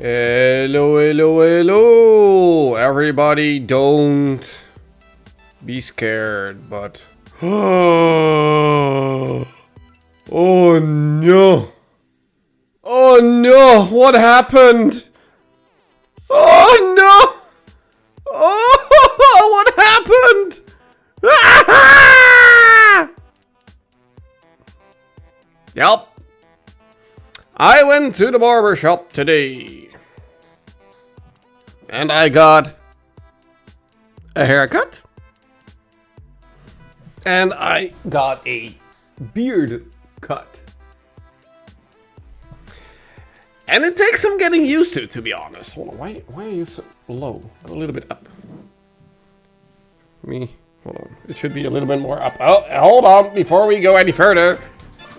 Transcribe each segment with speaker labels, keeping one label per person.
Speaker 1: Hello, hello, hello! Everybody, don't be scared, but... Oh no! Oh no! What happened? Oh no! Oh, what happened? Ah! Yep. I went to the barber shop today. And I got a haircut. And I got a beard cut. And it takes some getting used to be honest. Hold on, why are you so low? Go a little bit up. Hold on. It should be a little bit more up. Oh, hold on. Before we go any further,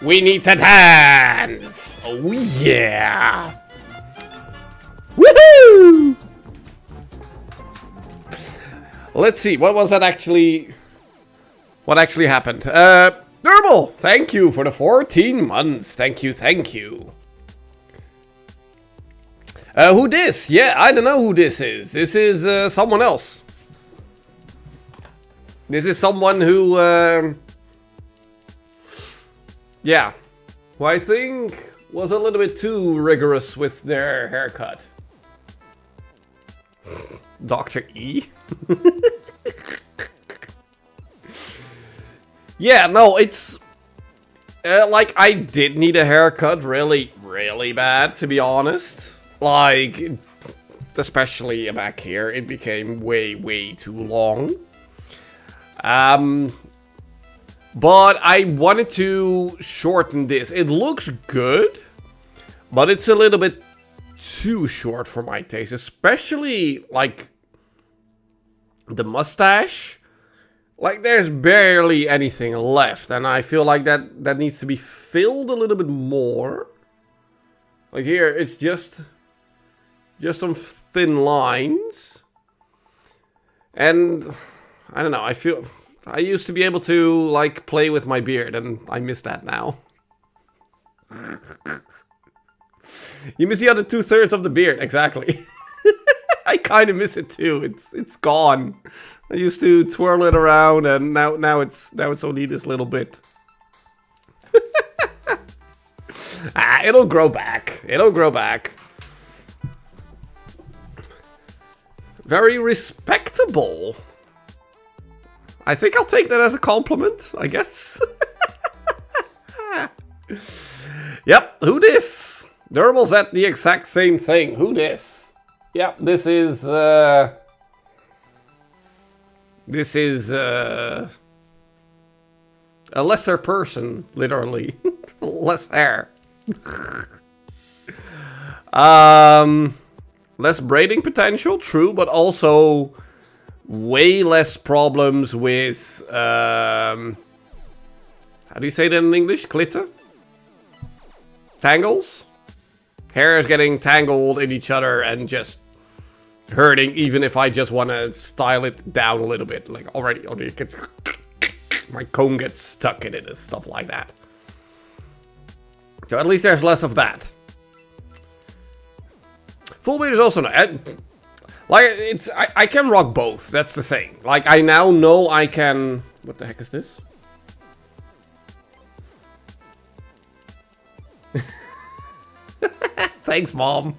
Speaker 1: we need to dance. Oh, yeah. Woohoo! Let's see. What was that actually? What actually happened? Normal. Thank you for the 14 months. Thank you. Thank you. Who this? Yeah, I don't know who this is. This is someone else. This is someone who, yeah, who I think was a little bit too rigorous with their haircut. Dr. E? Yeah, no, it's, like, I did need a haircut really, really bad, to be honest. Like, especially back here, it became way, way too long. But I wanted to shorten this. It looks good, but it's a little bit too short for my taste, especially like the mustache. Like there's barely anything left, and I feel like that needs to be filled a little bit more. Like here, it's just some thin lines, and I don't know, I used to be able to, like, play with my beard, and I miss that now. You miss the other 2/3 of the beard, exactly. I kind of miss it too, it's gone. I used to twirl it around, and now it's only this little bit. It'll grow back, it'll grow back. Very respectable. I think I'll take that as a compliment, I guess. Yep, who this? Dermal's at the exact same thing. Who this? Yep, this is a lesser person, literally. Less hair. Less braiding potential, true, but also way less problems with, how do you say that in English? Glitter? Tangles? Hair is getting tangled in each other and just hurting, even if I just want to style it down a little bit. Like, already it gets, my comb gets stuck in it and stuff like that. So at least there's less of that. Full beard is also not... Like, I can rock both, that's the thing. Like, I now know I can... What the heck is this? Thanks, Mom.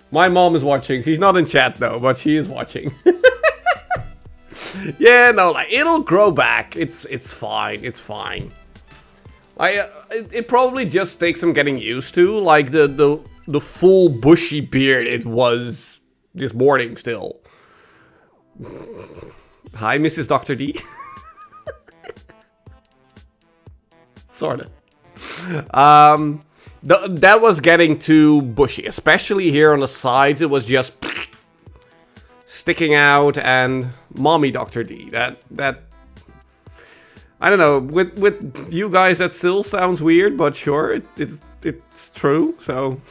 Speaker 1: My mom is watching. She's not in chat, though, but she is watching. Yeah, no, like, it'll grow back. It's fine, it's fine. It probably just takes some getting used to, like, the full bushy beard it was this morning still. Hi, Mrs. Dr. D. Sorta. That was getting too bushy, especially here on the sides. It was just sticking out, and mommy Dr. D. That I don't know. With you guys, that still sounds weird, but sure, it's true. So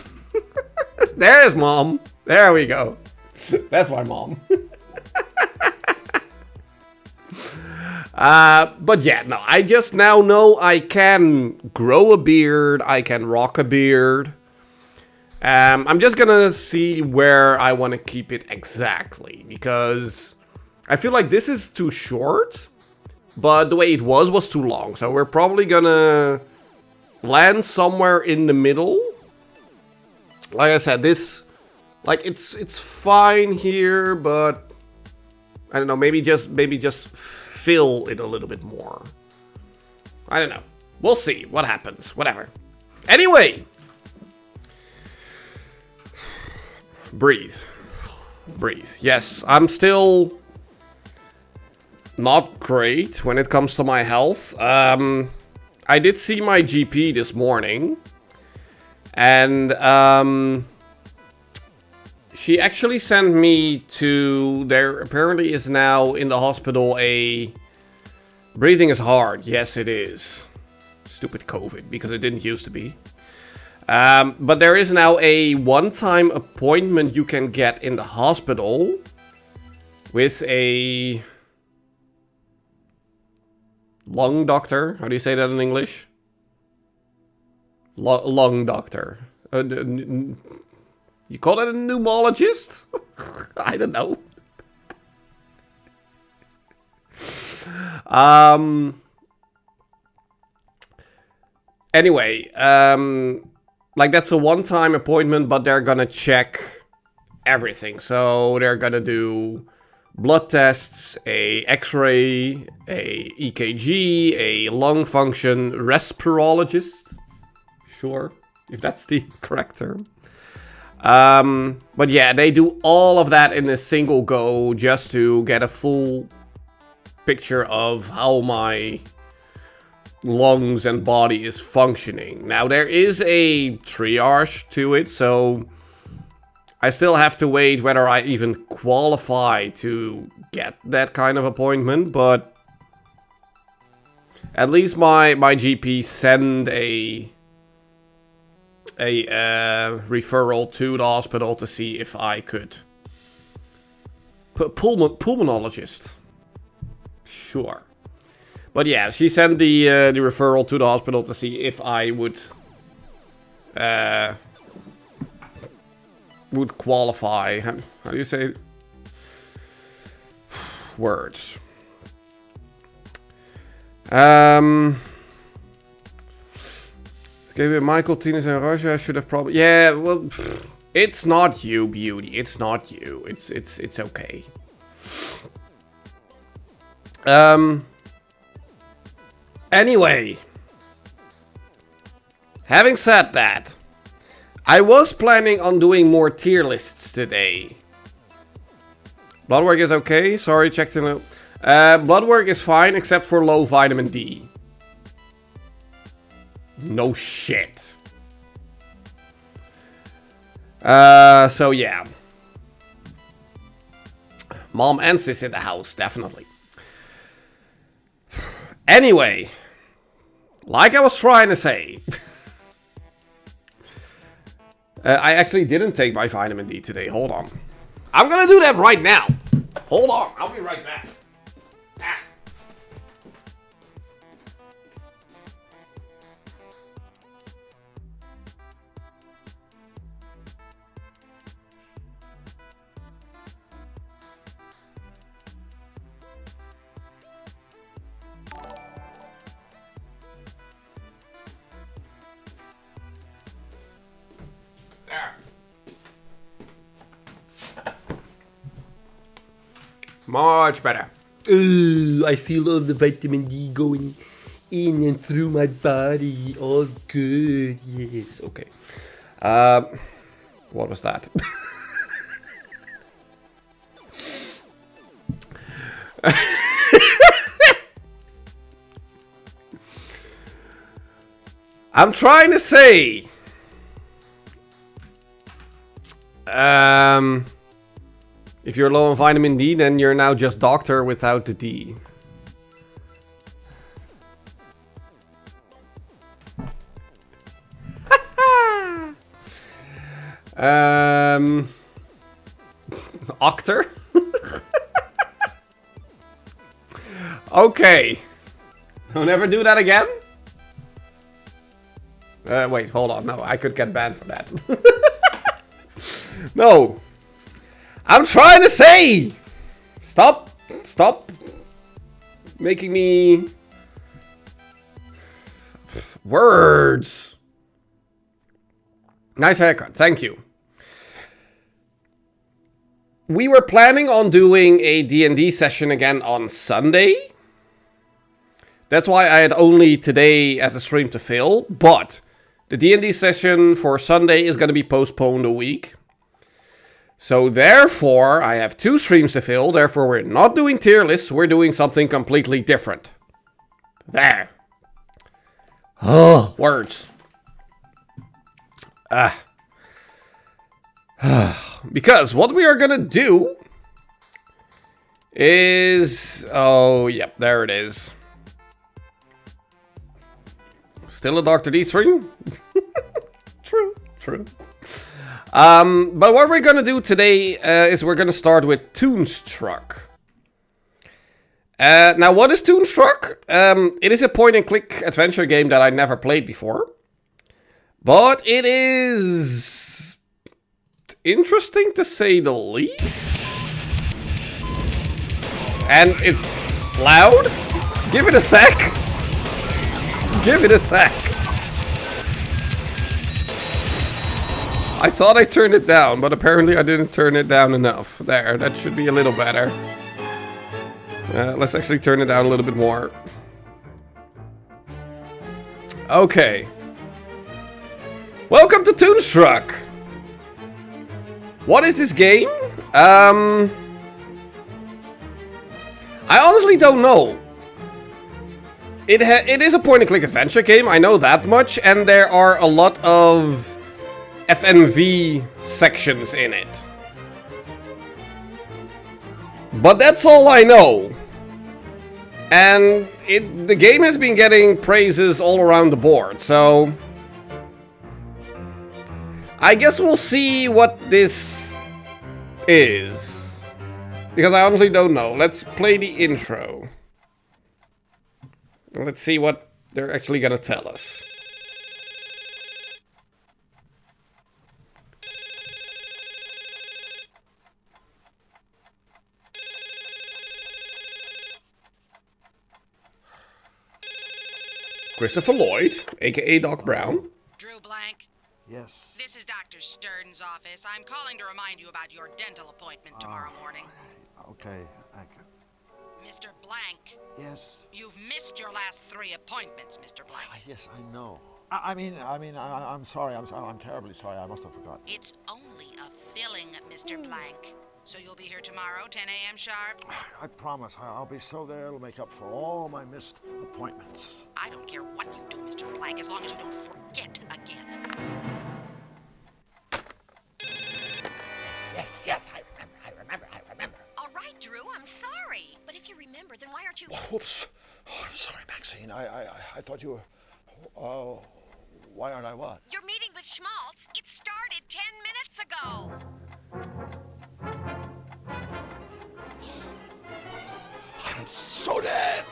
Speaker 1: there's Mom. There we go. That's my mom. But yeah, no, I just now know I can grow a beard, I can rock a beard. I'm just gonna see where I want to keep it exactly, because I feel like this is too short, but the way it was too long. So we're probably gonna land somewhere in the middle. Like I said, this, like, it's fine here, but I don't know, maybe just fill it a little bit more. I don't know. We'll see what happens. Whatever. Anyway. Breathe. Breathe. Yes, I'm still not great when it comes to my health. I did see my GP this morning. And she actually sent me to... There apparently is now in the hospital a... Breathing is hard. Yes, it is. Stupid COVID, because it didn't used to be. But there is now a one-time appointment you can get in the hospital with a lung doctor. How do you say that in English? Lung doctor. You call that a pneumologist? I don't know. Anyway, like, that's a one-time appointment, but they're gonna check everything. So they're gonna do blood tests, a X-ray, a EKG, a lung function respirologist. Sure, if that's the correct term. But yeah, they do all of that in a single go just to get a full picture of how my lungs and body is functioning. Now, there is a triage to it, so I still have to wait whether I even qualify to get that kind of appointment, but at least my GP sent a referral to the hospital to see if I could. Pulmonologist. Sure. But yeah, she sent the referral to the hospital to see if I would qualify. How do you say it? Words. Michael, Tina, and Roger should have probably... Yeah, well, it's not you, Beauty. It's not you. It's okay. Anyway, having said that, I was planning on doing more tier lists today. Blood work is okay. Sorry, checked in. Blood work is fine except for low vitamin D. No shit. So yeah. Mom and sis in the house, definitely. Anyway, like I was trying to say, I actually didn't take my vitamin D today. Hold on. I'm gonna do that right now. Hold on, I'll be right back. Ah. Much better.
Speaker 2: Oh, I feel all the vitamin D going in and through my body. All good. Yes.
Speaker 1: Okay. What was that? I'm trying to say. If you're low on vitamin D, then you're now just doctor without the D. Octor? Okay. Don't ever do that again? Wait, hold on. No, I could get banned for that. No. I'm trying to say. Stop making me words. Nice haircut. Thank you. We were planning on doing a D&D session again on Sunday. That's why I had only today as a stream to fill, but the D&D session for Sunday is going to be postponed a week. So therefore, I have 2 streams to fill, therefore we're not doing tier lists, we're doing something completely different. There. Oh, words. Because what we are gonna do is... Oh, yep, there it is. Still a Dr. D stream? True. But what we're gonna do today is we're gonna start with Toonstruck. Now, what is Toonstruck? It is a point-and-click adventure game that I never played before. But it is interesting to say the least. And it's loud. Give it a sec. Give it a sec. I thought I turned it down, but apparently I didn't turn it down enough. There, that should be a little better. Let's actually turn it down a little bit more. Okay. Welcome to Toonstruck. What is this game? I honestly don't know. It is a point-and-click adventure game, I know that much, and there are a lot of FMV sections in it. But that's all I know. And the game has been getting praises all around the board, so... I guess we'll see what this is. Because I honestly don't know. Let's play the intro. Let's see what they're actually gonna tell us. Christopher Lloyd, aka Doc Brown.
Speaker 3: Drew Blank.
Speaker 4: Yes.
Speaker 3: This is Dr. Stern's office. I'm calling to remind you about your dental appointment tomorrow morning.
Speaker 4: Okay, thank you.
Speaker 3: Mr. Blank.
Speaker 4: Yes.
Speaker 3: You've missed your last 3 appointments, Mr. Blank.
Speaker 4: Yes, I know. I'm sorry. I'm terribly sorry. I must have forgotten.
Speaker 3: It's only a filling, Mr. Blank. So you'll be here tomorrow, 10 a.m. sharp?
Speaker 4: I promise. I'll be so there it'll make up for all my missed appointments.
Speaker 3: I don't care what you do, Mr. Blank, as long as you don't forget again.
Speaker 4: Yes, I remember.
Speaker 5: All right, Drew, I'm sorry. But if you remember, then why aren't you...
Speaker 4: Whoops. Oh, I'm sorry, Maxine. I thought you were... why aren't I what?
Speaker 5: Your meeting with Schmaltz, it started 10 minutes ago.
Speaker 4: I'm so dead!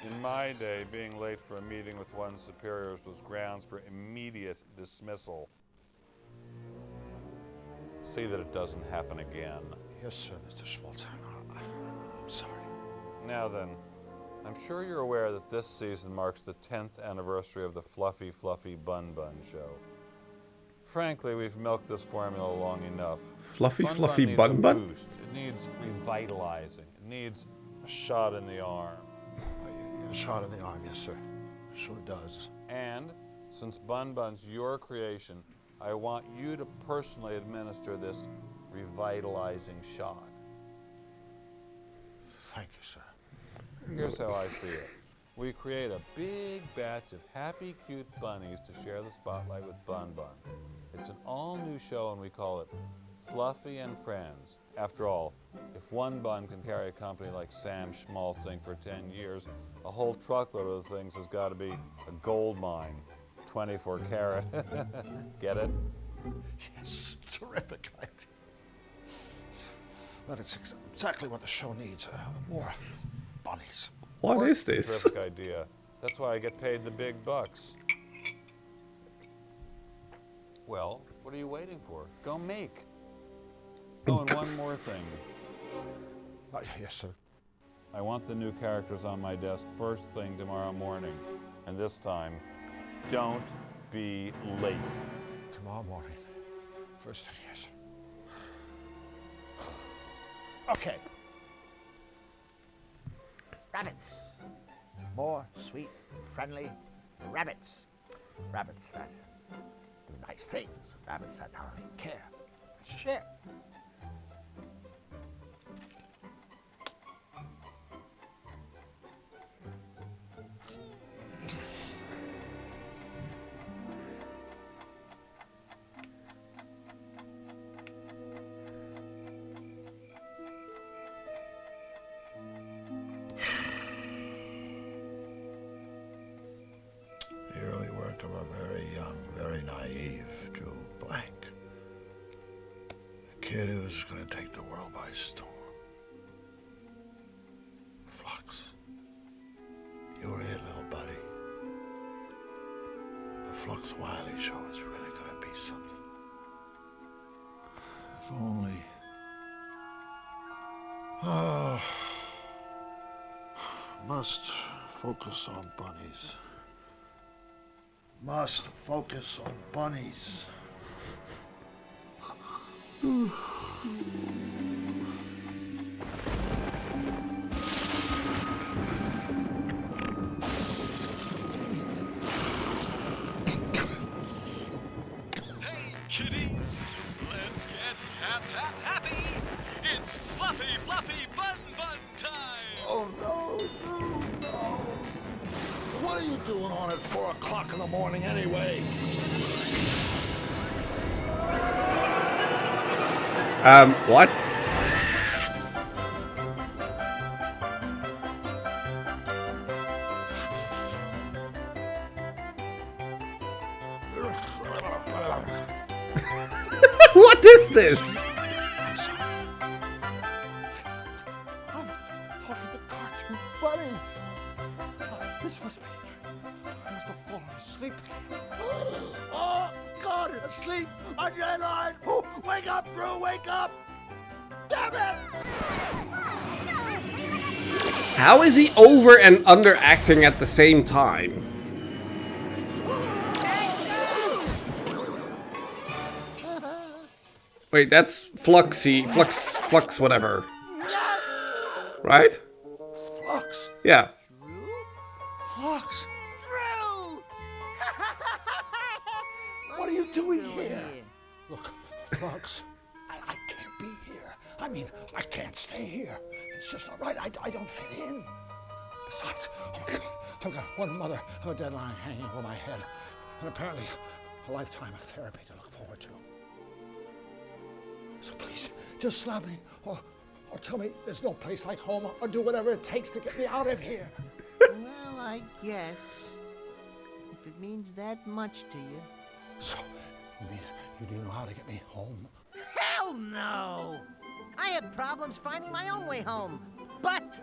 Speaker 6: In my day, being late for a meeting with one's superiors was grounds for immediate dismissal. See that it doesn't happen again.
Speaker 4: Yes, sir, Mr. Schmaltz. I'm sorry.
Speaker 6: Now then, I'm sure you're aware that this season marks the 10th anniversary of the Fluffy Fluffy Bun Bun show. Frankly, we've milked this formula long enough.
Speaker 1: Fluffy
Speaker 6: Bun
Speaker 1: Fluffy
Speaker 6: needs
Speaker 1: Bun
Speaker 6: a
Speaker 1: Bun?
Speaker 6: boost. It needs revitalizing. It needs a shot in the arm.
Speaker 4: A shot in the arm, yes, sir. Sure does.
Speaker 6: And since Bun Bun's your creation, I want you to personally administer this revitalizing shot.
Speaker 4: Thank you, sir.
Speaker 6: Here's how I see it. We create a big batch of happy, cute bunnies to share the spotlight with Bun Bun. It's an all-new show and we call it Fluffy and Friends. After all, if one bun can carry a company like Sam Schmaltzing for 10 years, a whole truckload of the things has got to be a gold mine. 24 karat. Get it?
Speaker 4: Yes, terrific idea. That is exactly what the show needs. More bunnies.
Speaker 1: What is
Speaker 6: It's a
Speaker 1: this?
Speaker 6: terrific idea. That's why I get paid the big bucks. Well, What are you waiting for? Go make. Oh, and one more thing.
Speaker 4: Yes, sir.
Speaker 6: I want the new characters on my desk first thing tomorrow morning. And this time, don't be late.
Speaker 4: Tomorrow morning. First thing, yes. Okay. Rabbits. More sweet, friendly rabbits. Rabbits that do nice things. Rabbits that not only care, but share.
Speaker 7: The early work of a very young, very naive Drew Blank. A kid who was going to take the world by storm. Flux. You were it, little buddy. The Flux Wiley show is really going to be something. If only... Oh... Must focus on bunnies. Must focus on bunnies.
Speaker 8: Hey, kiddies! Let's get happy! It's Fluffy Bun time!
Speaker 7: Oh no, no. What are you doing on at 4 o'clock in the morning anyway?
Speaker 1: What? What is this?
Speaker 7: I'm sorry. I'm talking to cartoon bunnies. This must be a dream. I must have fallen asleep again. Oh, God, asleep on your line. Oh, wake up, Brew, wake up. Damn it.
Speaker 1: How is he over and underacting at the same time? Wait, that's Fluxy, Flux, whatever. Right?
Speaker 7: Flux.
Speaker 1: Yeah.
Speaker 7: Flux. Drew! What are you doing here? Look, Flux, I can't be here. I mean, I can't stay here. It's just not right. I don't fit in. Besides, oh my God, I've got one mother of a deadline hanging over my head. And apparently, a lifetime of therapy to look forward to. So please, just slap me or tell me there's no place like home or do whatever it takes to get me out of here.
Speaker 9: Well, I guess. If it means that much to you.
Speaker 7: So, you mean you do know how to get me home?
Speaker 9: Hell no! I have problems finding my own way home. But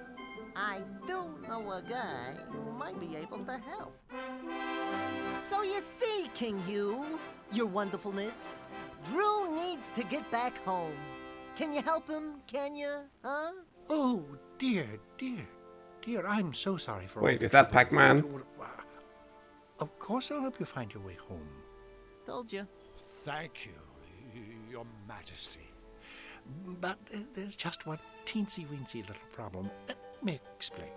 Speaker 9: I do know a guy who might be able to help. So you see, King Hugh, your wonderfulness, Drew needs to get back home. Can you help him, can you, huh?
Speaker 10: Oh, dear. I'm so sorry for
Speaker 1: Wait,
Speaker 10: all
Speaker 1: is
Speaker 10: the
Speaker 1: that
Speaker 10: trouble.
Speaker 1: Pac-Man?
Speaker 10: Of course I'll help you find your way home.
Speaker 9: Told you.
Speaker 7: Thank you, Your Majesty.
Speaker 10: But there's just one teensy-weensy little problem. Let me explain.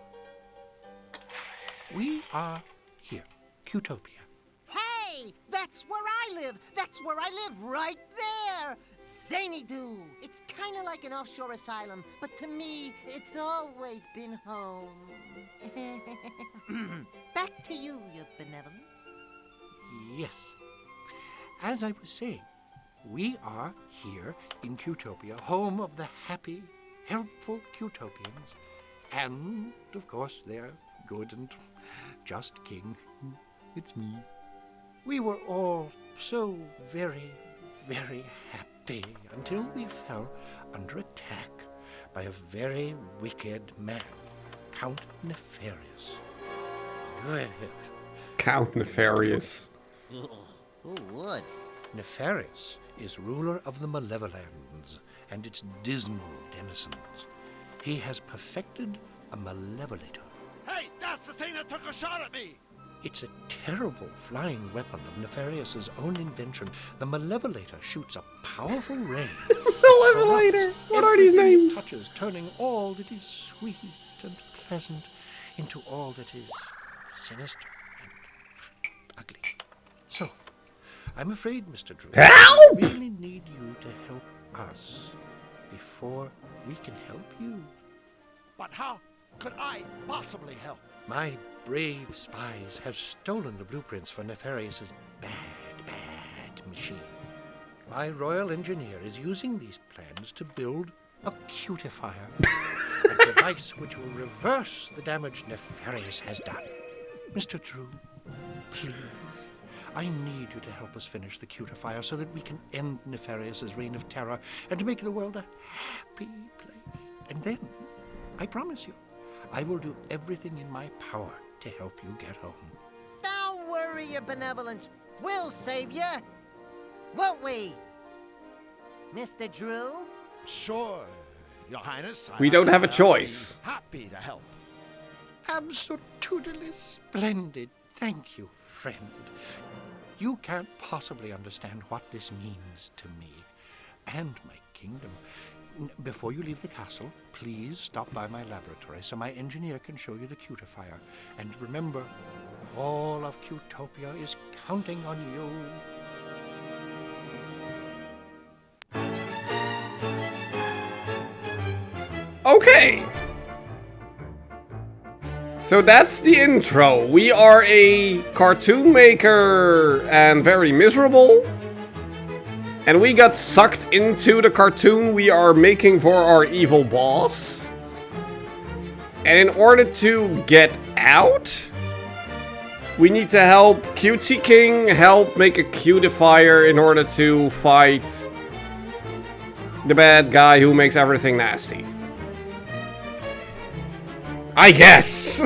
Speaker 10: We are here, Qtopia.
Speaker 9: Hey, that's where I live. That's where I live, right there. Zany-Doo. It's kind of like an offshore asylum, but to me, it's always been home. Back to you, your benevolence.
Speaker 10: Yes. As I was saying, we are here in Qtopia, home of the happy, helpful Qtopians, and, of course, their good and just king. It's me. We were all so very, very happy until we fell under attack by a very wicked man, Count Nefarious.
Speaker 1: Count Nefarious.
Speaker 9: Who would?
Speaker 10: Nefarious is ruler of the Malevolands and its dismal denizens. He has perfected a malevolator.
Speaker 7: Hey, that's the thing that took a shot at me!
Speaker 10: It's a terrible flying weapon of Nefarious's own invention. The malevolator shoots a powerful ray.
Speaker 1: Malevolator! What are these
Speaker 10: everything
Speaker 1: names?
Speaker 10: it touches, turning all that is sweet and pleasant into all that is sinister and ugly. So, I'm afraid, Mr. Drew,
Speaker 1: Help!
Speaker 10: we really need you to help us before we can help you.
Speaker 7: But how could I possibly help?
Speaker 10: My brave spies have stolen the blueprints for Nefarious's bad machine. My royal engineer is using these plans to build a cutifier, a device which will reverse the damage Nefarious has done. Mr. Drew, please, I need you to help us finish the cutifier so that we can end Nefarious's reign of terror and make the world a happy place. And then, I promise you, I will do everything in my power to help you get home.
Speaker 9: Don't worry, Your Benevolence. We'll save you. Won't we? Mr. Drew?
Speaker 7: Sure, Your Highness.
Speaker 1: We don't have a choice.
Speaker 7: Happy to help.
Speaker 10: Absolutely splendid. Thank you, friend. You can't possibly understand what this means to me and my kingdom. Before you leave the castle, please stop by my laboratory so my engineer can show you the cutifier. And remember, all of Cutopia is counting on you.
Speaker 1: Okay. So that's the intro. We are a cartoon maker and very miserable. And we got sucked into the cartoon we are making for our evil boss. And in order to get out, we need to help Cutie King help make a cutifier in order to fight the bad guy who makes everything nasty. I guess.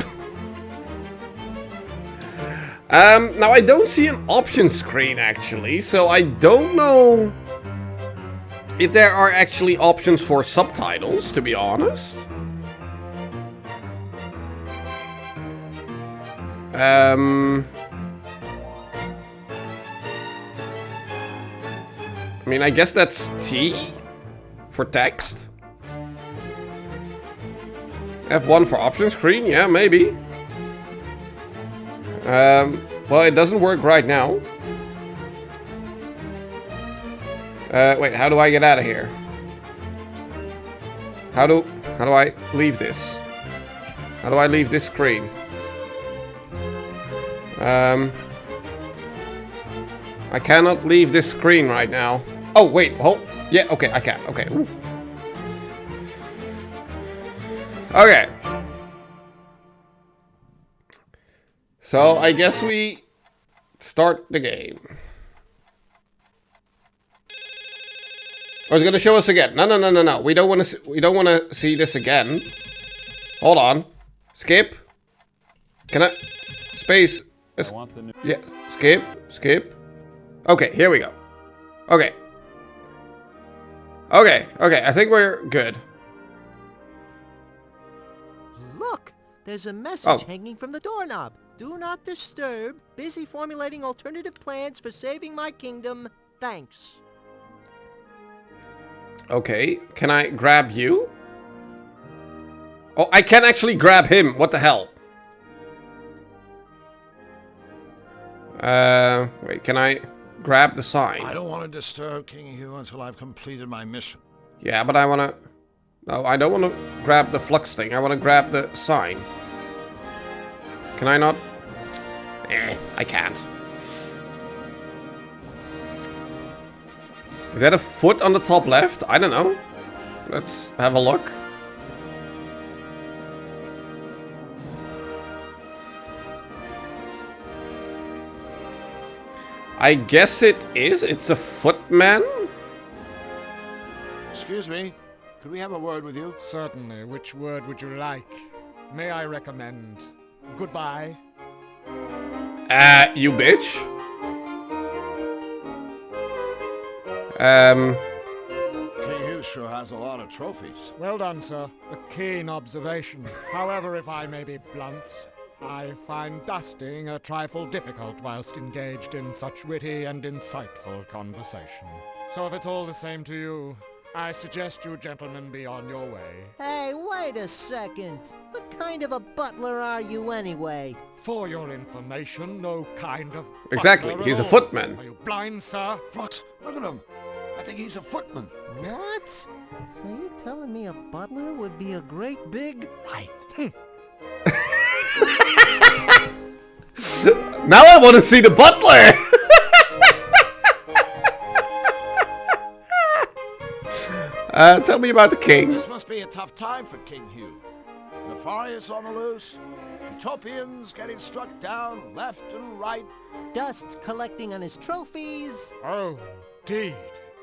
Speaker 1: Now I don't see an option screen actually, so I don't know if there are actually options for subtitles, to be honest. I mean, I guess that's T for text. F1 for option screen, yeah, maybe. Well, it doesn't work right now. Wait, how do I get out of here? How do I leave this? How do I leave this screen? I cannot leave this screen right now. Oh, wait, hold. Yeah, okay, I can. Okay. Ooh. Okay. So I guess we start the game. Oh, it's gonna show us again. No. We don't want to. We don't want to see this again. Hold on. Skip. Can I? Space.
Speaker 6: I want the new.
Speaker 1: Yeah. Skip. Okay. Here we go. Okay. I think we're good.
Speaker 9: Look, there's a message
Speaker 1: Oh.
Speaker 9: hanging from the doorknob. Do not disturb. Busy formulating alternative plans for saving my kingdom. Thanks.
Speaker 1: Okay. Can I grab you? Oh, I can actually grab him. What the hell? Wait. Can I grab the sign?
Speaker 7: I don't want to disturb King Hugh until I've completed my mission.
Speaker 1: Yeah, but I want to... No, I don't want to grab the flux thing. I want to grab the sign. Can I not? I can't. Is that a foot on the top left? I don't know. Let's have a look. I guess it is. It's a footman.
Speaker 7: Excuse me, could we have a word with you?
Speaker 11: Certainly. Which word would you like? May I recommend goodbye?
Speaker 1: You bitch.
Speaker 7: King Hugh sure has a lot of trophies.
Speaker 11: Well done, sir. A keen observation. However, if I may be blunt, I find dusting a trifle difficult whilst engaged in such witty and insightful conversation. So if it's all the same to you, I suggest you gentlemen be on your way.
Speaker 9: Hey, wait a second. What kind of a butler are you anyway?
Speaker 11: For your information, no kind of
Speaker 1: Exactly,
Speaker 11: butler
Speaker 1: he's
Speaker 11: at
Speaker 1: a
Speaker 11: all.
Speaker 1: footman.
Speaker 11: Are you blind, sir?
Speaker 7: Flux, look at him. I think he's a footman.
Speaker 9: What? So you're telling me a butler would be a great big...
Speaker 7: Right.
Speaker 1: Now I want to see the butler! Tell me about the king.
Speaker 7: This must be a tough time for King Hugh. Nefarious on the loose, utopians getting struck down left and right.
Speaker 9: Dust collecting on his trophies.
Speaker 11: Oh, indeed.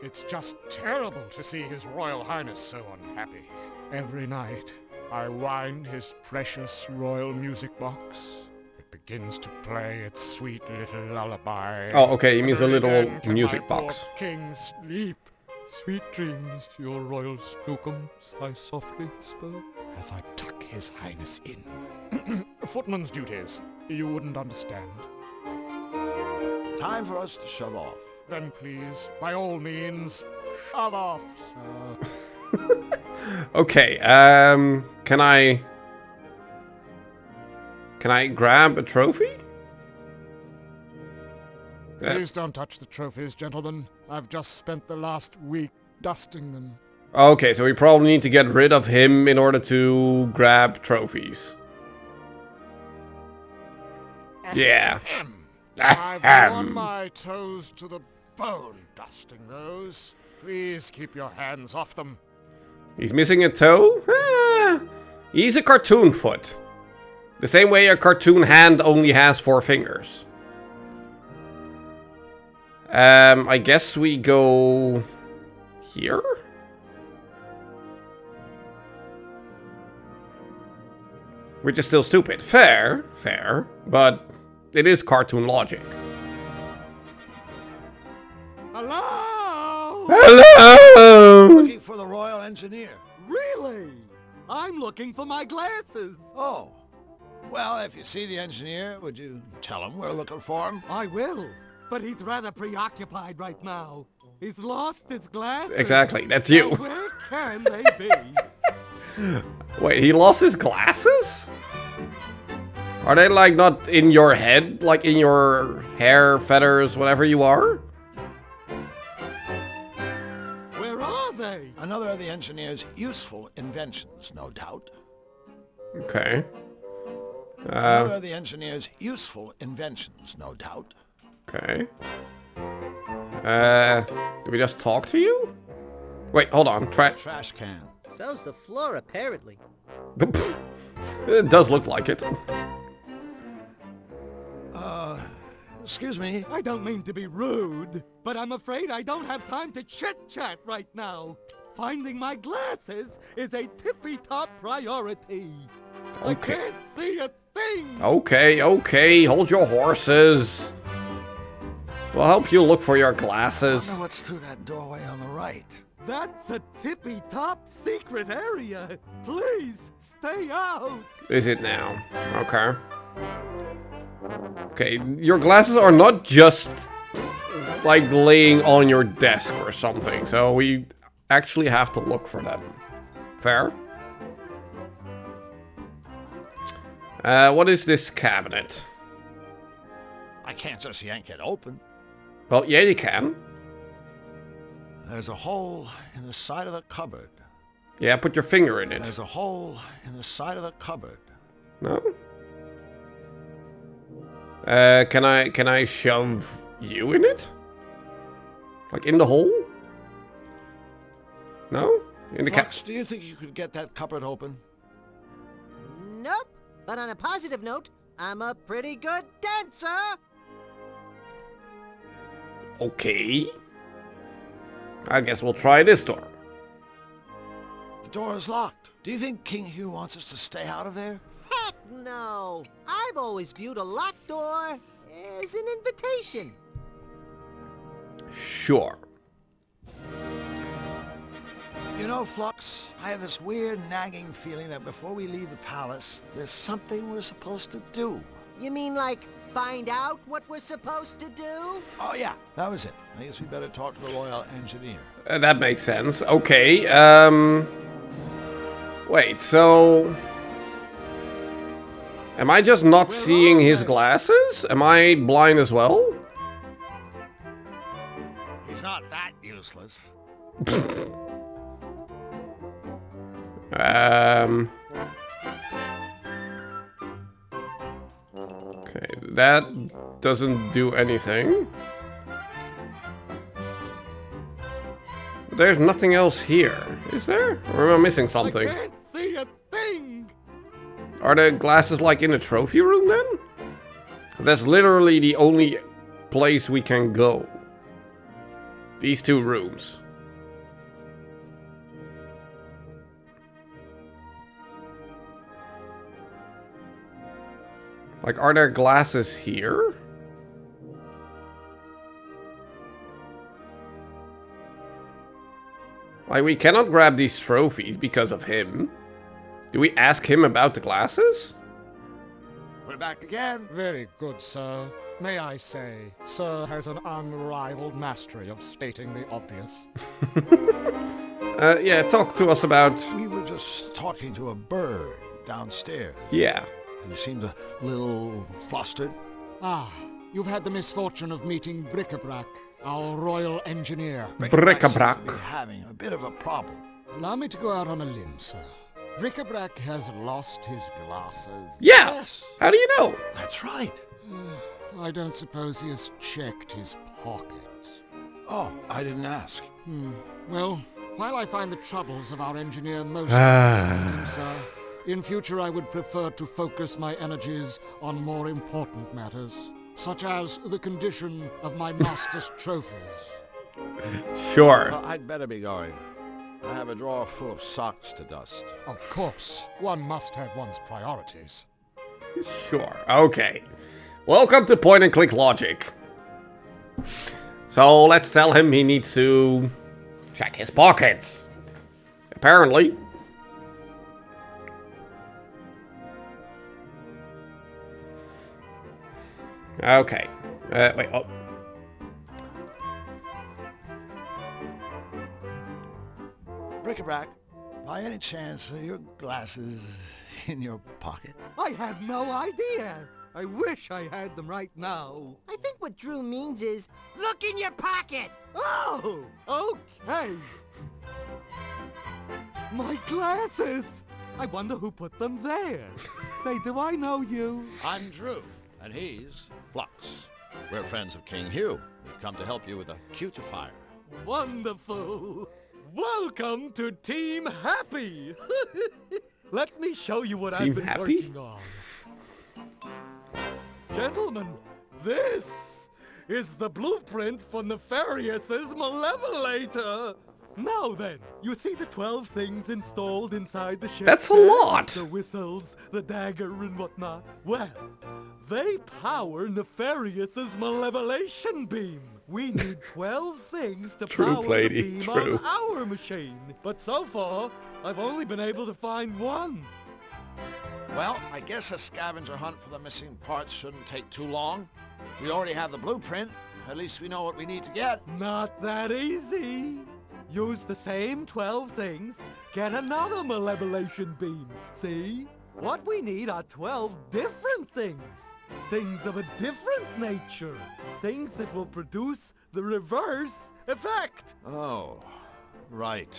Speaker 11: It's just terrible to see His Royal Highness so unhappy. Every night, I wind his precious royal music box. It begins to play its sweet little lullaby.
Speaker 1: Oh, okay, he means a
Speaker 11: And
Speaker 1: little
Speaker 11: then can
Speaker 1: music
Speaker 11: my poor
Speaker 1: box.
Speaker 11: king sleep. Sweet dreams to your royal snookums, I softly whisper, as I tuck his highness in. Footman's duties. You wouldn't understand.
Speaker 7: Time for us to shove off.
Speaker 11: Then please, by all means, shove off, sir.
Speaker 1: Okay, can I grab a trophy?
Speaker 11: Please don't touch the trophies, gentlemen. I've just spent the last week dusting them.
Speaker 1: Okay, so we probably need to get rid of him in order to grab trophies. Yeah.
Speaker 11: I've worn my toes to the bone dusting those. Please keep your hands off them.
Speaker 1: He's missing a toe? Ah, he's a cartoon foot. The same way a cartoon hand only has 4 fingers. I guess we go here? Which is still stupid. Fair, but it is cartoon logic.
Speaker 11: Hello?
Speaker 1: Hello!
Speaker 7: Looking for the royal engineer.
Speaker 12: Really? I'm looking for my glasses.
Speaker 7: Oh. Well, if you see the engineer, would you tell him we're looking for him?
Speaker 12: I will, but he's rather preoccupied right now. He's lost his glasses.
Speaker 1: Exactly, that's you.
Speaker 12: Now, where can they be?
Speaker 1: Wait, he lost his glasses? Are they like not in your head? Like in your hair, feathers, whatever you are?
Speaker 12: Where are they?
Speaker 7: Another of the engineer's useful inventions, no doubt.
Speaker 1: Okay.
Speaker 7: Another of the engineer's useful inventions, no doubt.
Speaker 1: Okay. Do we just talk to you? Wait, hold on.
Speaker 7: Trash can.
Speaker 9: So's the floor, apparently.
Speaker 1: It does look like it.
Speaker 7: Excuse me.
Speaker 12: I don't mean to be rude, but I'm afraid I don't have time to chit-chat right now. Finding my glasses is a tippy-top priority. I can't see a thing.
Speaker 1: Okay. Hold your horses. We'll help you look for your glasses.
Speaker 7: I wonder what's through that doorway on the right.
Speaker 12: That's a tippy-top secret area. Please, stay out.
Speaker 1: Is it now? Okay. Okay, your glasses are not just like laying on your desk or something, so we actually have to look for them. Fair? What is this cabinet?
Speaker 7: I can't just yank it open.
Speaker 1: Well, yeah, you can.
Speaker 7: There's a hole in the side of the cupboard.
Speaker 1: Yeah, put your finger in it.
Speaker 7: There's a hole in the side of the cupboard.
Speaker 1: No? Can I shove you in it? Like in the hole? No? In the
Speaker 7: Flux, do you think you could get that cupboard open?
Speaker 9: Nope. But on a positive note, I'm a pretty good dancer.
Speaker 1: Okay. I guess we'll try this door.
Speaker 7: The door is locked. Do you think King Hugh wants us to stay out of there?
Speaker 9: Heck no. I've always viewed a locked door as an invitation.
Speaker 1: Sure.
Speaker 4: You know, Flux, I have this weird nagging feeling that before we leave the palace, there's something we're supposed to do.
Speaker 9: You mean like find out what we're supposed to do?
Speaker 4: Oh yeah, that was it. I guess we better talk to the royal engineer.
Speaker 1: That makes sense. Okay, wait, so... Am I just not seeing his glasses? Am I blind as well?
Speaker 4: He's not that useless.
Speaker 1: Okay, that doesn't do anything. There's nothing else here, is there? Or am I missing something?
Speaker 12: I can't see a thing!
Speaker 1: Are the glasses like in the trophy room then? 'Cause that's literally the only place we can go. These two rooms. Like, are there glasses here? Like, we cannot grab these trophies because of him. Do we ask him about the glasses?
Speaker 4: We're back again.
Speaker 11: Very good, sir. May I say, sir has an unrivaled mastery of stating the obvious.
Speaker 1: Yeah, talk to us about...
Speaker 4: We were just talking to a bird downstairs.
Speaker 1: Yeah.
Speaker 4: You seemed a little flustered.
Speaker 11: Ah, you've had the misfortune of meeting Bric-a-Brac, our royal engineer.
Speaker 1: Bric-a-Brac.
Speaker 4: Seems to be having a bit of a problem.
Speaker 11: Allow me to go out on a limb, sir. Bric-a-Brac has lost his glasses.
Speaker 1: Yeah!
Speaker 4: Yes.
Speaker 1: How do you know?
Speaker 4: That's right.
Speaker 11: I don't suppose he has checked his pockets.
Speaker 4: Oh, I didn't ask.
Speaker 11: Well, while I find the troubles of our engineer most fascinating, sir, in future I would prefer to focus my energies on more important matters, such as the condition of my master's trophies.
Speaker 1: Sure.
Speaker 4: Well, I'd better be going. I have a drawer full of socks to dust.
Speaker 11: Of course, one must have one's priorities.
Speaker 1: Sure. Okay. Welcome to point and click logic. So let's tell him he needs to check his pockets. Apparently. Okay. Wait. Oh.
Speaker 4: Bric-a-Brac, by any chance are your glasses in your pocket?
Speaker 12: I have no idea. I wish I had them right now.
Speaker 9: I think what Drew means is, look in your pocket!
Speaker 12: Oh, okay. My glasses! I wonder who put them there. Say, do I know you?
Speaker 4: I'm Drew, and he's Flux. We're friends of King Hugh. We've come to help you with a cutifier.
Speaker 12: Wonderful. Welcome to Team Happy. Let me show you what
Speaker 1: Team
Speaker 12: I've been
Speaker 1: Happy?
Speaker 12: working on. Gentlemen, this is the blueprint for Nefarious's Malevolator. Now then, you see the 12 things installed inside the ship?
Speaker 1: That's a lot.
Speaker 12: The whistles, the dagger, and whatnot. Well, they power Nefarious's Malevolation beam. We need 12 things to
Speaker 1: True,
Speaker 12: power
Speaker 1: lady,
Speaker 12: the beam
Speaker 1: true.
Speaker 12: on our machine. But so far, I've only been able to find one.
Speaker 4: Well, I guess a scavenger hunt for the missing parts shouldn't take too long. We already have the blueprint. At least we know what we need to get.
Speaker 12: Not that easy. Use the same 12 things, get another Malevolation beam. See? What we need are 12 different things. Things of a different nature. Things that will produce the reverse effect.
Speaker 4: Oh, right.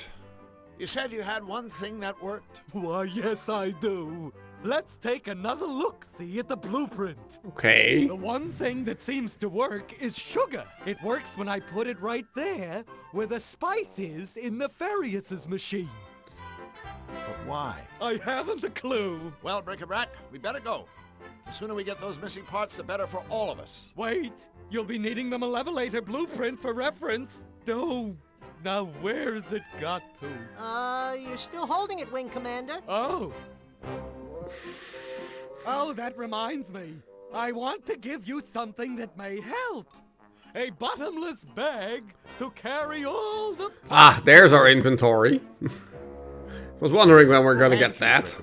Speaker 4: You said you had one thing that worked?
Speaker 12: Why, yes, I do. Let's take another look-see at the blueprint.
Speaker 1: Okay.
Speaker 12: The one thing that seems to work is sugar. It works when I put it right there where the spice is in Nefarious' machine.
Speaker 4: But why?
Speaker 12: I haven't a clue.
Speaker 4: Well, Bric-a-Brac, we better go. The sooner we get those missing parts, the better for all of us.
Speaker 12: Wait, you'll be needing the Malevolator blueprint for reference. Oh, now where's it got to?
Speaker 9: You're still holding it, Wing Commander.
Speaker 12: Oh. Oh, that reminds me. I want to give you something that may help. A bottomless bag to carry all the...
Speaker 1: Ah, there's our inventory. Was wondering when we're gonna get that.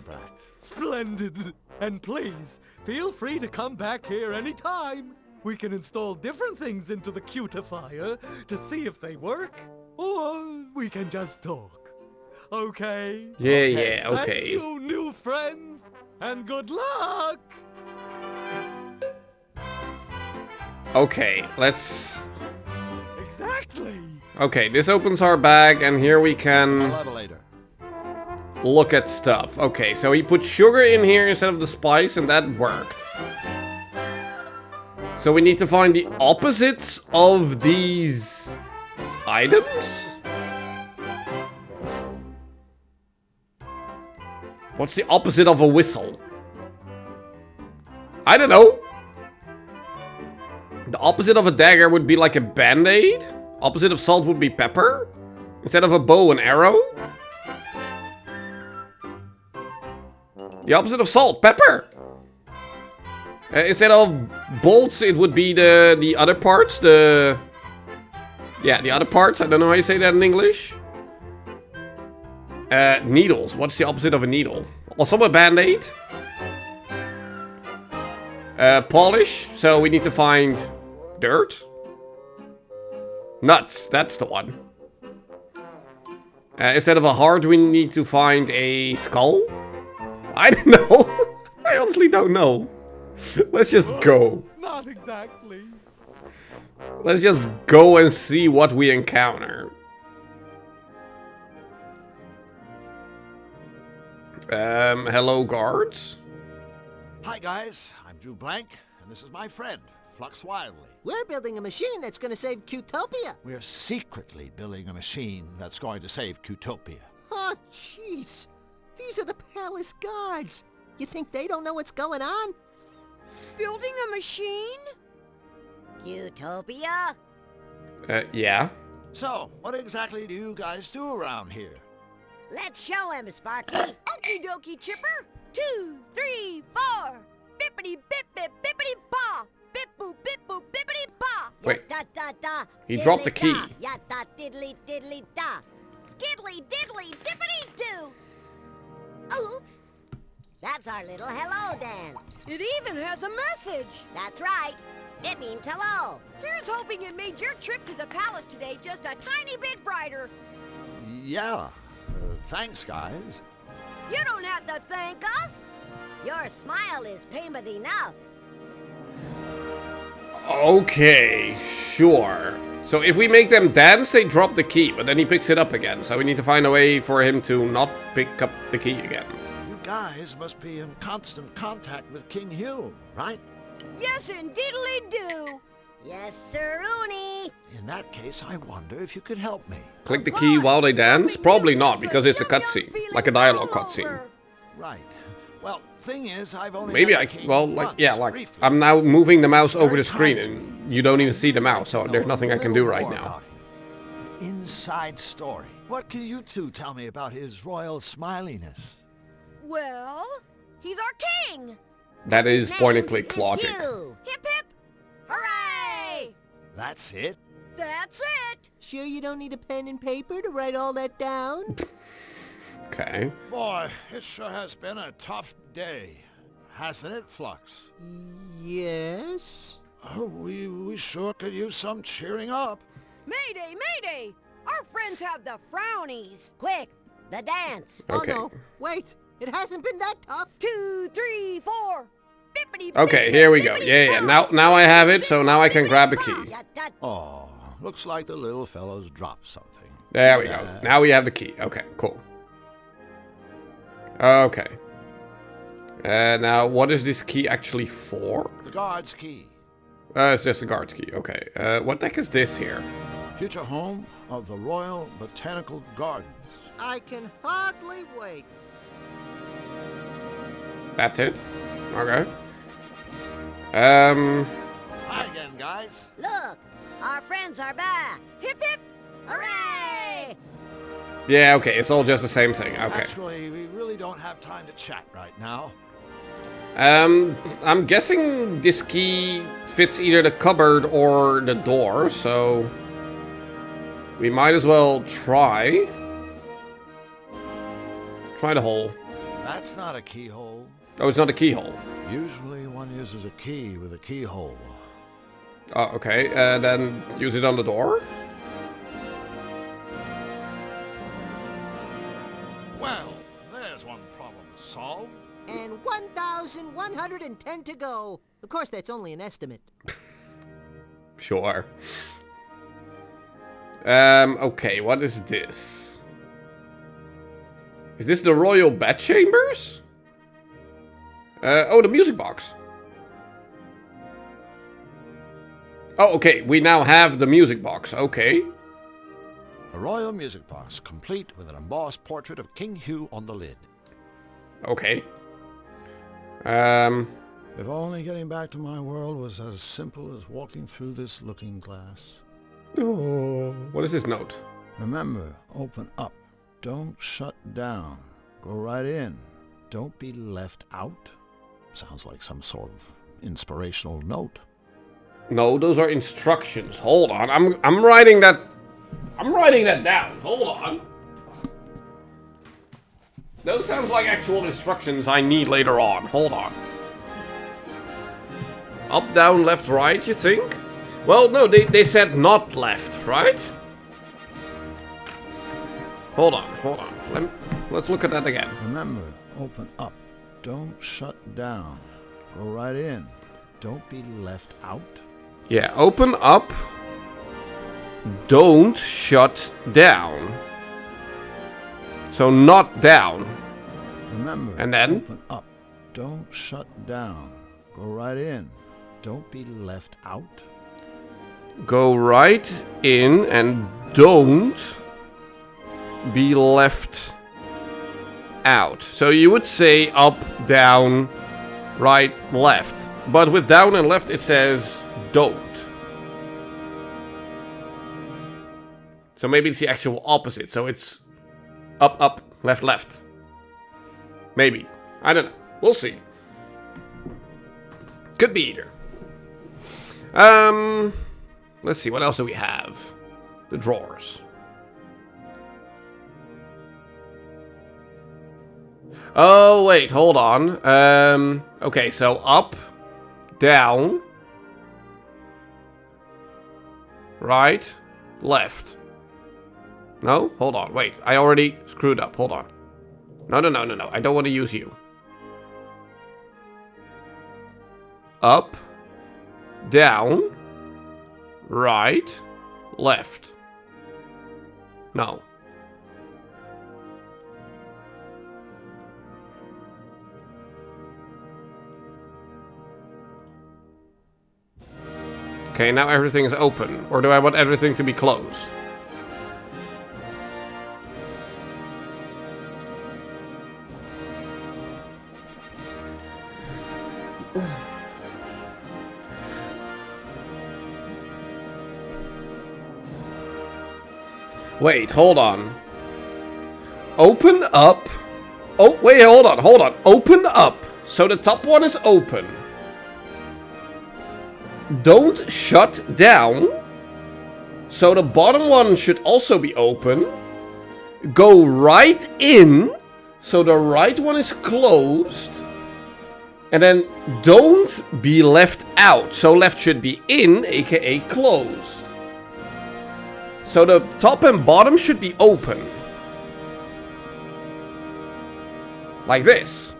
Speaker 12: Splendid. And please, feel free to come back here anytime. We can install different things into the cutifier to see if they work, or we can just talk. Okay?
Speaker 1: Yeah, okay.
Speaker 12: Thank you, new friends, and good luck!
Speaker 1: Okay, let's...
Speaker 12: Exactly!
Speaker 1: Okay, this opens our bag, and here we can look at stuff. Okay, so he put sugar in here instead of the spice, and that worked. So we need to find the opposites of these items? What's the opposite of a whistle? I don't know. The opposite of a dagger would be like a band-aid. Opposite of salt would be pepper. Instead of a bow, an arrow. The opposite of salt, pepper. Instead of bolts, it would be the other parts. Yeah, the other parts. I don't know how you say that in English. Needles. What's the opposite of a needle? Also a band-aid. Polish. So we need to find dirt. Nuts. That's the one. Instead of a heart, we need to find a skull. I don't know. I honestly don't know. Let's just go.
Speaker 12: Not exactly.
Speaker 1: Let's just go and see what we encounter. Hello, guards.
Speaker 4: Hi, guys. I'm Drew Blank, and this is my friend, Flux Wildly.
Speaker 9: We're building a machine that's gonna save Cutopia.
Speaker 4: We're secretly building a machine that's going to save Cutopia.
Speaker 9: Oh, jeez. These are the palace guards. You think they don't know what's going on?
Speaker 5: Building a machine?
Speaker 9: Cutopia?
Speaker 1: Yeah.
Speaker 4: So, what exactly do you guys do around here?
Speaker 5: Let's show him, Sparky. Okie dokie, Chipper. 2, 3, 4. Bippity bip bip bippity ba. Bip boop bip boop bippity ba.
Speaker 1: Wait.
Speaker 9: Da da da.
Speaker 1: He dropped the key.
Speaker 9: Ya da diddly diddly da.
Speaker 5: Skiddly diddly dippity doo.
Speaker 9: Oops. That's our little hello dance.
Speaker 5: It even has a message.
Speaker 9: That's right. It means hello.
Speaker 5: Here's hoping it made your trip to the palace today just a tiny bit brighter.
Speaker 4: Yeah. Thanks, guys.
Speaker 5: You don't have to thank us.
Speaker 9: Your smile is payment enough.
Speaker 1: Okay, sure. So if we make them dance, they drop the key, but then he picks it up again. So we need to find a way for him to not pick up the key again.
Speaker 4: You guys must be in constant contact with King Hugh, right?
Speaker 5: Yes, indeedly do.
Speaker 9: Yes, sir-oony.
Speaker 4: In that case, I wonder if you could help me.
Speaker 1: Click the key while they dance? Probably not, because it's a cutscene. Like a dialogue cutscene.
Speaker 4: Right. Well, thing is, I've only
Speaker 1: Maybe
Speaker 4: met the king once, briefly.
Speaker 1: I'm now moving the mouse over the screen and you don't even see the mouse, so there's nothing I can do right now.
Speaker 4: Inside story. What can you two tell me about his royal smiliness?
Speaker 5: Well, he's our king.
Speaker 1: That is point and click logic.
Speaker 5: Hip hip. Hooray!
Speaker 4: That's it?
Speaker 5: That's it.
Speaker 9: Sure you don't need a pen and paper to write all that down?
Speaker 1: Okay.
Speaker 4: Boy, it sure has been a tough day. Hasn't it, Flux?
Speaker 9: Yes.
Speaker 4: Oh, we sure could use some cheering up.
Speaker 5: Mayday, mayday! Our friends have the frownies.
Speaker 9: Quick, the dance.
Speaker 1: Okay.
Speaker 9: Oh no, wait. It hasn't been that tough.
Speaker 5: 2, 3, 4. Bippity,
Speaker 1: Okay, here we go. Yeah. Now I have it, so now I can grab the key.
Speaker 4: Oh, looks like the little fellow's dropped something.
Speaker 1: There we go. Now we have the key. Okay, cool. Okay. Now, what is this key actually for?
Speaker 4: The guard's key.
Speaker 1: It's just a guard's key. Okay. What the heck is this here?
Speaker 4: Future home of the Royal Botanical Gardens.
Speaker 9: I can hardly wait.
Speaker 1: That's it? Okay.
Speaker 4: Hi again, guys.
Speaker 9: Look, our friends are back.
Speaker 5: Hip hip.
Speaker 9: Hooray!
Speaker 1: Yeah, okay. It's all just the same thing. Okay.
Speaker 4: Actually, we really don't have time to chat right now.
Speaker 1: I'm guessing this key fits either the cupboard or the door, so... we might as well try. Try the hole.
Speaker 7: That's not a keyhole.
Speaker 1: Oh, it's not a keyhole.
Speaker 7: Usually one uses a key with a keyhole.
Speaker 1: Oh, okay. Then use it on the door.
Speaker 7: Well, there's one problem solved.
Speaker 9: And 1,110 to go. Of course, that's only an estimate.
Speaker 1: Sure. Okay, what is this? Is this the royal bedchambers? Oh, the music box. Oh, okay, we now have the music box, okay.
Speaker 7: A royal music box, complete with an embossed portrait of King Hugh on the lid.
Speaker 1: Okay.
Speaker 7: If only getting back to my world was as simple as walking through this looking glass.
Speaker 1: Oh, what is this note?
Speaker 7: Remember, open up. Don't shut down. Go right in. Don't be left out. Sounds like some sort of inspirational note.
Speaker 1: No, those are instructions. Hold on. I'm writing that. I'm writing that down. Hold on. Those sounds like actual instructions I need later on. Hold on. Up, down, left, right, you think? Well, no, they said not left, right? Hold on. Let's look at that again.
Speaker 7: Remember, open up. Don't shut down. Go right in. Don't be left out.
Speaker 1: Yeah, open up. Don't shut down. So not down.
Speaker 7: Remember,
Speaker 1: and then
Speaker 7: open up. Don't shut down. Go right in. Don't be left out.
Speaker 1: Go right in and don't be left out. So you would say up, down, right, left. But with down and left it says don't. So maybe it's the actual opposite. So it's up, up, left, left. Maybe. I don't know. We'll see. Could be either. Let's see. What else do we have? The drawers. Oh, wait. Hold on. Okay, so up, down, right, left. No? Hold on. Wait. I already screwed up. Hold on. No. I don't want to use you. Up, down, right, left. No. Okay, now everything is open. Or do I want everything to be closed? Wait, hold on. Open up. Oh, wait, hold on. Open up. So the top one is open. Don't shut down. So the bottom one should also be open. Go right in. So the right one is closed. And then don't be left out. So left should be in, aka closed. So the top and bottom should be open. Like this.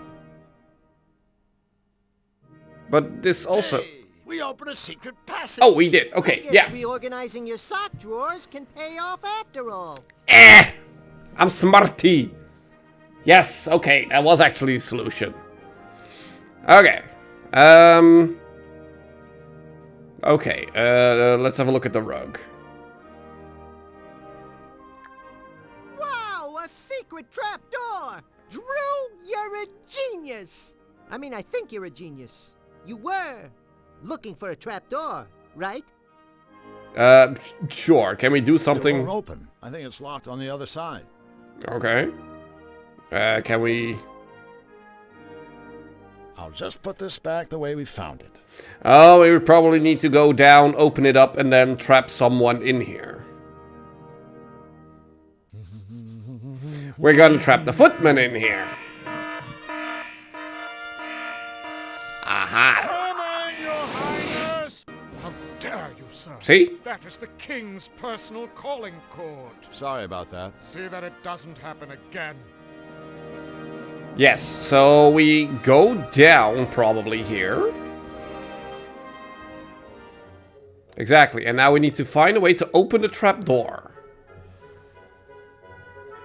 Speaker 1: But this also...
Speaker 7: Hey, we opened a secret passage.
Speaker 1: Oh, we did. Okay, yeah.
Speaker 9: Reorganizing your sock drawers can pay off after all.
Speaker 1: I'm smarty. Yes, okay. That was actually the solution. Okay. Okay, let's have a look at the rug.
Speaker 9: Wow, a secret trapdoor! Drew, you're a genius! I mean, I think you're a genius. You were looking for a trapdoor, right?
Speaker 1: Sure. Can we do something?
Speaker 7: It won't open. I think it's locked on the other side.
Speaker 1: Okay. Can we...
Speaker 7: I'll just put this back the way we found it.
Speaker 1: Oh, we would probably need to go down, open it up, and then trap someone in here. we're gonna trap the footman in here. Aha.
Speaker 11: Come in, your highness! How dare you, sir?
Speaker 1: See?
Speaker 11: That is the king's personal calling cord.
Speaker 4: Sorry about that.
Speaker 11: See that it doesn't happen again.
Speaker 1: Yes, so we go down probably here. Exactly, and now we need to find a way to open the trap door.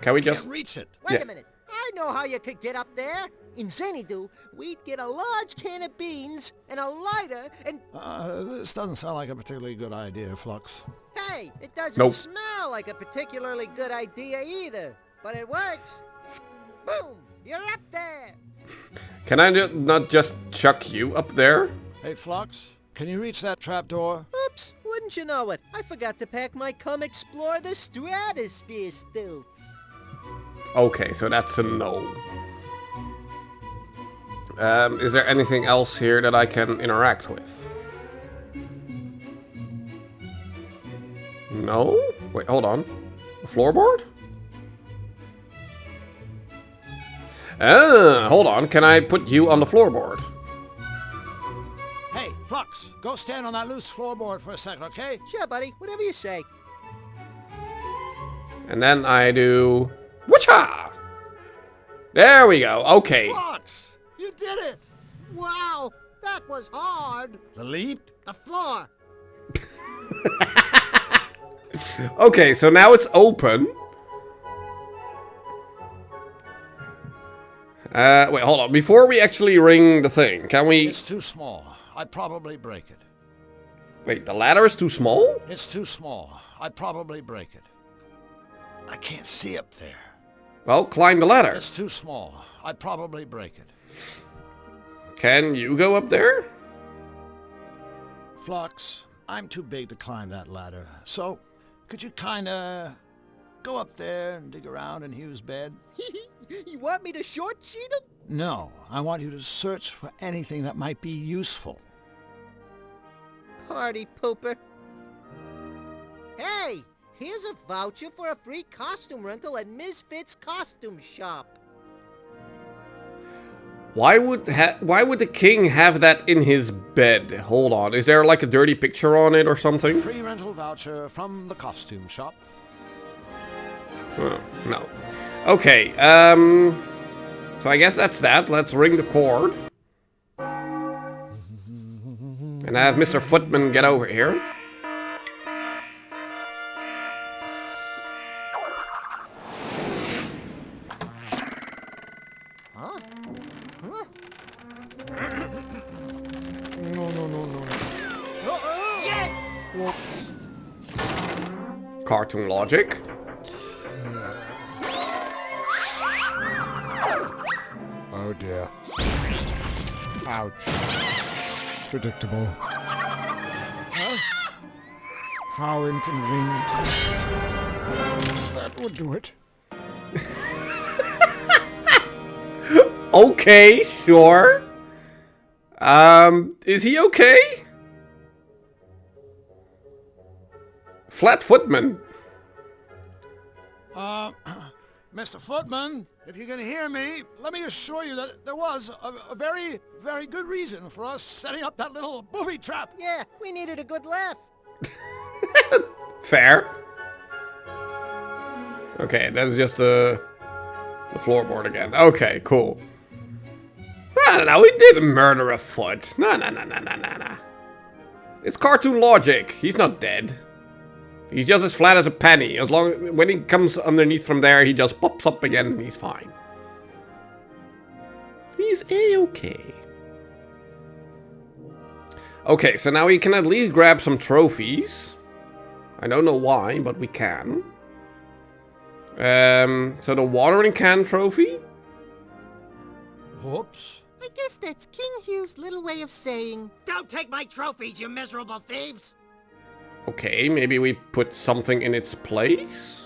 Speaker 1: Can we just...
Speaker 4: Can't reach it.
Speaker 9: Wait a minute. I know how you could get up there. In Xanadu, we'd get a large can of beans and a lighter and...
Speaker 7: This doesn't sound like a particularly good idea, Flux.
Speaker 9: Hey, it doesn't
Speaker 1: Nope.
Speaker 9: smell like a particularly good idea either. But it works. Boom! You're up there.
Speaker 1: Can I not just chuck you up there?
Speaker 7: Hey, Flux, can you reach that trapdoor?
Speaker 9: Oops, wouldn't you know it? I forgot to pack my Come Explore the Stratosphere stilts.
Speaker 1: Okay, so that's a no. Is there anything else here that I can interact with? No? Wait, hold on. The floorboard? Hold on. Can I put you on the floorboard?
Speaker 7: Hey, Flux, go stand on that loose floorboard for a second, okay?
Speaker 9: Sure, buddy. Whatever you say.
Speaker 1: And then I do... Whatcha! There we go. Okay.
Speaker 7: Flux, you did it!
Speaker 9: Wow, that was hard.
Speaker 7: The leap?
Speaker 9: The floor.
Speaker 1: Okay, so now it's open. Wait, hold on. Before we actually ring the thing, can we...
Speaker 7: It's too small. I'd probably break it.
Speaker 1: Wait, the ladder is too small?
Speaker 7: It's too small. I'd probably break it. I can't see up there.
Speaker 1: Well, climb the ladder.
Speaker 7: It's too small. I'd probably break it.
Speaker 1: Can you go up there?
Speaker 7: Flux, I'm too big to climb that ladder. So, could you kinda go up there and dig around in Hugh's bed?
Speaker 9: You want me to short sheet him?
Speaker 7: No, I want you to search for anything that might be useful.
Speaker 9: Party pooper. Hey, here's a voucher for a free costume rental at Misfits Costume Shop.
Speaker 1: Why would the king have that in his bed? Hold on. Is there like a dirty picture on it or something?
Speaker 7: Free rental voucher from the costume shop.
Speaker 1: Oh, no. Okay, so I guess that's that. Let's ring the cord. And have Mr. Footman get over here.
Speaker 9: Yes!
Speaker 1: Cartoon logic.
Speaker 11: Oh dear. Ouch. Predictable. Huh? How inconvenient. That would do it.
Speaker 1: Okay, sure. Is he okay? Flat Footman.
Speaker 7: Mr. Footman, if you can hear me, let me assure you that there was a very, very good reason for us setting up that little booby trap.
Speaker 9: Yeah, we needed a good laugh.
Speaker 1: Fair. Okay, that's just the floorboard again. Okay, cool. No, we didn't murder a foot. No. It's cartoon logic. He's not dead. He's just as flat as a penny. As long when he comes underneath from there, he just pops up again and he's fine. He's a-okay. Okay, so now we can at least grab some trophies. I don't know why, but we can. So the watering can trophy.
Speaker 7: Whoops.
Speaker 9: I guess that's King Hugh's little way of saying, "Don't take my trophies, you miserable thieves!"
Speaker 1: Okay, maybe we put something in its place?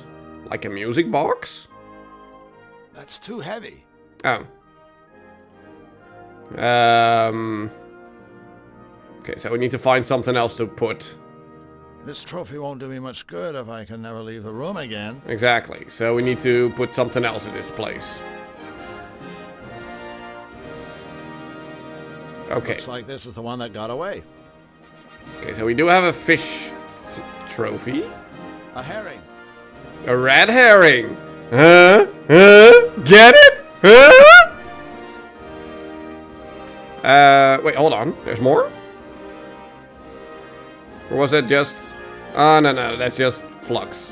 Speaker 1: Like a music box?
Speaker 7: That's too heavy.
Speaker 1: Oh. Okay, so we need to find something else to put
Speaker 7: This trophy won't do me much good if I can never leave the room again.
Speaker 1: Exactly. So we need to put something else in this place. Okay.
Speaker 7: Looks like this is the one that got away.
Speaker 1: Okay, so we do have a fish trophy.
Speaker 7: A herring.
Speaker 1: A red herring. Get it? Wait, hold on. There's more? Or was that just... Oh, no, that's just flux.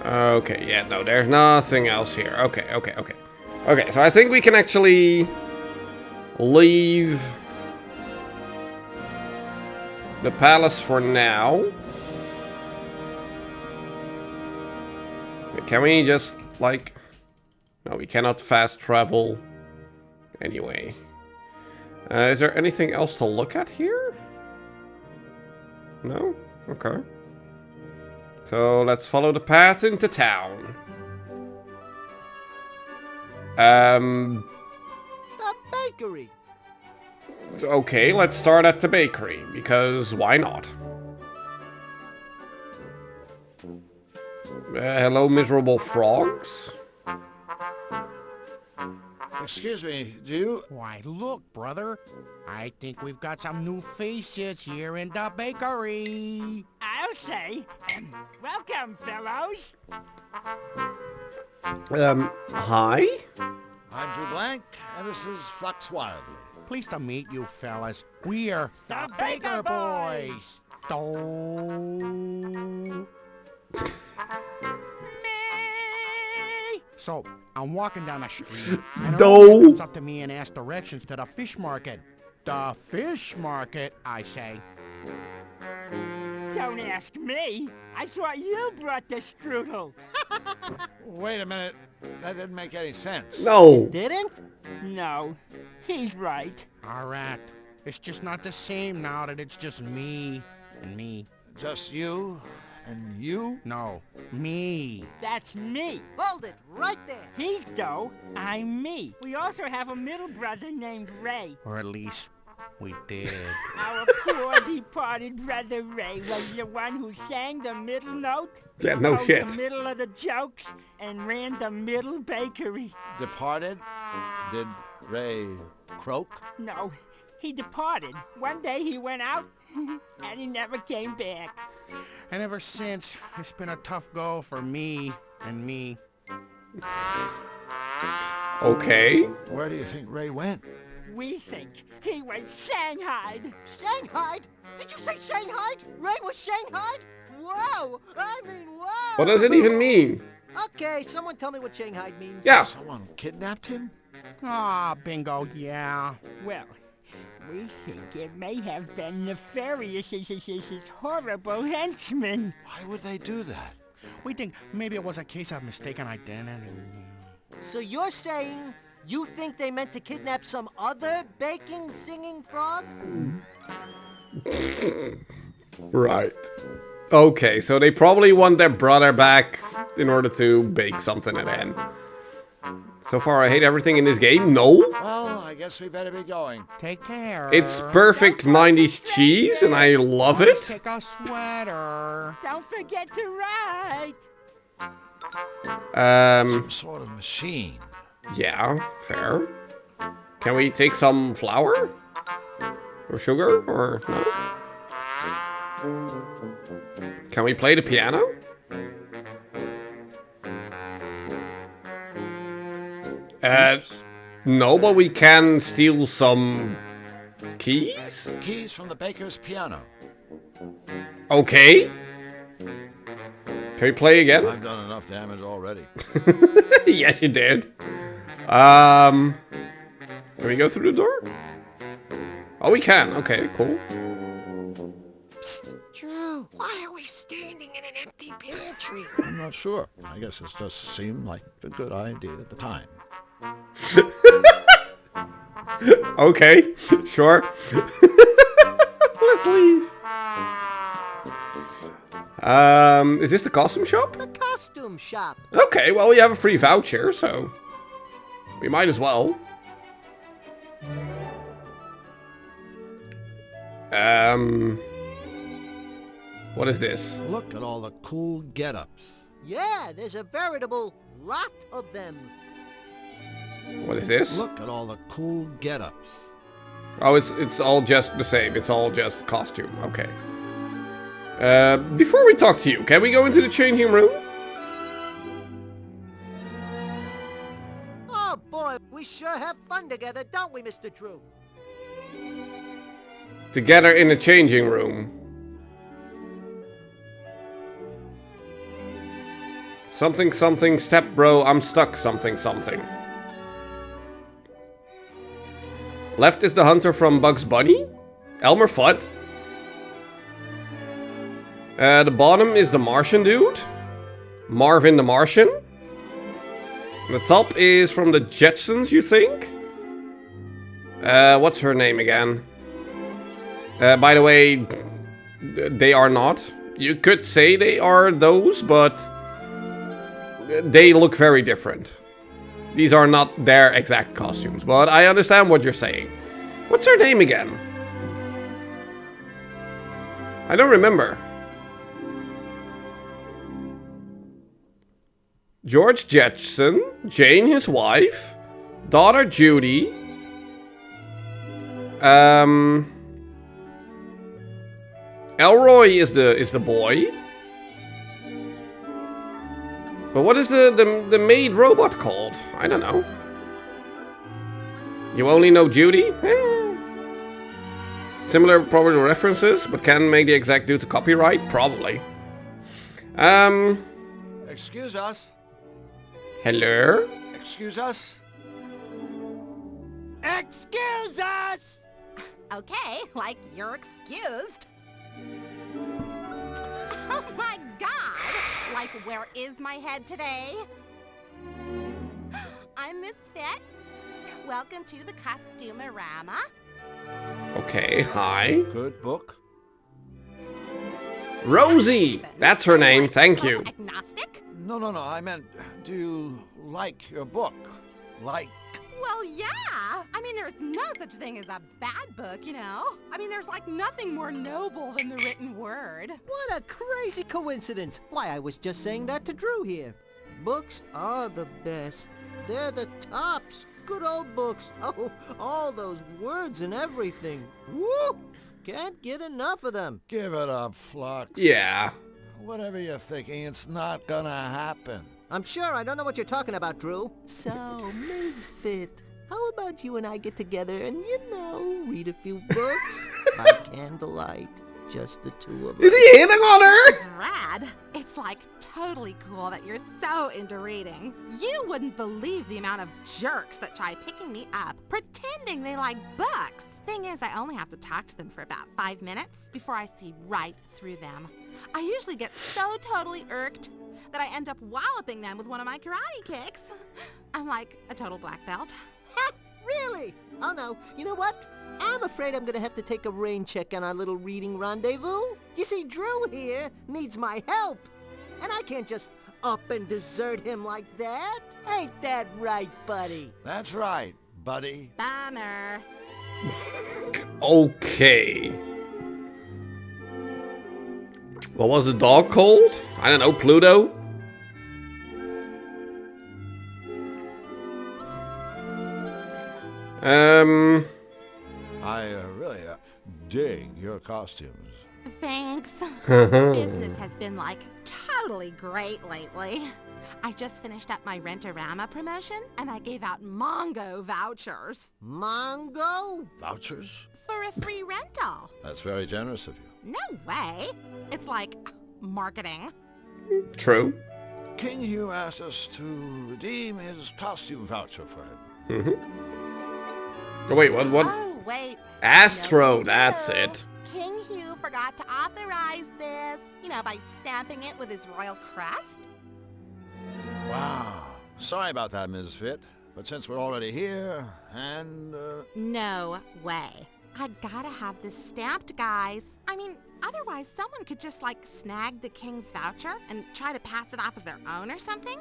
Speaker 1: Okay, yeah, no, there's nothing else here. Okay, so I think we can actually leave the palace for now. Can we just, like... No, we cannot fast travel anyway. Is there anything else to look at here? No? Okay. So let's follow the path into town.
Speaker 9: The bakery.
Speaker 1: Okay, let's start at the bakery, because why not? Hello, miserable frogs.
Speaker 7: Excuse me, do you...
Speaker 10: Why, look, brother. I think we've got some new faces here in the bakery.
Speaker 13: I'll say, welcome, fellows.
Speaker 1: Hi?
Speaker 7: I'm Drew Blank, and this is Flux Wildly.
Speaker 10: Pleased to meet you, fellas. We're
Speaker 13: The Baker Boys.
Speaker 10: So, I'm walking down the street, and
Speaker 1: No.
Speaker 10: comes up to me and asks directions to the fish market. The fish market, I say.
Speaker 13: Don't ask me. I thought you brought the strudel.
Speaker 7: Wait a minute, that didn't make any sense.
Speaker 1: No.
Speaker 9: Didn't?
Speaker 13: No, he's right.
Speaker 10: All right. It's just not the same now that it's just me and me.
Speaker 7: Just you and you?
Speaker 10: No, me.
Speaker 13: That's me.
Speaker 9: Hold it right there.
Speaker 13: He's Doe, I'm me. We also have a middle brother named Ray.
Speaker 10: Or at least we did.
Speaker 13: Our poor departed brother Ray was the one who sang the middle note,
Speaker 1: Yeah, no
Speaker 13: wrote
Speaker 1: shit.
Speaker 13: the middle of the jokes, and ran the middle bakery.
Speaker 7: Departed? Did Ray croak?
Speaker 13: No, he departed. One day he went out, and he never came back.
Speaker 10: And ever since, it's been a tough go for me and me.
Speaker 1: Okay.
Speaker 7: Where do you think Ray went?
Speaker 13: We think he was shanghaied.
Speaker 9: Shanghaied? Did you say Shanghaied? Ray was Shanghaied? Whoa! I mean, whoa!
Speaker 1: What does it even mean?
Speaker 9: Okay, someone tell me what Shanghaied means.
Speaker 1: Yeah.
Speaker 7: Someone kidnapped him?
Speaker 10: Ah, bingo, yeah.
Speaker 13: Well, we think it may have been nefarious, horrible henchmen.
Speaker 7: Why would they do that?
Speaker 10: We think maybe it was a case of mistaken identity.
Speaker 9: So you're saying you think they meant to kidnap some other baking, singing frog?
Speaker 1: Right. Okay, so they probably want their brother back in order to bake something at the end. So far, I hate everything in this game. No.
Speaker 7: Well, I guess we better be going.
Speaker 10: Take care.
Speaker 1: It's perfect 90s cheese, and I love it.
Speaker 10: Take a sweater.
Speaker 13: Don't forget to write.
Speaker 7: Some sort of machine.
Speaker 1: Yeah, fair. Can we take some flour? Or sugar? Or no? Can we play the piano? No, but we can steal some keys?
Speaker 7: Keys from the baker's piano.
Speaker 1: Okay. Can we play again?
Speaker 7: I've done enough damage already.
Speaker 1: Yes, you did. Can we go through the door? Oh, we can. Okay, cool.
Speaker 9: Drew, why are we standing in an empty pantry?
Speaker 7: I'm not sure. I guess it just seemed like a good idea at the time.
Speaker 1: Okay, sure. Let's leave. Is this the costume shop?
Speaker 9: The costume shop.
Speaker 1: Okay, well, we have a free voucher, so We might as well. What is this?
Speaker 4: Look at all the cool get-ups.
Speaker 9: Yeah, there's a veritable lot of them.
Speaker 1: What is this?
Speaker 4: Look at all the cool get-ups.
Speaker 1: Oh, it's all just the same. It's all just costume. Okay. Before we talk to you, can we go into the changing room?
Speaker 9: Oh boy, we sure have fun together, don't we, Mr. Drew?
Speaker 1: Together in the changing room. Something, something, step bro, I'm stuck, something, something. Left is the hunter from Bugs Bunny? Elmer Fudd? The bottom is the Martian dude? Marvin the Martian? The top is from the Jetsons, you think? What's her name again? By the way, they are not. You could say they are those, but they look very different. These are not their exact costumes, but I understand what you're saying. What's her name again? I don't remember. George Jetson, Jane his wife, daughter Judy, Elroy is the boy. But what is the maid robot called? I don't know. You only know Judy? Similar probably references, but can make the exact due to copyright? Probably.
Speaker 4: Excuse us.
Speaker 1: Hello?
Speaker 4: Excuse us.
Speaker 5: Excuse us! Okay, like you're excused. Oh my god! Like, where is my head today? I'm Miss Fit. Welcome to the Costumerama.
Speaker 1: Okay, hi.
Speaker 4: Good book.
Speaker 1: Rosie! That's her name, thank you.
Speaker 5: Agnostic?
Speaker 4: No, I meant, do you like your book? Like...
Speaker 5: Well, yeah. I mean, there's no such thing as a bad book, you know? I mean, there's like nothing more noble than the written word.
Speaker 9: What a crazy coincidence. Why, I was just saying that to Drew here. Books are the best. They're the tops. Good old books. Oh, all those words and everything. Woo! Can't get enough of them.
Speaker 4: Give it up, Flux.
Speaker 1: Yeah.
Speaker 4: Whatever you're thinking, it's not gonna happen.
Speaker 9: I'm sure I don't know what you're talking about, Drew. So, Misfit, how about you and I get together and, you know, read a few books by candlelight? Just the two of us.
Speaker 1: Is he hitting on her?
Speaker 5: It's rad. It's like totally cool that you're so into reading. You wouldn't believe the amount of jerks that try picking me up, pretending they like books. Thing is, I only have to talk to them for about 5 minutes before I see right through them. I usually get so totally irked that I end up walloping them with one of my karate kicks. I'm like a total black belt.
Speaker 9: Ha! Really? Oh no, you know what? I'm afraid I'm gonna have to take a rain check on our little reading rendezvous. You see, Drew here needs my help. And I can't just up and desert him like that. Ain't that right, buddy?
Speaker 4: That's right, buddy.
Speaker 5: Bummer.
Speaker 1: Okay. What was the dog called? I don't know, Pluto?
Speaker 4: I really dig your costumes.
Speaker 5: Thanks. Business has been like totally great lately. I just finished up my Rent-A-Rama promotion and I gave out Mongo vouchers.
Speaker 9: Mongo?
Speaker 4: Vouchers?
Speaker 5: For a free rental.
Speaker 4: That's very generous of you.
Speaker 5: No way. It's like marketing.
Speaker 1: True.
Speaker 4: King Hugh asked us to redeem his costume voucher for him.
Speaker 1: Mm-hmm. Oh, wait, what?
Speaker 5: Oh, wait.
Speaker 1: Astro,
Speaker 5: No,
Speaker 1: that's it.
Speaker 5: King Hugh forgot to authorize this, you know, by stamping it with his royal crest.
Speaker 4: Wow. Sorry about that, Ms. Fit. But since we're already here, and,
Speaker 5: No way. I gotta have this stamped, guys. I mean, Otherwise, someone could just, like, snag the king's voucher and try to pass it off as their own or something.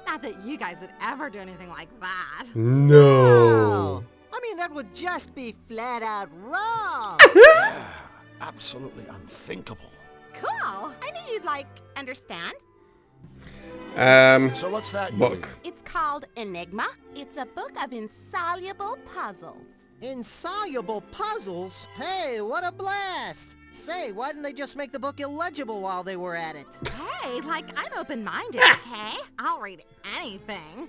Speaker 5: Not that you guys would ever do anything like that.
Speaker 1: No.
Speaker 9: I mean, that would just be flat out wrong.
Speaker 7: Absolutely unthinkable.
Speaker 5: Cool. I knew you'd, like, understand.
Speaker 7: So what's that?
Speaker 1: Book.
Speaker 5: It's called Enigma. It's a book of insoluble puzzles.
Speaker 9: Insoluble puzzles? Hey, what a blast! Say, why didn't they just make the book illegible while they were at it?
Speaker 5: Hey, like, I'm open-minded, okay? I'll read anything.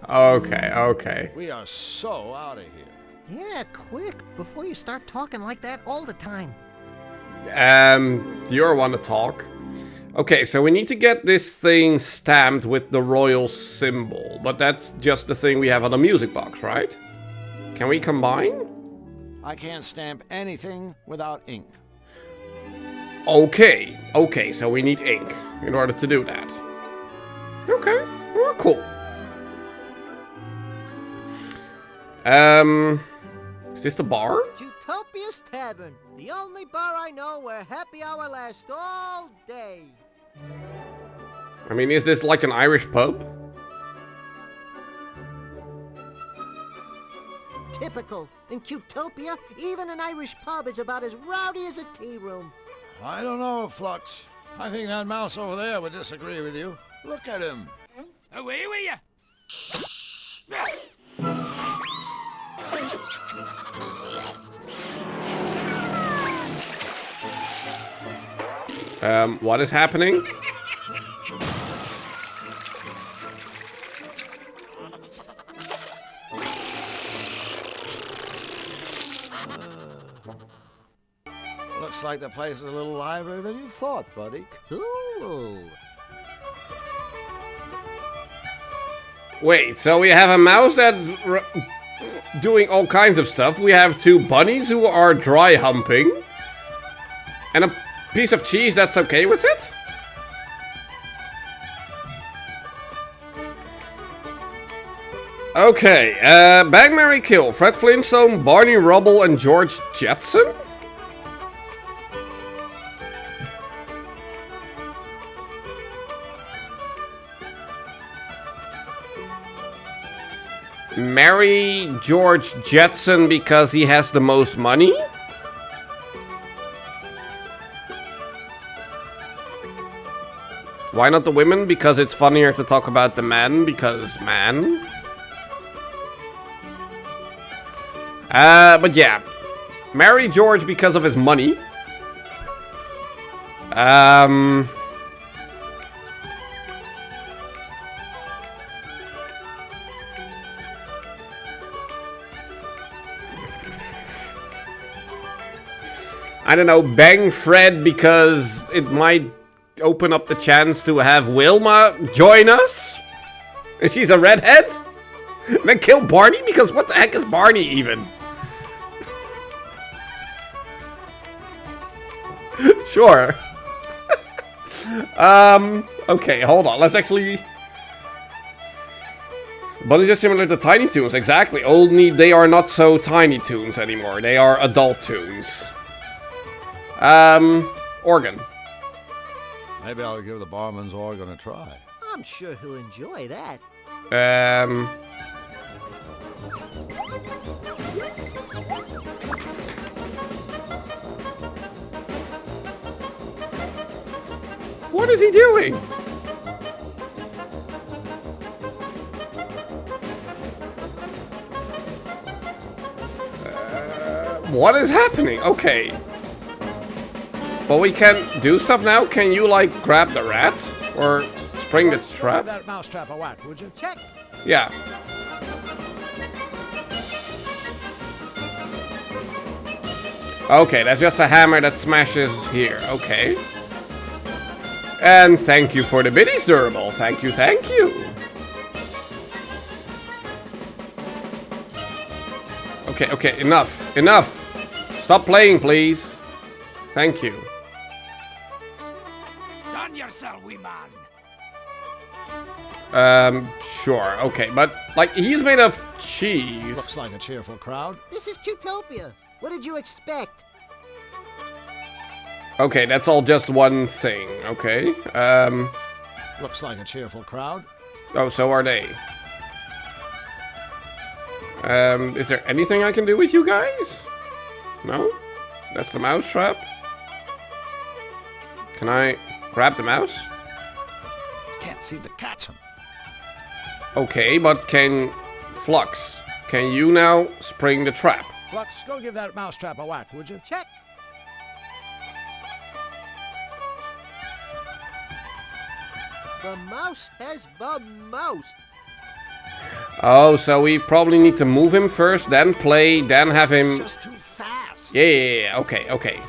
Speaker 1: Okay.
Speaker 7: We are so out of here.
Speaker 9: Yeah, quick, before you start talking like that all the time.
Speaker 1: You're one to talk. Okay, so we need to get this thing stamped with the royal symbol, but that's just the thing we have on the music box, right? Can we combine?
Speaker 7: I can't stamp anything without ink.
Speaker 1: Okay, so we need ink in order to do that. Okay, well, cool. Is this the bar?
Speaker 9: Utopia's Tavern, the only bar I know where happy hour lasts all day.
Speaker 1: I mean, is this like an Irish pub?
Speaker 9: Typical. In Qtopia, even an Irish pub is about as rowdy as a tea room.
Speaker 7: I don't know, Flux. I think that mouse over there would disagree with you. Look at him.
Speaker 13: Away with you!
Speaker 1: What is happening?
Speaker 7: Looks like the place is a little livelier than you thought, buddy.
Speaker 9: Cool.
Speaker 1: Wait, so we have a mouse that's doing all kinds of stuff. We have two bunnies who are dry humping. And a piece of cheese that's okay with it? Okay, Bang, Marry, Kill. Fred Flintstone, Barney Rubble, and George Jetson? Marry George Jetson because he has the most money? Why not the women? Because it's funnier to talk about the man, because man. But yeah. Marry George because of his money. I don't know, bang Fred because it might open up the chance to have Wilma join us? If she's a redhead? And then kill Barney? Because what the heck is Barney even? Sure. Okay, hold on. Let's actually... Bunnies are similar to Tiny Toons, exactly. Only they are not so Tiny Toons anymore. They are adult tunes. Organ.
Speaker 7: Maybe I'll give the barman's organ a try.
Speaker 9: I'm sure he'll enjoy that.
Speaker 1: What is he doing? What is happening? Okay. But we can do stuff now? Can you, like, grab the rat? Or spring the trap?
Speaker 7: Give that mousetrap a whack, would you?
Speaker 9: Check.
Speaker 1: Yeah. Okay, that's just a hammer that smashes here. Okay. And thank you for the biddies, durable. Thank you, thank you. Okay, enough. Enough. Stop playing, please. Thank you.
Speaker 13: Done yourself, wee man.
Speaker 1: Sure, okay, but, like, he's made of cheese.
Speaker 7: Looks like a cheerful crowd.
Speaker 9: This is Qtopia. What did you expect?
Speaker 1: Okay, that's all just one thing. Okay.
Speaker 7: Looks like a cheerful crowd.
Speaker 1: Oh, so are they. Is there anything I can do with you guys? No? That's the mouse trap. Can I grab the mouse?
Speaker 7: Can't seem to catch him.
Speaker 1: Okay, but Flux, can you now spring the trap?
Speaker 7: Flux, go give that mousetrap a whack, would you?
Speaker 9: Check. The mouse has the mouse.
Speaker 1: Oh, so we probably need to move him first, then play, then have him...
Speaker 7: Just too fast.
Speaker 1: Yeah. Okay.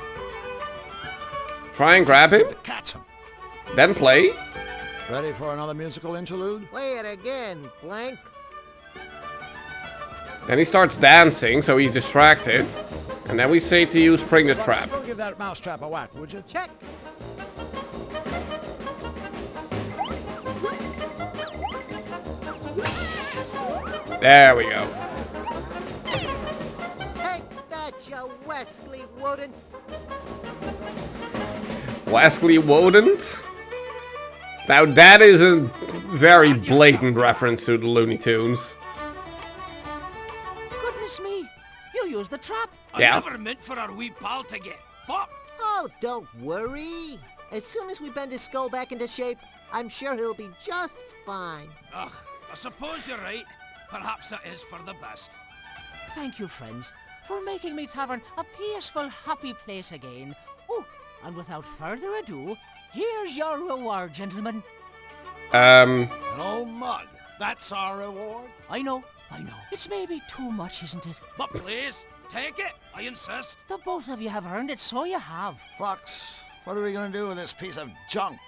Speaker 1: Try and grab him,
Speaker 7: To catch him.
Speaker 1: then play.
Speaker 7: Ready for another musical interlude?
Speaker 9: Play it again, Blank.
Speaker 1: Then he starts dancing, so he's distracted. And then we say to you, spring the
Speaker 7: Flux,
Speaker 1: trap.
Speaker 7: go give that mousetrap a whack, would you?
Speaker 9: Check.
Speaker 1: There we go.
Speaker 9: Take that, you Wesley Wouldn't.
Speaker 1: Wesley Wodent? Now that is a very blatant reference to the Looney Tunes.
Speaker 9: Goodness me, you used the trap.
Speaker 1: Yeah.
Speaker 12: I never meant for our wee pal to get popped.
Speaker 9: Oh, don't worry. As soon as we bend his skull back into shape, I'm sure he'll be just fine.
Speaker 12: Ugh, I suppose you're right. Perhaps that is for the best.
Speaker 9: Thank you, friends, for making me tavern a peaceful, happy place again. Oh, and without further ado, here's your reward, gentlemen.
Speaker 7: An old mug. That's our reward?
Speaker 9: I know. It's maybe too much, isn't it?
Speaker 12: But please, take it. I insist.
Speaker 9: The both of you have earned it, so you have.
Speaker 7: Flux, what are we gonna do with this piece of junk?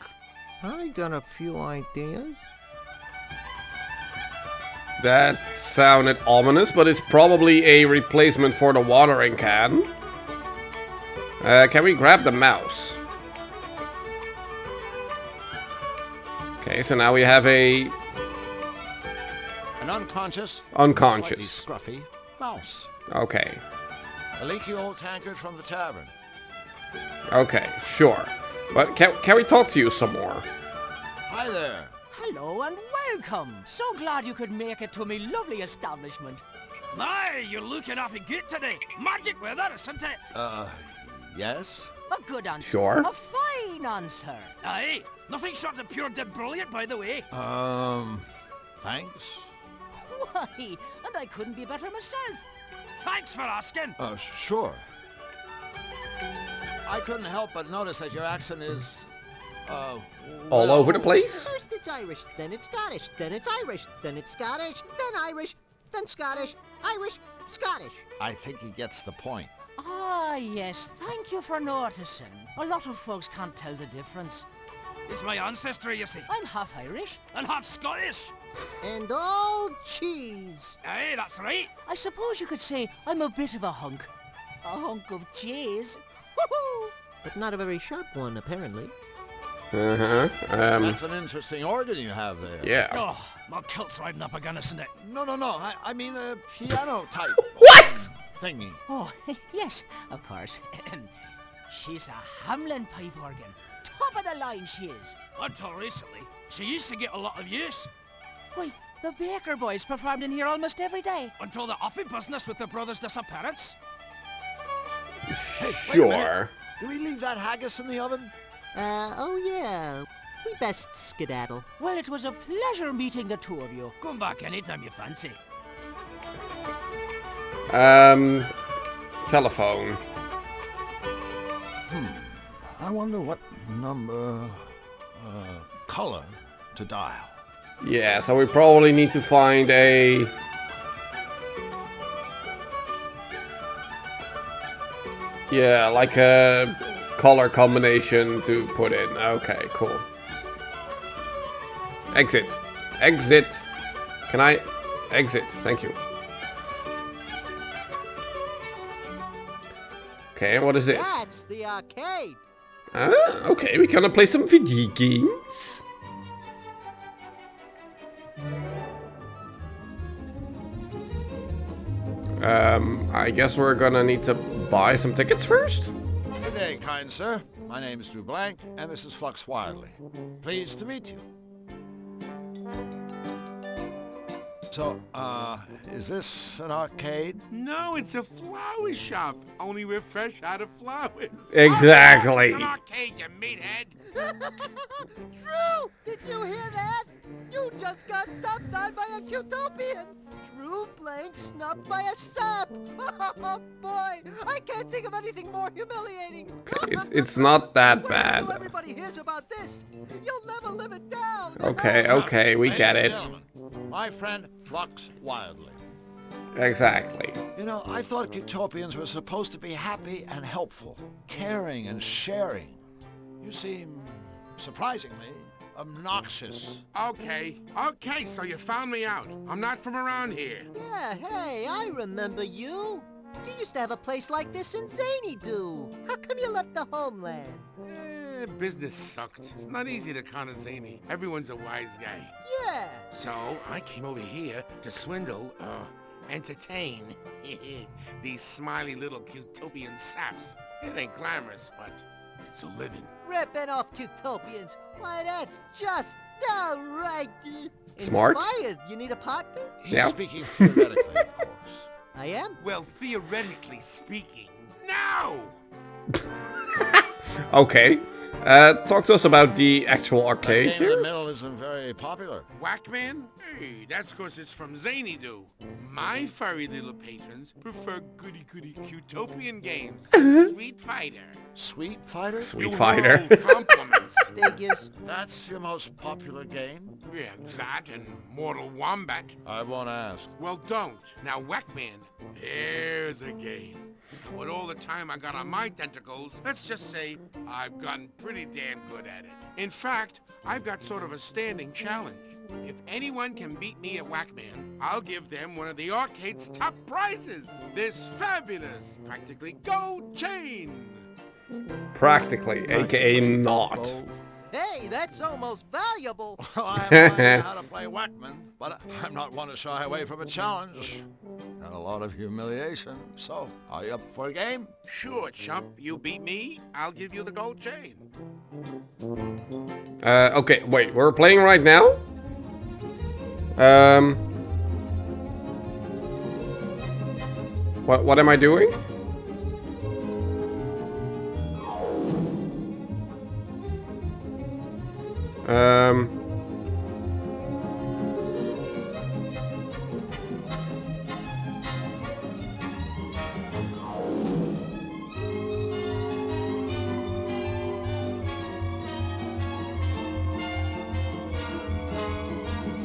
Speaker 9: I got a few ideas.
Speaker 1: That sounded ominous, but it's probably a replacement for the watering can. Can we grab the mouse? Okay, so now we have
Speaker 7: An unconscious, slightly scruffy mouse.
Speaker 1: Okay.
Speaker 7: A leaky old tankard from the tavern.
Speaker 1: Okay, sure. But can we talk to you some more?
Speaker 7: Hi there.
Speaker 9: Hello and welcome. So glad you could make it to me lovely establishment.
Speaker 12: Aye, you're looking awfully good today. Magic weather, isn't it?
Speaker 7: Yes?
Speaker 9: A good answer.
Speaker 1: Sure.
Speaker 9: A fine answer.
Speaker 12: Aye, nothing short of pure dead brilliant, by the way.
Speaker 7: Thanks?
Speaker 9: Why, and I couldn't be better myself.
Speaker 12: Thanks for asking.
Speaker 7: Sure. I couldn't help but notice that your accent is,
Speaker 1: All over the place?
Speaker 9: First it's Irish, then it's Scottish, then it's Irish, then it's Scottish, then Irish, then Scottish, Irish, Scottish.
Speaker 7: I think he gets the point.
Speaker 9: Ah, yes, thank you for noticing. A lot of folks can't tell the difference.
Speaker 12: It's my ancestry, you see.
Speaker 9: I'm half Irish.
Speaker 12: And half Scottish.
Speaker 9: And all cheese.
Speaker 12: Aye, that's right.
Speaker 9: I suppose you could say I'm a bit of a hunk. A hunk of cheese. Woohoo! But not a very sharp one, apparently.
Speaker 7: That's an interesting organ you have there.
Speaker 1: Yeah.
Speaker 12: Oh, my kilt's riding up again, isn't it?
Speaker 7: No. I mean a piano type.
Speaker 1: What?
Speaker 7: Thingy.
Speaker 9: Oh, yes, of course. She's a Hamlin pipe organ. Top of the line she is.
Speaker 12: Until recently, she used to get a lot of use.
Speaker 9: Why, the Baker boys performed in here almost every day.
Speaker 12: Until the offy business with the brothers' disappearance.
Speaker 7: Hey, wait a
Speaker 1: Sure.
Speaker 7: minute. Do we leave that haggis in the oven?
Speaker 9: Oh yeah. We best skedaddle. Well, it was a pleasure meeting the two of you.
Speaker 12: Come back anytime you fancy.
Speaker 1: Telephone.
Speaker 7: I wonder what number, color to dial.
Speaker 1: Yeah, so we probably need to find a... Yeah, like a color combination to put in. Okay, cool. Exit. Exit. Can I exit? Thank you. Okay, what is this?
Speaker 9: That's the arcade.
Speaker 1: Ah, okay, we're gonna play some video games. I guess we're gonna need to buy some tickets first?
Speaker 7: Good day, day, kind sir. My name is Drew Blank, and this is Flux Wildly. Pleased to meet you. So, is this an arcade?
Speaker 14: No, it's a flower shop. Only we're fresh out of flowers.
Speaker 1: Exactly.
Speaker 14: It's an arcade, you meathead.
Speaker 9: Drew, did you hear that? You just got dumped on by a Cutopian. Drew Blank snubbed by a sap. Oh boy, I can't think of anything more humiliating.
Speaker 1: It's not that
Speaker 9: Wait
Speaker 1: bad.
Speaker 9: until everybody hears about this. You'll never live it down.
Speaker 1: Okay, we get it.
Speaker 7: Ladies and gentlemen, my friend Flux Wildly.
Speaker 1: Exactly.
Speaker 7: You know, I thought Cutopians were supposed to be happy and helpful, caring and sharing. You seem, surprisingly, obnoxious.
Speaker 14: Okay, so you found me out. I'm not from around here.
Speaker 9: Yeah, hey, I remember you. You used to have a place like this in Zany Do. How come you left the homeland?
Speaker 14: Business sucked. It's not easy to con a zany. Everyone's a wise guy.
Speaker 9: Yeah.
Speaker 14: So I came over here to swindle, entertain these smiley little Cutopian saps. It ain't glamorous, but it's a living.
Speaker 9: Ripping off Cutopians. Why, that's just downright
Speaker 1: Smart.
Speaker 9: inspired. You need a partner?
Speaker 7: He's speaking theoretically, of course.
Speaker 9: I am?
Speaker 14: Well, theoretically speaking, no!
Speaker 1: Okay. Talk to us about the actual arcade
Speaker 7: That game in
Speaker 1: here.
Speaker 7: the middle isn't very popular.
Speaker 14: Whackman? Hey, that's 'cause it's from Zany Do. My furry little patrons prefer goody-goody Cutopian games. Sweet Fighter.
Speaker 7: Sweet Fighter?
Speaker 1: Sweet Fighter.
Speaker 14: Compliments.
Speaker 9: Figures.
Speaker 7: That's your most popular game?
Speaker 14: Yeah, that and Mortal Wombat.
Speaker 7: I won't ask.
Speaker 14: Well, don't. Now, Whackman, there's a game. With all the time I got on my tentacles, let's just say I've gotten pretty damn good at it. In fact, I've got sort of a standing challenge. If anyone can beat me at Whackman, I'll give them one of the arcade's top prizes. This fabulous, practically gold chain.
Speaker 1: Practically, aka not.
Speaker 9: Hey, that's almost valuable.
Speaker 7: I have learned how to play Whackman, but I'm not one to shy away from a challenge. And a lot of humiliation. So, are you up for a game?
Speaker 14: Sure, chump. You beat me, I'll give you the gold chain.
Speaker 1: Okay, wait, we're playing right now? What am I doing?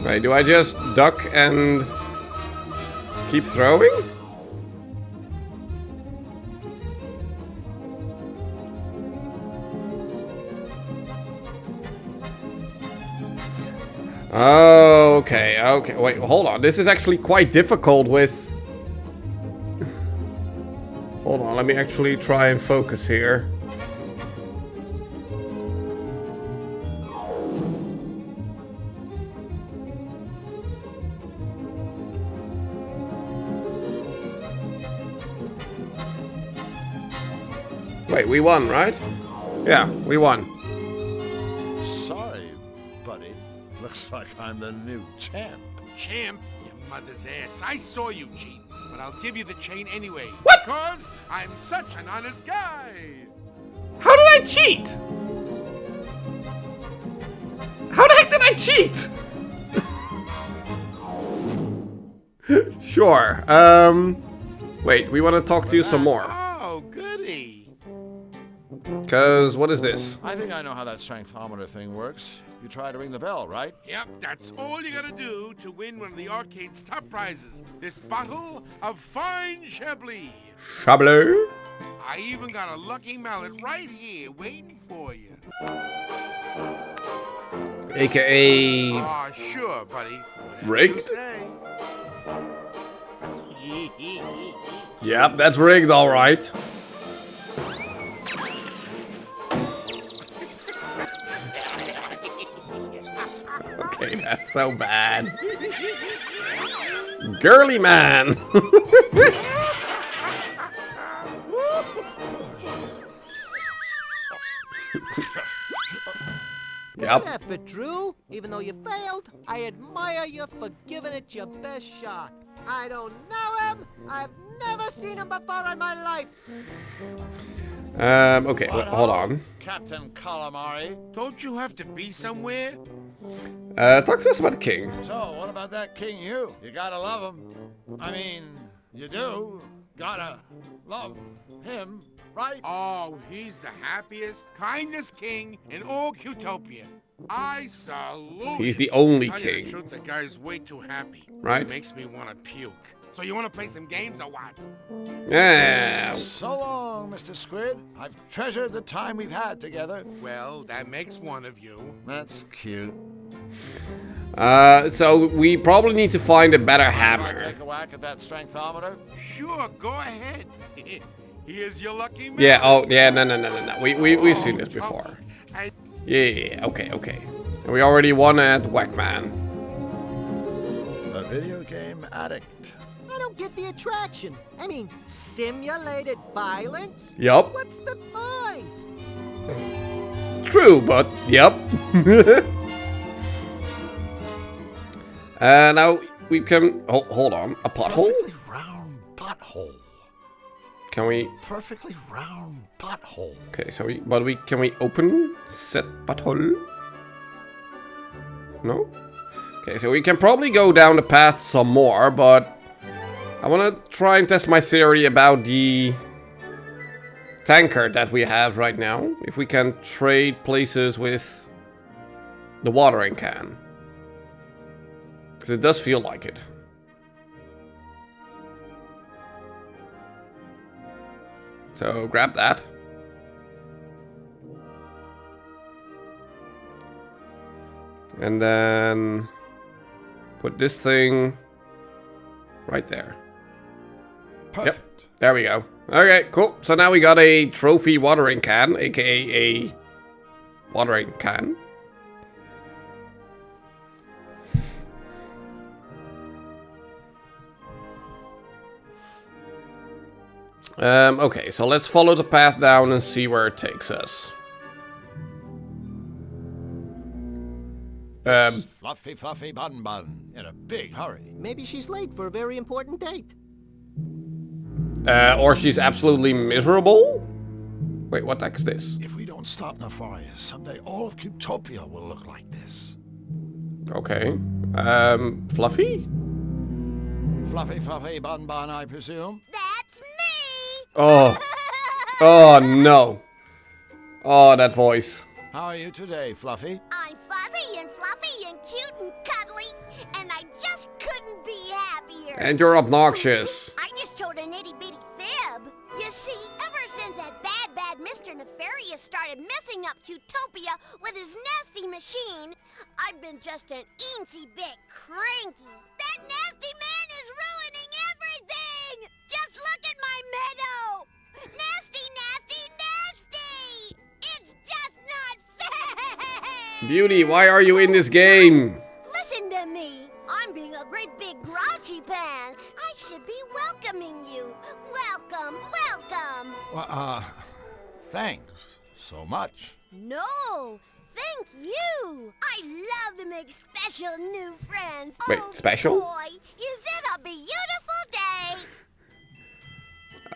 Speaker 1: Wait, do I just duck and keep throwing? Oh, okay. Wait, hold on. This is actually quite difficult with... Hold on, let me actually try and focus here. Wait, we won, right? Yeah, we won.
Speaker 7: Sorry, buddy. Looks like I'm the new champ.
Speaker 14: Champ? Your mother's ass. I saw you cheat, but I'll give you the chain anyway.
Speaker 1: What?
Speaker 14: Because I'm such an honest guy.
Speaker 1: How did I cheat? How the heck did I cheat? Sure. Wait, we want to talk to you some more.
Speaker 14: Oh, goody.
Speaker 1: Cause what is this?
Speaker 7: I think I know how that strengthometer thing works. You try to ring the bell, right?
Speaker 14: Yep, that's all you gotta do to win one of the arcade's top prizes. This bottle of fine Chablis.
Speaker 1: Chablis?
Speaker 14: I even got a lucky mallet right here waiting for you.
Speaker 1: AKA...
Speaker 14: Aw, sure, buddy.
Speaker 1: rigged? Yep, that's rigged, alright. Okay, that's so bad. Girly man! Yep.
Speaker 9: Good effort, Drew. Even though you failed, I admire you for giving it your best shot. I don't know him. I've never seen him before in my life.
Speaker 1: Okay, hold on.
Speaker 7: Captain Calamari, don't you have to be somewhere?
Speaker 1: Talk to us about the king.
Speaker 7: So, what about that King Hugh? You gotta love him. I mean, you do. Gotta love him, right?
Speaker 14: Oh, he's the happiest, kindest king in all Qtopia. I salute.
Speaker 1: He's the only
Speaker 14: Tell you
Speaker 1: king.
Speaker 14: the truth, the guy's way too happy.
Speaker 1: Right.
Speaker 14: It makes me want to puke. So you want to play some games or what?
Speaker 1: Yeah.
Speaker 7: So long, Mr. Squid. I've treasured the time we've had together.
Speaker 14: Well, that makes one of you.
Speaker 7: That's cute.
Speaker 1: So we probably need to find a better
Speaker 7: Can I
Speaker 1: hammer.
Speaker 7: take a whack at that strengthometer?
Speaker 14: Sure, go ahead. Here's your lucky man.
Speaker 1: Yeah, oh, yeah, no. We've seen this before.
Speaker 14: And
Speaker 1: Yeah, okay. And we already won at Whackman.
Speaker 7: A video game addict.
Speaker 9: I don't get the attraction. I mean, simulated violence?
Speaker 1: Yup.
Speaker 9: What's the point?
Speaker 1: True, but yep. Now we can hold on. A pothole?
Speaker 7: Perfectly round butthole.
Speaker 1: Can we?
Speaker 7: Perfectly round butthole.
Speaker 1: Okay, so can we open set butthole? No. Okay, so we can probably go down the path some more, but I want to try and test my theory about the tanker that we have right now. If we can trade places with the watering can. Because it does feel like it. So grab that. And then put this thing right there.
Speaker 7: Perfect.
Speaker 1: Yep, there we go. Okay, cool. So now we got a trophy watering can, aka a watering can. Okay, so let's follow the path down and see where it takes us.
Speaker 7: Fluffy Bun Bun in a big hurry.
Speaker 9: Maybe she's late for a very important date.
Speaker 1: Or she's absolutely miserable? Wait, what the heck is this?
Speaker 7: If we don't stop Nefarious, someday all of Qtopia will look like this.
Speaker 1: Okay. Fluffy?
Speaker 7: Fluffy Bun Bun, I presume?
Speaker 3: That's me!
Speaker 1: Oh. Oh, no. Oh, that voice.
Speaker 7: How are you today, Fluffy?
Speaker 3: I'm fuzzy and fluffy and cute and cuddly, and I just couldn't be happier.
Speaker 1: And you're obnoxious.
Speaker 3: I just told an itty-bitty fib. You see, ever since that bad Mr. Nefarious started messing up Qtopia with his nasty machine, I've been just an eensy bit cranky. That nasty man is ruining everything! Just look at my meadow! Nasty! It's just not fair!
Speaker 1: Beauty, why are you in this game?
Speaker 3: Listen to me. I'm being a great big grouchy pants. I should be welcoming you. Welcome.
Speaker 7: Thanks so much.
Speaker 3: No, thank you. I love to make special new friends.
Speaker 1: Wait,
Speaker 3: oh,
Speaker 1: special?
Speaker 3: Boy, is it a beautiful day?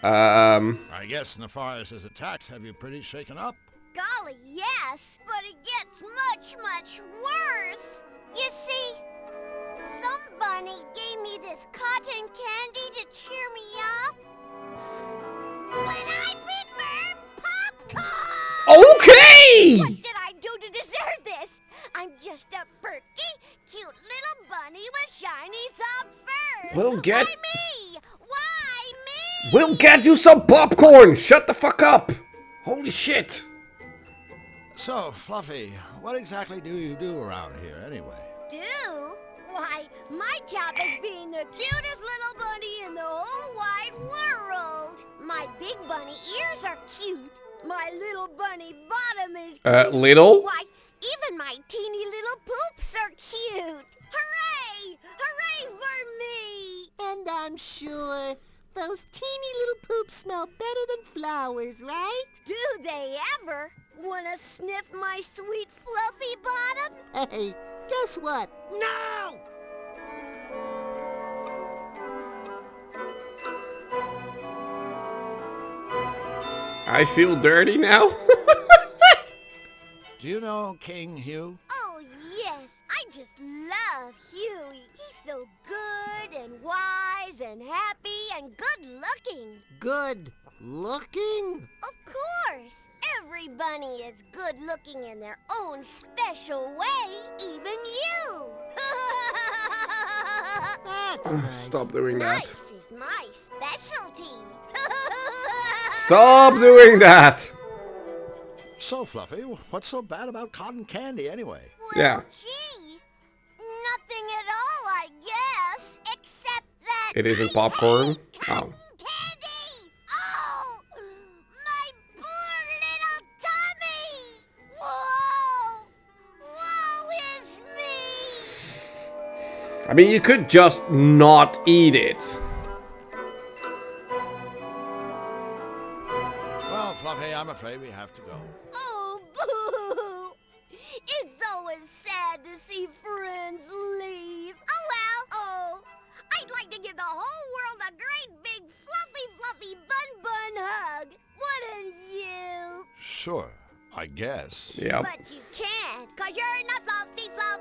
Speaker 7: I guess Nefarious's attacks have you pretty shaken up.
Speaker 3: Golly, yes, but it gets much worse. You see, some bunny gave me this cotton candy to cheer me up. But I prefer popcorn!
Speaker 1: Okay!
Speaker 3: What did I do to deserve this? I'm just a perky, cute little bunny with shiny soft fur.
Speaker 1: We'll get...
Speaker 3: Why me? Why me?
Speaker 1: We'll get you some popcorn! Shut the fuck up! Holy shit!
Speaker 7: So, Fluffy, what exactly do you do around here anyway?
Speaker 3: Do? Why, my job is being the cutest little bunny in the whole wide world. My big bunny ears are cute. My little bunny bottom is cute.
Speaker 1: Little?
Speaker 3: Why, even my teeny little poops are cute. Hooray! Hooray for me!
Speaker 9: And I'm sure the those teeny little poops smell better than flowers, right?
Speaker 3: Do they ever? Wanna sniff my sweet fluffy bottom?
Speaker 9: Hey, guess what?
Speaker 4: No!
Speaker 1: I feel dirty now.
Speaker 7: Do you know King Hugh?
Speaker 3: Oh, yes. I just love Huey. He's so good and wise and happy and good looking.
Speaker 9: Good looking?
Speaker 3: Of course. Every bunny is good looking in their own special way, even you.
Speaker 9: That's nice.
Speaker 1: Stop doing that.
Speaker 3: Nice is my specialty.
Speaker 1: Stop doing that.
Speaker 7: So, Fluffy, what's so bad about cotton candy anyway?
Speaker 1: Yeah.
Speaker 3: Gee, nothing at all, I guess, except that
Speaker 1: It isn't popcorn. Oh.
Speaker 3: candy. Oh, my poor little tummy. Whoa, woe is me.
Speaker 1: I mean, you could just not eat it.
Speaker 7: Well, Fluffy, I'm afraid we have to go.
Speaker 3: Oh, boo. It's always sad to see friends leave. Oh, well. Oh, I'd like to give the whole world a great big fluffy bun hug. Wouldn't you?
Speaker 7: Sure, I guess.
Speaker 1: Yep.
Speaker 3: But you can't, 'cause you're not fluffy bun.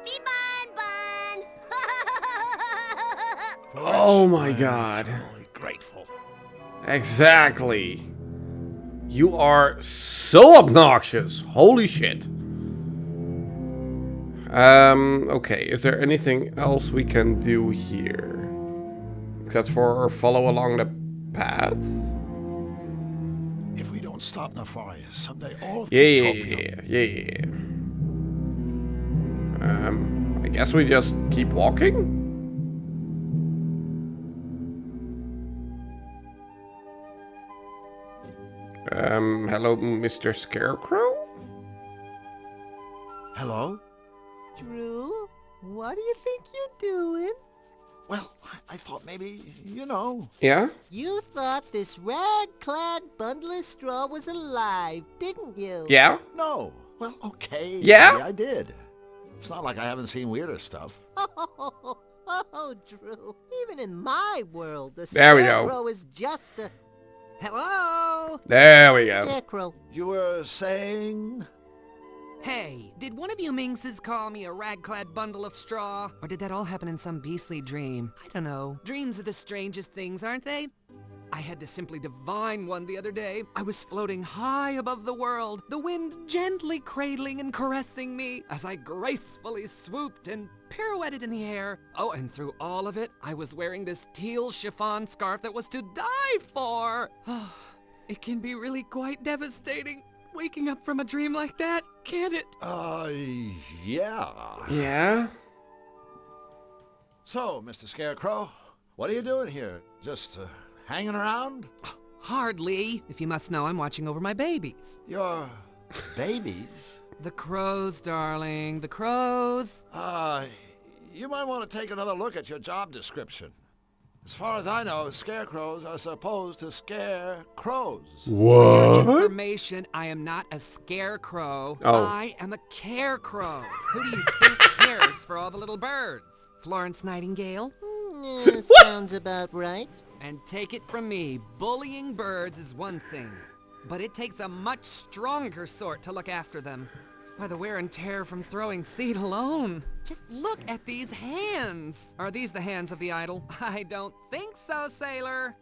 Speaker 1: Oh my god.
Speaker 7: Totally grateful.
Speaker 1: Exactly. You are so obnoxious. Holy shit. Okay, is there anything else we can do here? Except for follow along the path?
Speaker 7: If we don't stop Nefarious, someday all of
Speaker 1: Yeah. I guess we just keep walking? Hello, Mr. Scarecrow?
Speaker 7: Hello?
Speaker 9: Drew, what do you think you're doing?
Speaker 7: Well, I thought maybe, you know.
Speaker 1: Yeah?
Speaker 9: You thought this rag-clad bundle of straw was alive, didn't you?
Speaker 1: Yeah?
Speaker 7: No. Well, okay.
Speaker 1: Yeah?
Speaker 7: Maybe I did. It's not like I haven't seen weirder stuff.
Speaker 9: Oh, Drew. Even in my world, the
Speaker 1: There we go.
Speaker 9: scarecrow is just a... Hello?
Speaker 1: There we go.
Speaker 9: Scarecrow.
Speaker 7: You were saying?
Speaker 15: Hey, did one of you minxes call me a rag-clad bundle of straw? Or did that all happen in some beastly dream? I don't know. Dreams are the strangest things, aren't they? I had to simply divine one the other day. I was floating high above the world, the wind gently cradling and caressing me as I gracefully swooped and pirouetted in the air. Oh, and through all of it, I was wearing this teal chiffon scarf that was to die for. Oh, it can be really quite devastating. Waking up from a dream like that, can't it?
Speaker 7: Yeah.
Speaker 1: Yeah?
Speaker 7: So, Mr. Scarecrow, what are you doing here? Just hanging around?
Speaker 15: Hardly. If you must know, I'm watching over my babies.
Speaker 7: Your babies?
Speaker 15: The crows, darling. The crows.
Speaker 7: You might want to take another look at your job description. As far as I know, scarecrows are supposed to scare crows.
Speaker 15: For your information, I am not a scarecrow.
Speaker 1: Oh.
Speaker 15: I am a carecrow. Who do you think cares for all the little birds? Florence Nightingale?
Speaker 9: Sounds about right.
Speaker 15: And take it from me, bullying birds is one thing, but it takes a much stronger sort to look after them. By the wear and tear from throwing seed alone. Just look at these hands. Are these the hands of the idol? I don't think so, sailor.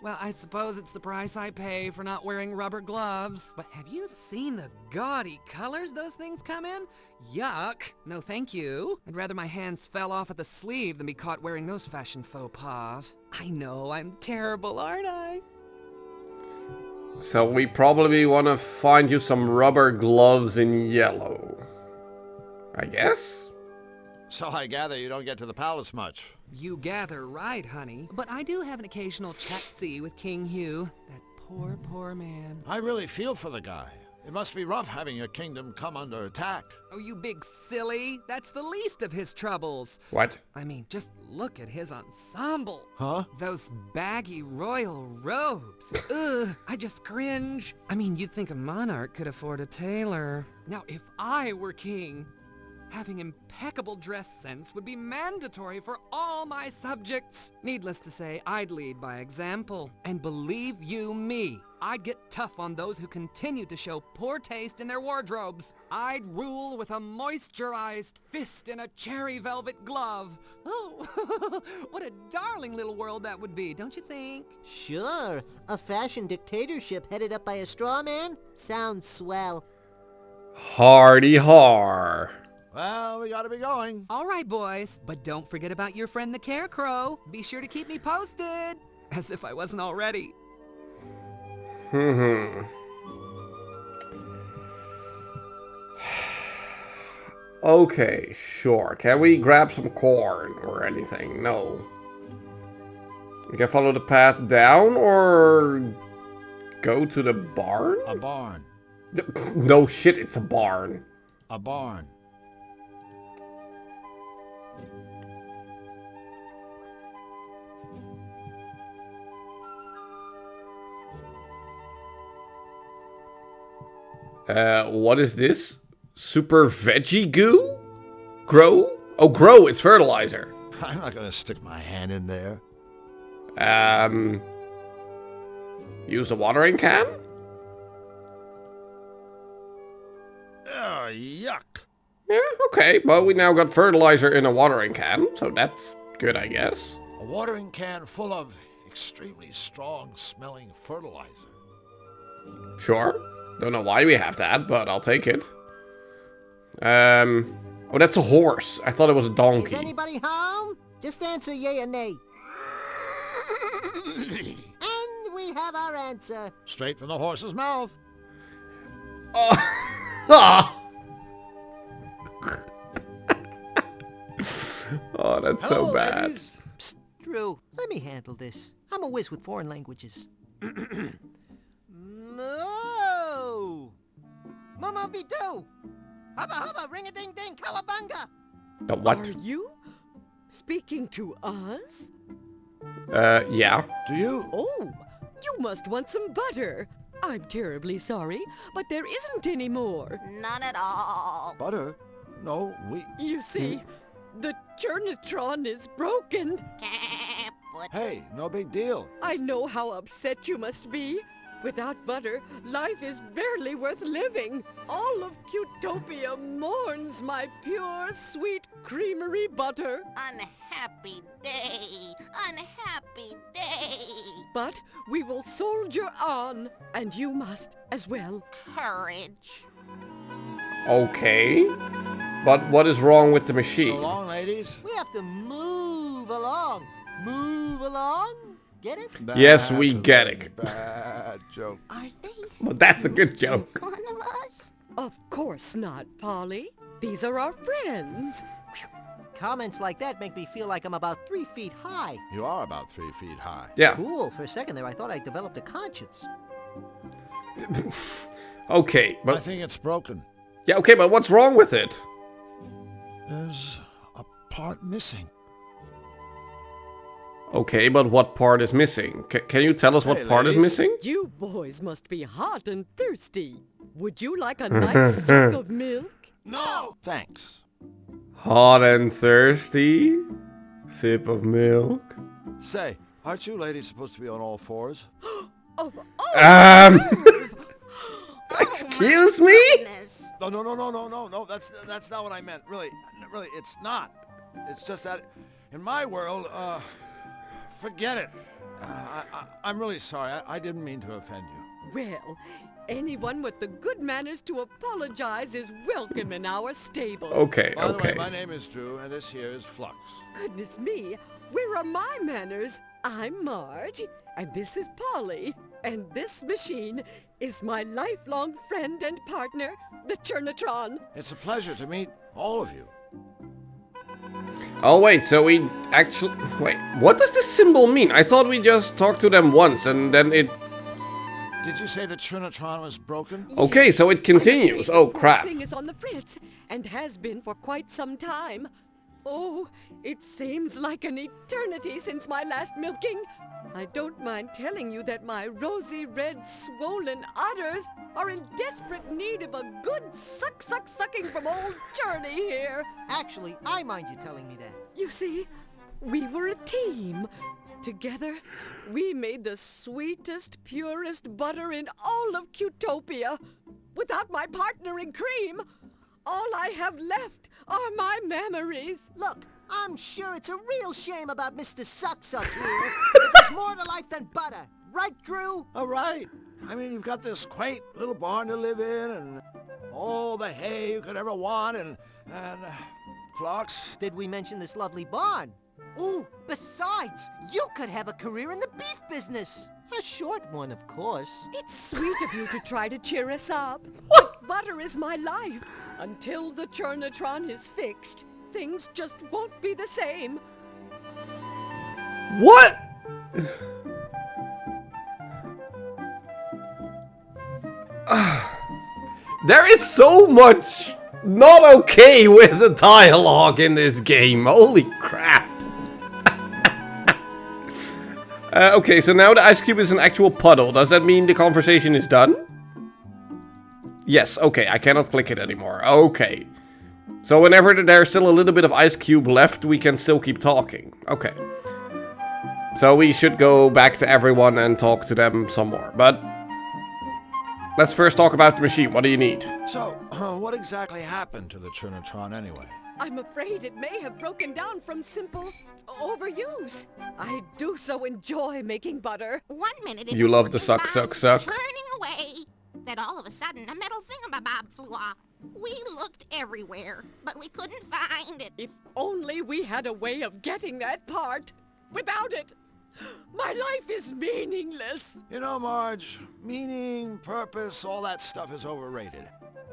Speaker 15: Well, I suppose it's the price I pay for not wearing rubber gloves. But have you seen the gaudy colors those things come in? Yuck. No thank you. I'd rather my hands fell off at the sleeve than be caught wearing those fashion faux pas. I know, I'm terrible, aren't I?
Speaker 1: So we probably want to find you some rubber gloves in yellow. I guess?
Speaker 7: So I gather you don't get to the palace much.
Speaker 15: You gather right, honey. But I do have an occasional chat-see with King Hugh. That poor, poor man.
Speaker 7: I really feel for the guy. It must be rough having your kingdom come under attack.
Speaker 15: Oh, you big silly. That's the least of his troubles.
Speaker 1: What?
Speaker 15: I mean, just look at his ensemble.
Speaker 7: Huh?
Speaker 15: Those baggy royal robes. Ugh, I just cringe. I mean, you'd think a monarch could afford a tailor. Now, if I were king, having impeccable dress sense would be mandatory for all my subjects. Needless to say, I'd lead by example. And believe you me, I'd get tough on those who continue to show poor taste in their wardrobes. I'd rule with a moisturized fist and a cherry velvet glove. Oh, what a darling little world that would be, don't you think?
Speaker 9: Sure, a fashion dictatorship headed up by a straw man? Sounds swell.
Speaker 1: Hardy har.
Speaker 7: Well, we gotta be going.
Speaker 15: All right, boys, but don't forget about your friend the Carecrow. Be sure to keep me posted. As if I wasn't already.
Speaker 1: Okay, sure. Can we grab some corn or anything? No. We can follow the path down or go to the barn?
Speaker 7: A barn.
Speaker 1: No shit, it's a barn.
Speaker 7: A barn.
Speaker 1: What is this? Super veggie goo? Grow? Oh, grow, it's fertilizer.
Speaker 7: I'm not gonna stick my hand in there.
Speaker 1: Use a watering can?
Speaker 7: Oh, yuck.
Speaker 1: Yeah, okay, but we now got fertilizer in a watering can, so that's good, I guess.
Speaker 7: A watering can full of extremely strong smelling fertilizer.
Speaker 1: Sure. Don't know why we have that, but I'll take it. Oh, that's a horse. I thought it was a donkey.
Speaker 9: Is anybody home? Just answer yay or nay. And we have our answer.
Speaker 7: Straight from the horse's mouth.
Speaker 1: Oh, that's so bad.
Speaker 9: Ladies. Psst, Drew, let me handle this. I'm a whiz with foreign languages. No! Mama be do! Hubba hubba, ring a ding ding, cowabunga!
Speaker 1: The what?
Speaker 16: Are you speaking to us?
Speaker 1: Yeah.
Speaker 7: Do you?
Speaker 16: Oh, you must want some butter. I'm terribly sorry, but there isn't any more.
Speaker 3: None at all.
Speaker 7: Butter? No, we...
Speaker 16: You see, the Churnitron is broken.
Speaker 7: Hey, no big deal.
Speaker 16: I know how upset you must be. Without butter, life is barely worth living. All of Cutopia mourns my pure, sweet creamery butter.
Speaker 3: Unhappy day. Unhappy day.
Speaker 16: But we will soldier on, and you must as well.
Speaker 3: Courage.
Speaker 1: Okay. But what is wrong with the machine?
Speaker 7: So long, ladies.
Speaker 9: We have to move along. Move along? Get it?
Speaker 1: Yes, we get it.
Speaker 7: Bad joke.
Speaker 3: Are they?
Speaker 1: Well, that's a good joke.
Speaker 3: Fun of us?
Speaker 16: Of course not, Polly. These are our friends.
Speaker 9: Comments like that make me feel like I'm about 3 feet high.
Speaker 7: You are about 3 feet high.
Speaker 1: Yeah.
Speaker 9: Cool. For a second there, I thought I developed a conscience.
Speaker 1: Okay, but...
Speaker 7: I think it's broken.
Speaker 1: Yeah, okay, but what's wrong with it?
Speaker 7: There's a part missing.
Speaker 1: Okay, but what part is missing? Can you tell us what part is missing?
Speaker 16: You boys must be hot and thirsty. Would you like a nice sup of milk?
Speaker 7: No, thanks.
Speaker 1: Hot and thirsty? Sip of milk?
Speaker 7: Say, aren't you ladies supposed to be on all fours?
Speaker 1: Excuse me?
Speaker 7: No. That's not what I meant. Really, it's not. It's just that in my world, forget it. I'm really sorry. I didn't mean to offend you.
Speaker 16: Well, anyone with the good manners to apologize is welcome in our stable.
Speaker 1: Okay,
Speaker 7: By the way,
Speaker 1: okay.
Speaker 7: my name is Drew, and this here is Flux.
Speaker 16: Goodness me, where are my manners? I'm Marge, and this is Polly. And this machine is my lifelong friend and partner, the Churnitron.
Speaker 7: It's a pleasure to meet all of you.
Speaker 1: Oh wait, so we actually... Wait, what does this symbol mean? I thought we just talked to them once and then it...
Speaker 7: Did you say the Trinitron was broken?
Speaker 1: Okay, so it continues. Oh, crap.
Speaker 16: The thing is on the fritz, and has been for quite some time. Oh, it seems like an eternity since my last milking. I don't mind telling you that my rosy red swollen udders are in desperate need of a good sucking from old Journey here.
Speaker 9: Actually, I mind you telling me that.
Speaker 16: You see, we were a team. Together, we made the sweetest, purest butter in all of Qtopia. Without my partner in cream, all I have left are my memories.
Speaker 9: Look, I'm sure it's a real shame about Mr. Suck here. There's more to life than butter. Right, Drew?
Speaker 7: All right. I mean, you've got this quaint little barn to live in, and all the hay you could ever want, and flocks.
Speaker 9: Did we mention this lovely barn? Ooh, besides, you could have a career in the beef business. A short one, of course.
Speaker 16: It's sweet of you to try to cheer us up. But butter is my life. Until the Churnatron is fixed, things just won't be the same.
Speaker 1: What? There is so much not okay with the dialogue in this game. Holy crap. Okay, so now the ice cube is an actual puddle. Does that mean the conversation is done? Yes, okay, I cannot click it anymore. Okay. So whenever there's still a little bit of ice cube left, we can still keep talking. Okay. So we should go back to everyone and talk to them some more. But let's first talk about the machine. What do you need?
Speaker 7: So, what exactly happened to the Trinitron anyway?
Speaker 16: I'm afraid it may have broken down from simple overuse. I do so enjoy making butter.
Speaker 3: 1 minute it
Speaker 1: You
Speaker 3: was
Speaker 1: love the
Speaker 3: working
Speaker 1: suck,
Speaker 3: fine,
Speaker 1: suck, suck.
Speaker 3: turning away. Then all of a sudden, a metal thingamabob flew off. We looked everywhere, but we couldn't find it.
Speaker 16: If only we had a way of getting that part. Without it, my life is meaningless.
Speaker 7: You know, Marge, meaning, purpose, all that stuff is overrated.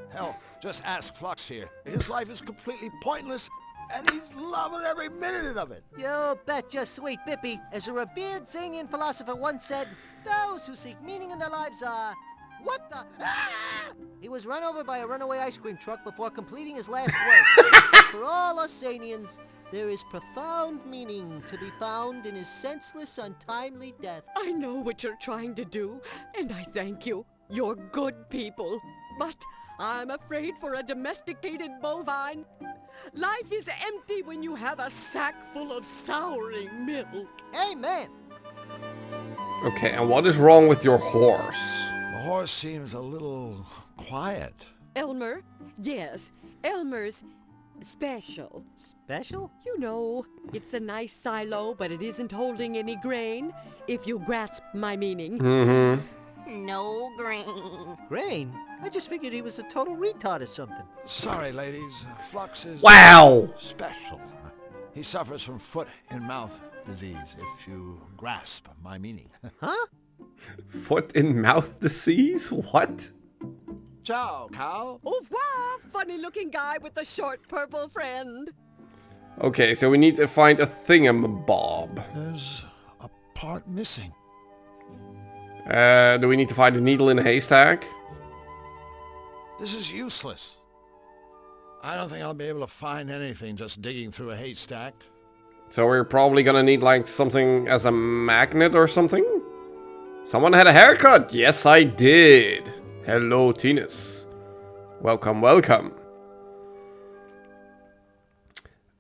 Speaker 7: Hell, just ask Flux here. His life is completely pointless, and he's loving every minute of it.
Speaker 9: You betcha, sweet Bippy. As a revered Zanian philosopher once said, those who seek meaning in their lives are... What the... Ah! He was run over by a runaway ice cream truck before completing his last work. For all us Zanians, there is profound meaning to be found in his senseless, untimely death.
Speaker 16: I know what you're trying to do, and I thank you. You're good people. But I'm afraid for a domesticated bovine, life is empty when you have a sack full of souring milk.
Speaker 9: Amen.
Speaker 1: Okay, and what is wrong with your horse?
Speaker 7: The horse seems a little quiet.
Speaker 16: Elmer? Yes, Elmer's special.
Speaker 9: Special?
Speaker 16: You know, it's a nice silo, but it isn't holding any grain, if you grasp my meaning.
Speaker 1: Mm-hmm.
Speaker 3: No grain.
Speaker 9: Grain? I just figured he was a total retard or something.
Speaker 7: Sorry, ladies. Flux is...
Speaker 1: Wow!
Speaker 7: Special. He suffers from foot and mouth disease, if you grasp my meaning.
Speaker 9: Huh?
Speaker 1: Foot and mouth disease? What?
Speaker 7: Ciao, cow.
Speaker 16: Au revoir, funny-looking guy with the short purple friend.
Speaker 1: Okay, so we need to find a thingamabob.
Speaker 7: There's a part missing.
Speaker 1: Do we need to find a needle in a haystack?
Speaker 7: This is useless. I don't think I'll be able to find anything just digging through a haystack.
Speaker 1: So we're probably gonna need like something as a magnet or something? Someone had a haircut! Yes, I did! Hello, Tinus. Welcome, welcome.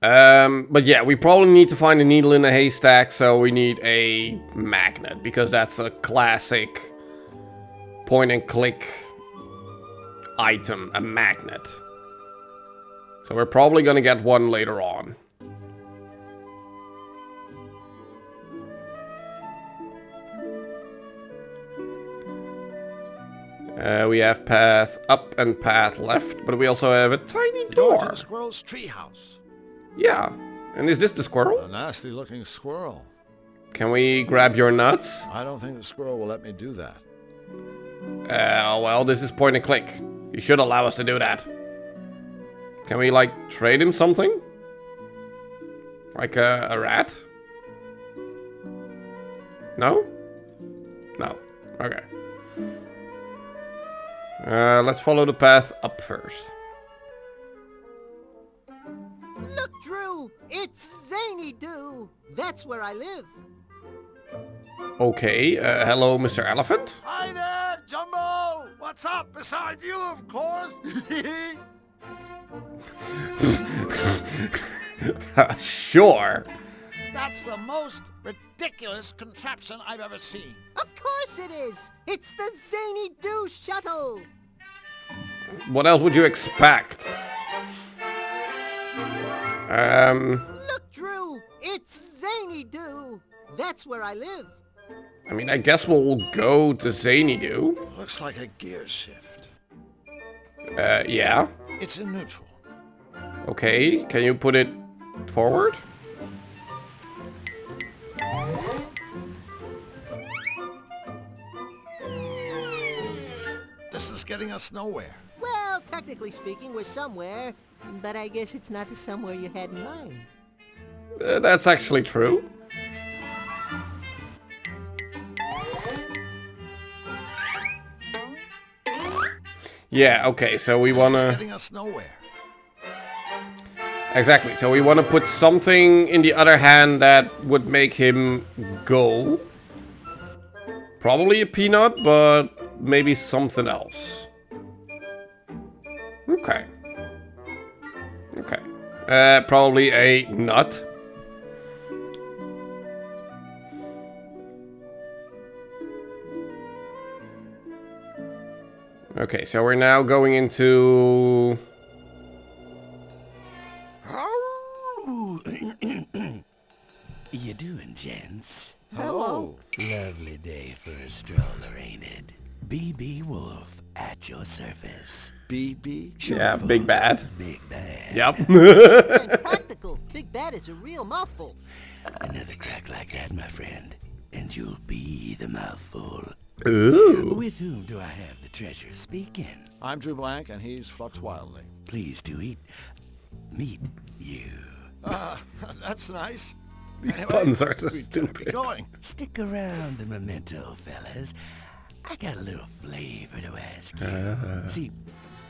Speaker 1: But yeah, we probably need to find a needle in a haystack, so we need a magnet, because that's a classic point and click item, a magnet. So we're probably gonna get one later on. We have path up and path left, but we also have a tiny door.
Speaker 7: Door to the squirrel's treehouse.
Speaker 1: Yeah. And is this the squirrel?
Speaker 7: A nasty looking squirrel.
Speaker 1: Can we grab your nuts?
Speaker 7: I don't think the squirrel will let me do that.
Speaker 1: Well, this is point and click. You should allow us to do that. Can we, like, trade him something? Like a rat? No? No. Okay. Let's follow the path up first.
Speaker 9: Look, Drew! It's Zany Doo! That's where I live.
Speaker 1: Okay, hello, Mr. Elephant.
Speaker 7: Hi there, Jumbo! What's up beside you, of course?
Speaker 1: Sure.
Speaker 7: That's the most ridiculous contraption I've ever seen.
Speaker 9: Of course it is! It's the Zany Doo shuttle!
Speaker 1: What else would you expect?
Speaker 9: Look, Drew! It's Zany Doo! That's where I live.
Speaker 1: I mean, I guess we'll go to Zany Doo.
Speaker 7: Looks like a gear shift.
Speaker 1: Yeah.
Speaker 7: It's in neutral.
Speaker 1: Okay, can you put it forward?
Speaker 7: This is getting us nowhere.
Speaker 9: Well, technically speaking, we're somewhere, but I guess it's not the somewhere you had in mind.
Speaker 1: That's actually true. Yeah, okay, so we wanna...
Speaker 7: This is getting us nowhere.
Speaker 1: Exactly, so we wanna put something in the other hand that would make him go. Probably a peanut, but maybe something else. Okay. Okay. Probably a nut. Okay, so we're now going into...
Speaker 17: You doing, gents?
Speaker 9: Hello.
Speaker 17: Lovely day for a stroller, ain't it? BB Wolf at your service. BB?
Speaker 1: Yeah, Big Bad.
Speaker 17: Big Bad.
Speaker 1: Yep.
Speaker 9: And practical. Big Bad is a real mouthful.
Speaker 17: Another crack like that, my friend, and you'll be the mouthful.
Speaker 1: Ooh.
Speaker 17: With whom do I have the treasure speaking?
Speaker 7: I'm Drew Blank, and he's Flux Wildly.
Speaker 17: Pleased to meet you.
Speaker 7: That's nice.
Speaker 1: These puns are so
Speaker 7: we better
Speaker 1: stupid.
Speaker 7: be going.
Speaker 17: Stick around the memento, fellas. I got a little flavor to ask you. See,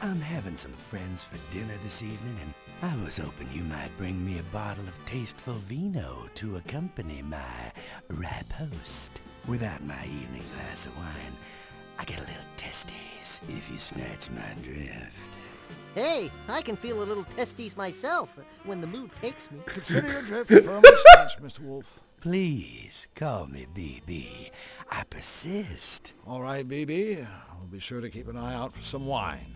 Speaker 17: I'm having some friends for dinner this evening, and I was hoping you might bring me a bottle of tasteful vino to accompany my riposte. Without my evening glass of wine, I get a little testes, if you snatch my drift.
Speaker 9: Hey, I can feel a little testes myself when the mood takes me.
Speaker 7: Consider your drift firmly snatched, Mr. Wolf.
Speaker 17: Please, call me BB. I persist.
Speaker 7: All right, BB. We'll be sure to keep an eye out for some wine.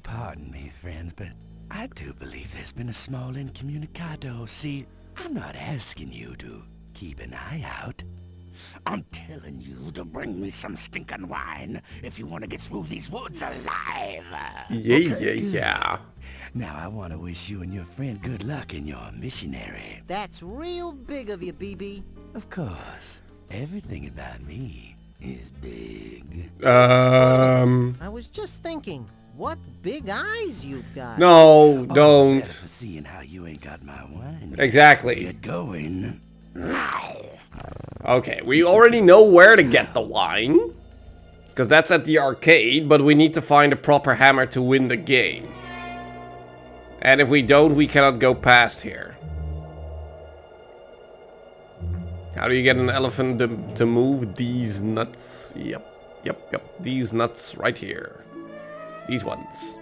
Speaker 17: Pardon me, friends, but I do believe there's been a small incommunicado. See, I'm not asking you to keep an eye out. I'm telling you to bring me some stinking wine if you want to get through these woods alive.
Speaker 1: Yeah.
Speaker 17: Now I want to wish you and your friend good luck in your missionary.
Speaker 9: That's real big of you, BB.
Speaker 17: Of course, everything about me is big.
Speaker 9: I was just thinking, what big eyes you've got.
Speaker 1: No, don't.
Speaker 17: For seeing how you ain't got my wine.
Speaker 1: Exactly.
Speaker 17: Get going.
Speaker 1: Okay, we already know where to get the wine. Because that's at the arcade, but we need to find a proper hammer to win the game. And if we don't, we cannot go past here. How do you get an elephant to move these nuts? Yep. These nuts right here. These ones.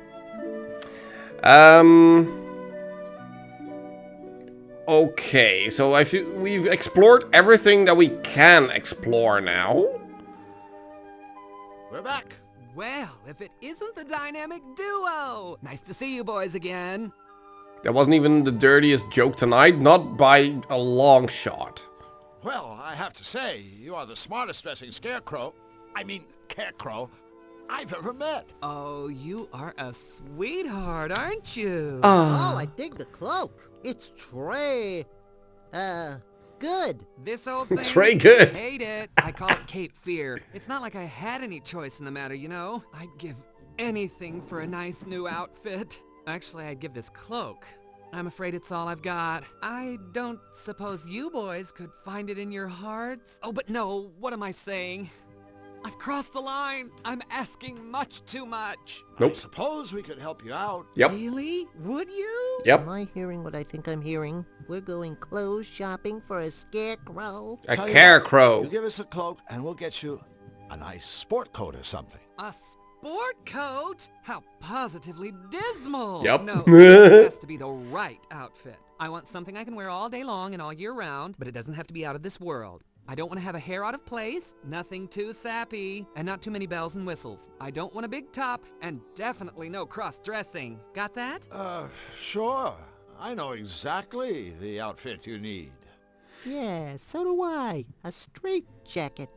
Speaker 1: Okay, so I feel we've explored everything that we can explore now.
Speaker 7: We're back.
Speaker 15: Well, if it isn't the dynamic duo! Nice to see you boys again.
Speaker 1: That wasn't even the dirtiest joke tonight, not by a long shot.
Speaker 7: Well, I have to say, you are the smartest dressing carecrow I've ever met.
Speaker 15: Oh, you are a sweetheart, aren't you?
Speaker 9: Oh, I dig the cloak. It's good.
Speaker 15: This old thing?
Speaker 1: Trey good.
Speaker 15: Hate it. I call it Cape Fear. It's not like I had any choice in the matter, you know? I'd give anything for a nice new outfit. Actually, I'd give this cloak. I'm afraid it's all I've got. I don't suppose you boys could find it in your hearts? Oh, but no, what am I saying? I've crossed the line. I'm asking much too much.
Speaker 1: Nope.
Speaker 7: I suppose we could help you out.
Speaker 1: Yep.
Speaker 15: Really? Would you?
Speaker 1: Yep.
Speaker 9: Am I hearing what I think I'm hearing? We're going clothes shopping for a scarecrow?
Speaker 1: A
Speaker 7: Tell you
Speaker 1: scarecrow.
Speaker 7: what, you give us a cloak and we'll get you a nice sport coat or something.
Speaker 15: A sport coat? How positively dismal.
Speaker 1: Yep.
Speaker 15: No, it has to be the right outfit. I want something I can wear all day long and all year round, but it doesn't have to be out of this world. I don't want to have a hair out of place, nothing too sappy, and not too many bells and whistles. I don't want a big top, and definitely no cross-dressing. Got that?
Speaker 7: Sure. I know exactly the outfit you need.
Speaker 9: Yeah, so do I. A straight jacket.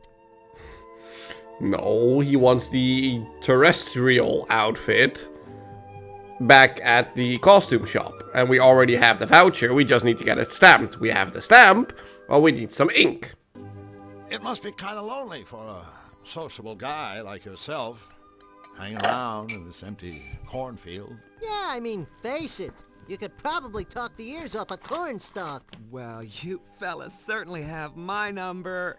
Speaker 1: No, he wants the terrestrial outfit back at the costume shop. And we already have the voucher, we just need to get it stamped. We have the stamp, well, we need some ink.
Speaker 7: It must be kind of lonely for a sociable guy like yourself, hanging around in this empty cornfield.
Speaker 9: Yeah, I mean, face it. You could probably talk the ears off a cornstalk.
Speaker 15: Well, you fellas certainly have my number.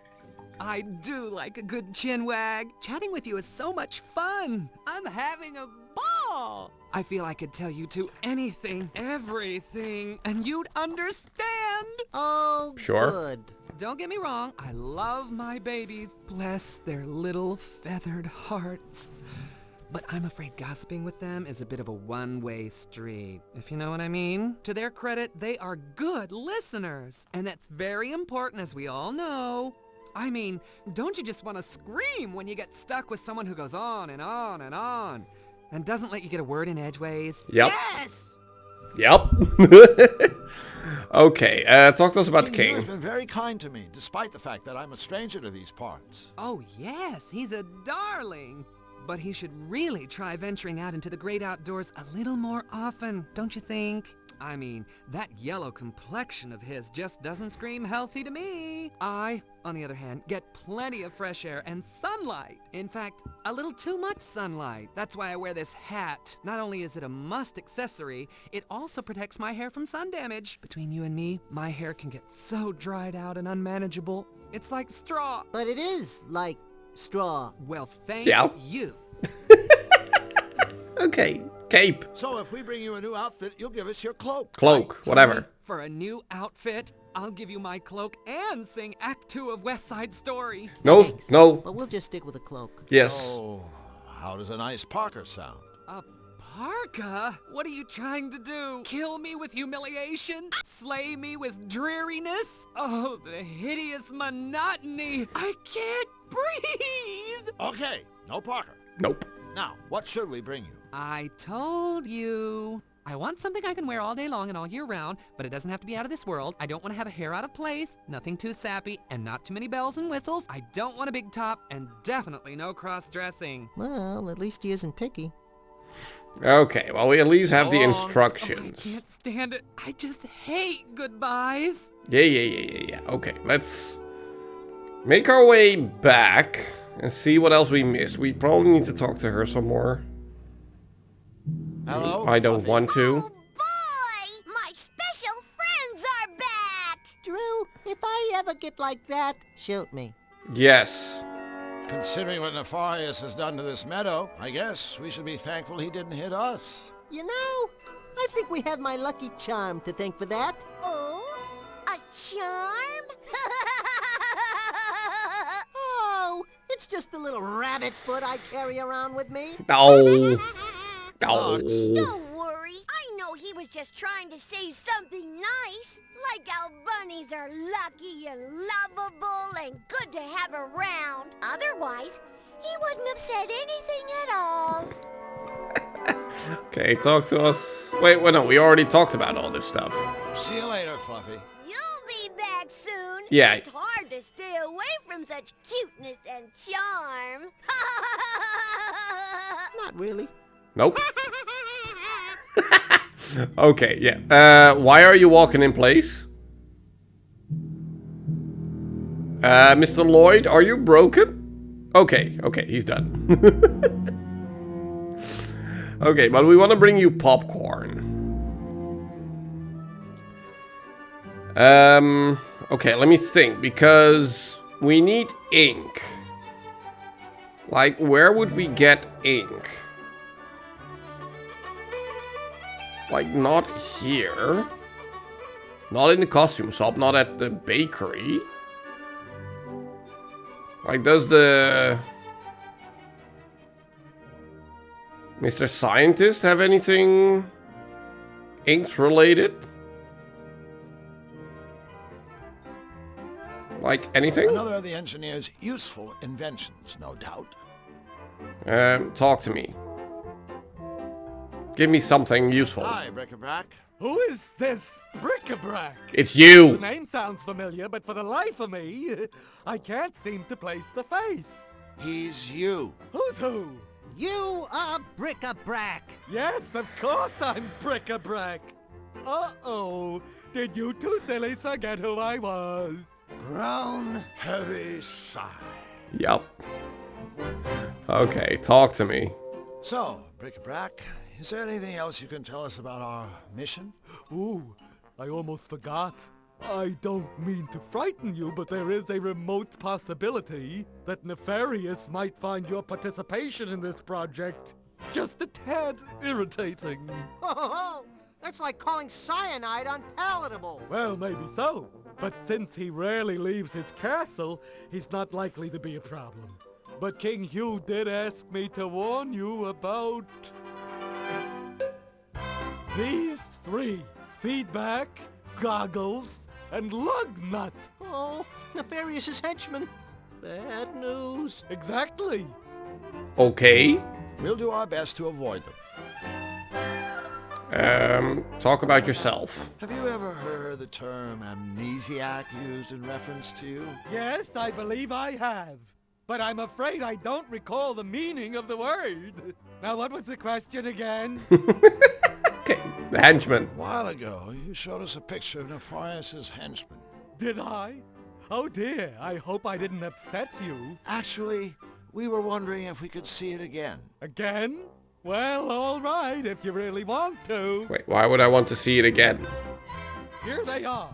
Speaker 15: I do like a good chinwag. Chatting with you is so much fun. I'm having a ball. I feel I could tell you two anything, everything, and you'd understand.
Speaker 9: Oh,
Speaker 1: Sure.
Speaker 9: good.
Speaker 15: Don't get me wrong, I love my babies. Bless their little feathered hearts. But I'm afraid gossiping with them is a bit of a one-way street, if you know what I mean. To their credit, they are good listeners, and that's very important, as we all know. I mean, don't you just want to scream when you get stuck with someone who goes on and on and on, and doesn't let you get a word in edgeways?
Speaker 1: Yep.
Speaker 15: Yes!
Speaker 1: Yep. Okay, talk to us about the
Speaker 7: He has
Speaker 1: king.
Speaker 7: been very kind to me, despite the fact that I'm a stranger to these parts.
Speaker 15: Oh, yes, he's a darling. But he should really try venturing out into the great outdoors a little more often, don't you think? I mean, that yellow complexion of his just doesn't scream healthy to me. I, on the other hand, get plenty of fresh air and sunlight. In fact, a little too much sunlight. That's why I wear this hat. Not only is it a must accessory, it also protects my hair from sun damage. Between you and me, my hair can get so dried out and unmanageable. It's like straw.
Speaker 9: But it is like straw.
Speaker 15: Well, thank
Speaker 1: Yeah.
Speaker 15: you.
Speaker 1: Okay, cape.
Speaker 7: So if we bring you a new outfit, you'll give us your cloak.
Speaker 1: Cloak, whatever.
Speaker 15: For a new outfit, I'll give you my cloak and sing Act 2 of West Side Story.
Speaker 1: No, no.
Speaker 9: But we'll just stick with a cloak.
Speaker 1: Yes.
Speaker 7: So, how does a nice parka sound?
Speaker 15: A parka? What are you trying to do? Kill me with humiliation? Slay me with dreariness? Oh, the hideous monotony. I can't breathe.
Speaker 7: Okay, no parka.
Speaker 1: Nope.
Speaker 7: Now, what should we bring you?
Speaker 15: I told you. I want something I can wear all day long and all year round, but it doesn't have to be out of this world. I don't want to have a hair out of place, nothing too sappy, and not too many bells and whistles. I don't want a big top, and definitely no cross-dressing.
Speaker 9: Well, at least he isn't picky.
Speaker 1: Okay, well, we at least have the
Speaker 15: Oh, I
Speaker 1: instructions.
Speaker 15: can't stand it. I just hate goodbyes.
Speaker 1: Yeah. Okay, let's make our way back and see what else we missed. We probably need to talk to her some more.
Speaker 7: Hello?
Speaker 1: I don't want to.
Speaker 3: Oh boy! My special friends are back!
Speaker 9: Drew, if I ever get like that, shoot me.
Speaker 1: Yes.
Speaker 7: Considering what Nefarious has done to this meadow, I guess we should be thankful he didn't hit us.
Speaker 9: You know, I think we have my lucky charm to thank for that.
Speaker 3: Oh? A charm?
Speaker 9: Oh, it's just a little rabbit's foot I carry around with me.
Speaker 1: Oh.
Speaker 3: Don't worry. I know he was just trying to say something nice. Like how bunnies are lucky and lovable and good to have around. Otherwise, he wouldn't have said anything at all.
Speaker 1: Okay, talk to us. Wait, no, we already talked about all this stuff.
Speaker 7: See you later, Fluffy.
Speaker 3: You'll be back soon.
Speaker 1: Yeah.
Speaker 3: It's hard to stay away from such cuteness and charm.
Speaker 9: Not really.
Speaker 1: Nope. Okay, yeah. Why are you walking in place? Mr. Lloyd, are you broken? Okay, he's done. Okay, but we want to bring you popcorn. Okay, let me think, because we need ink. Like, where would we get ink? Like, not here. Not in the costume shop, not at the bakery. Like, does the Mr. Scientist have anything ink related? Like, anything?
Speaker 7: Another of the engineer's useful inventions, no doubt.
Speaker 1: Talk to me. Give me something useful.
Speaker 7: Hi, Bric-a-Brac.
Speaker 12: Who is this bric-a-brac?
Speaker 1: It's you!
Speaker 12: The name sounds familiar, but for the life of me, I can't seem to place the face.
Speaker 7: He's you.
Speaker 12: Who's who?
Speaker 9: You are Bric-a-Brac.
Speaker 12: Yes, of course I'm bric-a-brac. Uh-oh. Did you two sillies forget who I was?
Speaker 9: Grown.
Speaker 7: Heavy sigh.
Speaker 1: Yup. Okay, talk to me.
Speaker 7: So, Bric-a-Brac, is there anything else you can tell us about our mission?
Speaker 12: Ooh, I almost forgot. I don't mean to frighten you, but there is a remote possibility that Nefarious might find your participation in this project just a tad irritating.
Speaker 9: Oh, that's like calling cyanide unpalatable.
Speaker 12: Well, maybe so. But since he rarely leaves his castle, he's not likely to be a problem. But King Hugh did ask me to warn you about these three: feedback, goggles, and lug nut.
Speaker 9: Oh, Nefarious's henchmen. Bad news.
Speaker 12: Exactly.
Speaker 1: Okay.
Speaker 7: We'll do our best to avoid them.
Speaker 1: Talk about yourself.
Speaker 7: Have you ever heard the term amnesiac used in reference to you?
Speaker 12: Yes, I believe I have. But I'm afraid I don't recall the meaning of the word. Now, what was the question again?
Speaker 1: Okay, the henchman.
Speaker 7: A while ago, you showed us a picture of Nefarious' henchman.
Speaker 12: Did I? Oh dear, I hope I didn't upset you.
Speaker 7: Actually, we were wondering if we could see it again.
Speaker 12: Again? Well, all right, if you really want to.
Speaker 1: Wait, why would I want to see it again?
Speaker 12: Here they are.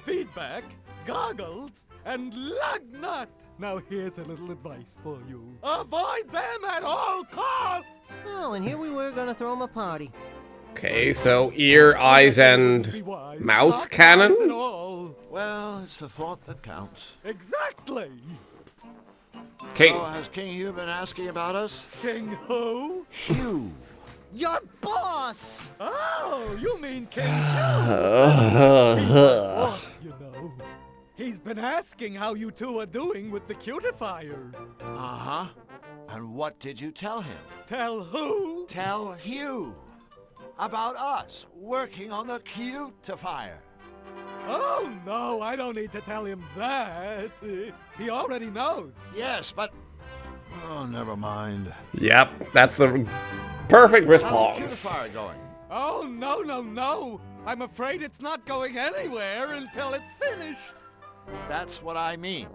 Speaker 12: Feedback, goggles, and lug nut. Now here's a little advice for you. Avoid them at all costs!
Speaker 9: Oh, and here we were gonna throw him a party.
Speaker 1: Okay, so ear, eyes, and mouth cannon?
Speaker 7: Well, it's the thought that counts.
Speaker 12: Exactly!
Speaker 1: King.
Speaker 7: So, has King Hugh been asking about us?
Speaker 12: King who?
Speaker 7: Hugh.
Speaker 9: Your boss!
Speaker 12: Oh, you mean King Hugh? You know. He's been asking how you two are doing with the cutifier.
Speaker 7: Uh-huh. And what did you tell him?
Speaker 12: Tell who?
Speaker 7: Tell Hugh. About us working on the cutifier.
Speaker 12: Oh, no, I don't need to tell him that. He already knows.
Speaker 7: Yes, but... Oh, never mind.
Speaker 1: Yep, that's the perfect
Speaker 7: How's
Speaker 1: response.
Speaker 7: the cutifier going?
Speaker 12: Oh, no, no, no. I'm afraid it's not going anywhere until it's finished.
Speaker 7: That's what I mean.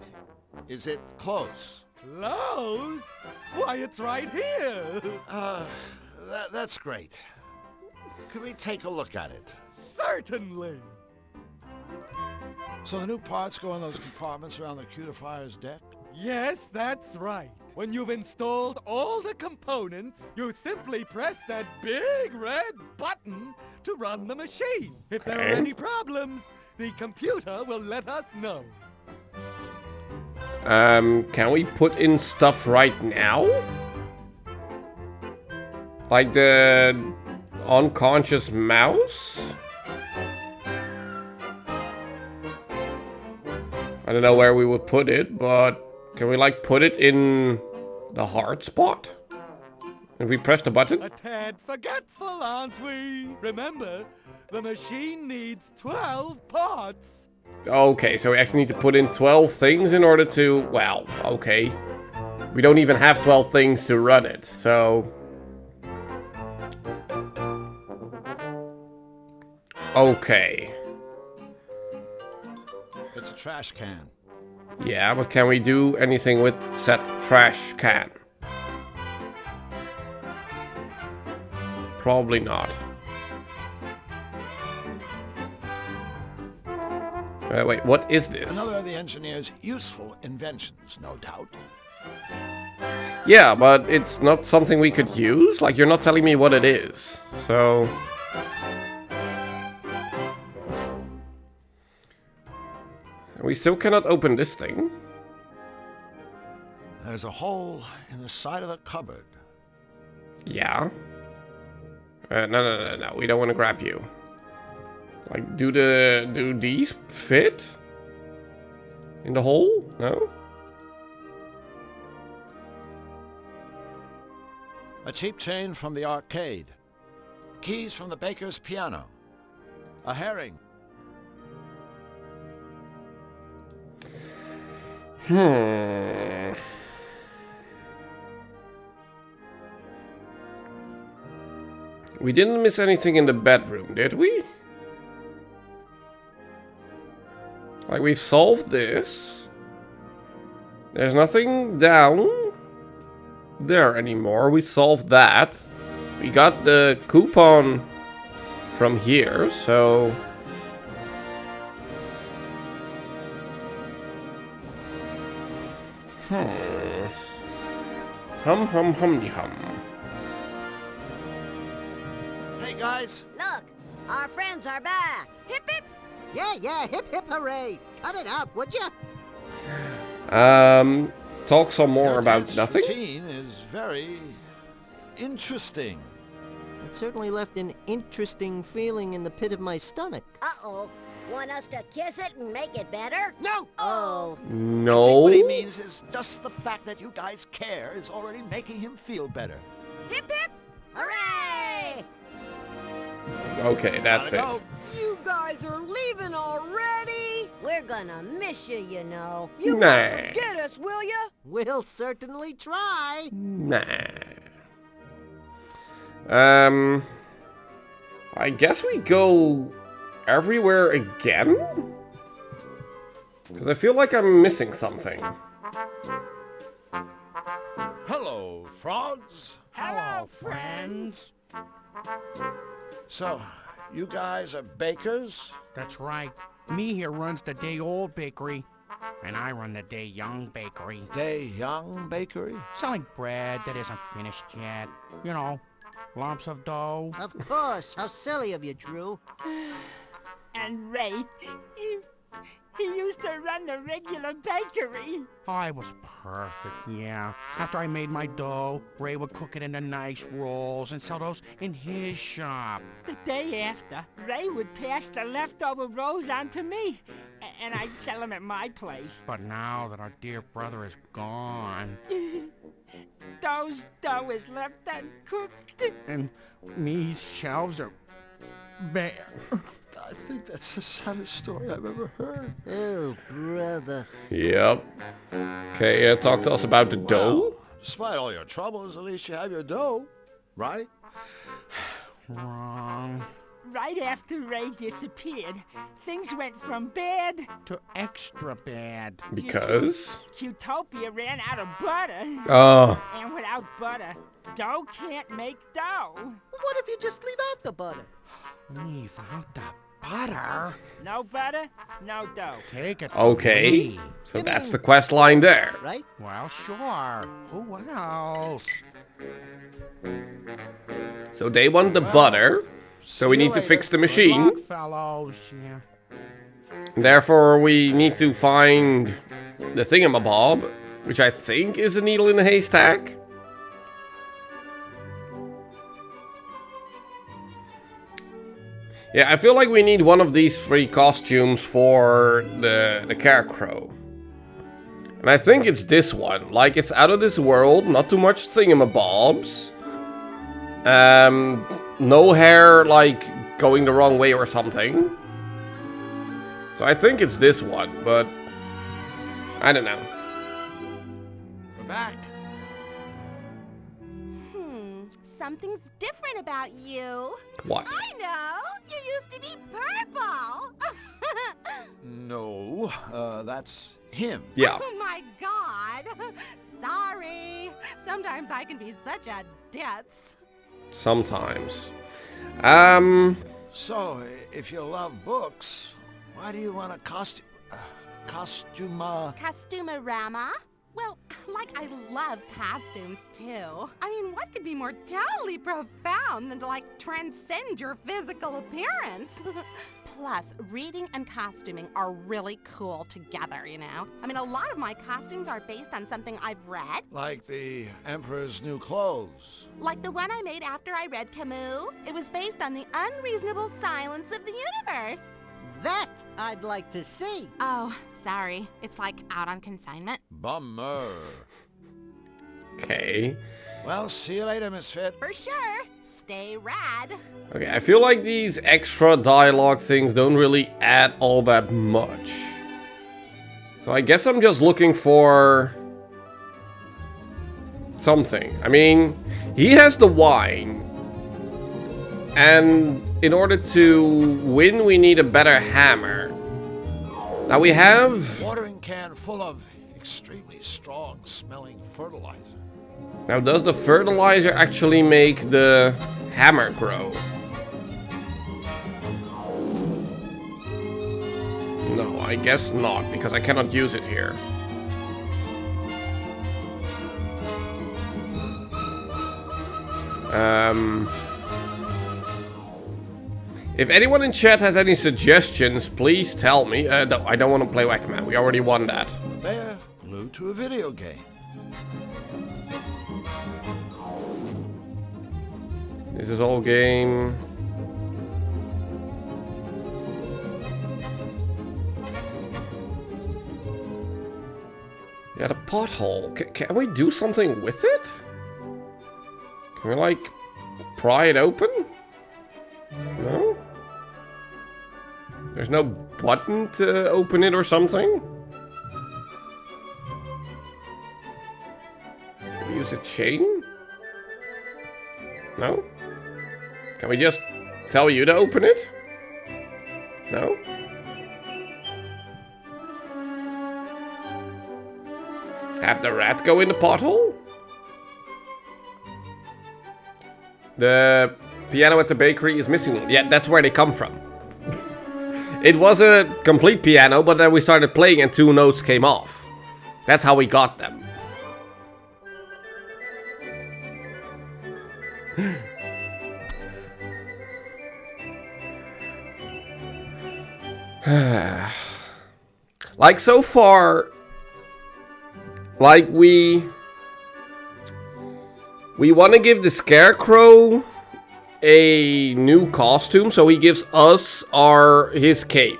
Speaker 7: Is it close?
Speaker 12: Close? Why, it's right here.
Speaker 7: That's great. Could we take a look at it?
Speaker 12: Certainly.
Speaker 7: So the new parts go in those compartments around the cutifier's deck?
Speaker 12: Yes, that's right. When you've installed all the components, you simply press that big red button to run the machine. If there are any problems, the computer will let us know.
Speaker 1: Can we put in stuff right now? Like the unconscious mouse? I don't know where we would put it, but can we like put it in the hard spot? If we press the button?
Speaker 12: A tad forgetful, aren't we? Remember, the machine needs 12 parts.
Speaker 1: Okay, so we actually need to put in 12 things in order to... Well, okay. We don't even have 12 things to run it, so... Okay.
Speaker 7: It's a trash can.
Speaker 1: Yeah, but can we do anything with said trash can? Probably not. Wait, what is this?
Speaker 7: Another of the engineer's useful inventions, no doubt.
Speaker 1: Yeah, but it's not something we could use. Like, you're not telling me what it is. So... we still cannot open this thing.
Speaker 7: There's a hole in the side of the cupboard.
Speaker 1: Yeah. No. We don't want to grab you. Like, do these fit? In the hole? No?
Speaker 7: A cheap chain from the arcade. Keys from the baker's piano. A herring.
Speaker 1: We didn't miss anything in the bedroom, did we? Like, we've solved this. There's nothing down there anymore. We solved that. We got the coupon from here, so... Hum.
Speaker 7: Hey guys!
Speaker 9: Look, our friends are back. Hip hip! Yeah, hip hip hooray! Cut it up, would you?
Speaker 1: Talk some more about nothing.
Speaker 7: Routine is very interesting.
Speaker 9: It certainly left an interesting feeling in the pit of my stomach.
Speaker 3: Uh-oh. Want us to kiss it and make it better?
Speaker 9: No!
Speaker 3: Oh.
Speaker 1: No.
Speaker 7: What he means is just the fact that you guys care is already making him feel better.
Speaker 3: Hip hip! Hooray!
Speaker 1: Okay, that's it.
Speaker 7: Go.
Speaker 16: You guys are leaving already?
Speaker 3: We're gonna miss you, you know.
Speaker 16: You
Speaker 1: Nah.
Speaker 16: won't forget us, will ya?
Speaker 9: We'll certainly try.
Speaker 1: Nah. I guess we go everywhere again? Because I feel like I'm missing something.
Speaker 7: Hello, frogs.
Speaker 13: Hello, friends.
Speaker 7: So, you guys are bakers?
Speaker 10: That's right. Me here runs the day-old bakery, and I run the day-young bakery.
Speaker 7: Day-young bakery?
Speaker 10: Selling bread that isn't finished yet. You know, lumps of dough.
Speaker 9: Of course. How silly of you, Drew.
Speaker 13: And Ray, he used to run the regular bakery.
Speaker 10: I was perfect, yeah. After I made my dough, Ray would cook it into nice rolls and sell those in his shop.
Speaker 13: The day after, Ray would pass the leftover rolls on to me, and I'd sell them at my place.
Speaker 10: But now that our dear brother is gone,
Speaker 13: Those dough is left uncooked.
Speaker 10: and me's shelves are bare.
Speaker 7: I think that's the saddest story I've ever heard.
Speaker 9: Oh, brother.
Speaker 1: Yep. Okay, talk to us about the dough.
Speaker 7: Despite all your troubles, at least you have your dough, right?
Speaker 10: Wrong.
Speaker 13: Right after Ray disappeared, things went from bad
Speaker 10: to extra bad.
Speaker 1: Because?
Speaker 13: Qtopia ran out of butter.
Speaker 1: Oh.
Speaker 13: And without butter, dough can't make dough.
Speaker 9: What if you just leave out the butter?
Speaker 10: Leave out the butter?
Speaker 13: No butter, no dough.
Speaker 10: Take it from
Speaker 1: Okay.
Speaker 10: me.
Speaker 1: So that's the quest line there.
Speaker 9: Right?
Speaker 10: Well, sure. Who else?
Speaker 1: So they want the butter. So we need to fix the machine.
Speaker 10: Good luck, fellows. Yeah.
Speaker 1: Therefore, we need to find the thingamabob, which I think is a needle in a haystack. Yeah, I feel like we need one of these 3 costumes for the Scarecrow. And I think it's this one. Like, it's out of this world, not too much thingamabobs. No hair, like, going the wrong way or something. So I think it's this one, but I don't know.
Speaker 7: We're back.
Speaker 3: Something's different about you.
Speaker 1: What?
Speaker 3: I know. You used to be purple.
Speaker 7: No, that's him.
Speaker 1: Yeah.
Speaker 5: Oh my God. Sorry. Sometimes I can be such a ditz.
Speaker 1: Sometimes.
Speaker 7: So, if you love books, why do you want a costume?
Speaker 5: Costumerama? Well, Like, I love costumes, too. I mean, what could be more totally profound than to, like, transcend your physical appearance? Plus, reading and costuming are really cool together, you know? I mean, a lot of my costumes are based on something I've read.
Speaker 7: Like the Emperor's New Clothes.
Speaker 5: Like the one I made after I read Camus. It was based on the unreasonable silence of the universe.
Speaker 9: That I'd like to see.
Speaker 5: Oh, sorry. It's like out on consignment.
Speaker 7: Bummer.
Speaker 1: Okay.
Speaker 7: Well, see you later, Misfit.
Speaker 5: For sure. Stay rad.
Speaker 1: Okay, I feel like these extra dialogue things don't really add all that much. So I guess I'm just looking for something. I mean, he has the wine. And in order to win, we need a better hammer. Now we have...
Speaker 7: Watering can full of extremely strong smelling fertilizer.
Speaker 1: Now does the fertilizer actually make the hammer grow? No, I guess not, because I cannot use it here. If anyone in chat has any suggestions, please tell me. No, I don't want to play Whack-A-Man. We already won that.
Speaker 7: They're glued to a video game.
Speaker 1: This is all game. Yeah, the pothole. Can we do something with it? Can we, like, pry it open? No? There's no button to open it or something? Can we use a chain? No? Can we just tell you to open it? No? Have the rat go in the pothole? The piano at the bakery is missing one. Yeah, that's where they come from. It was a complete piano, but then we started playing and 2 notes came off. That's how we got them. Like, so far, like, we want to give the Scarecrow a new costume, so he gives us his cape.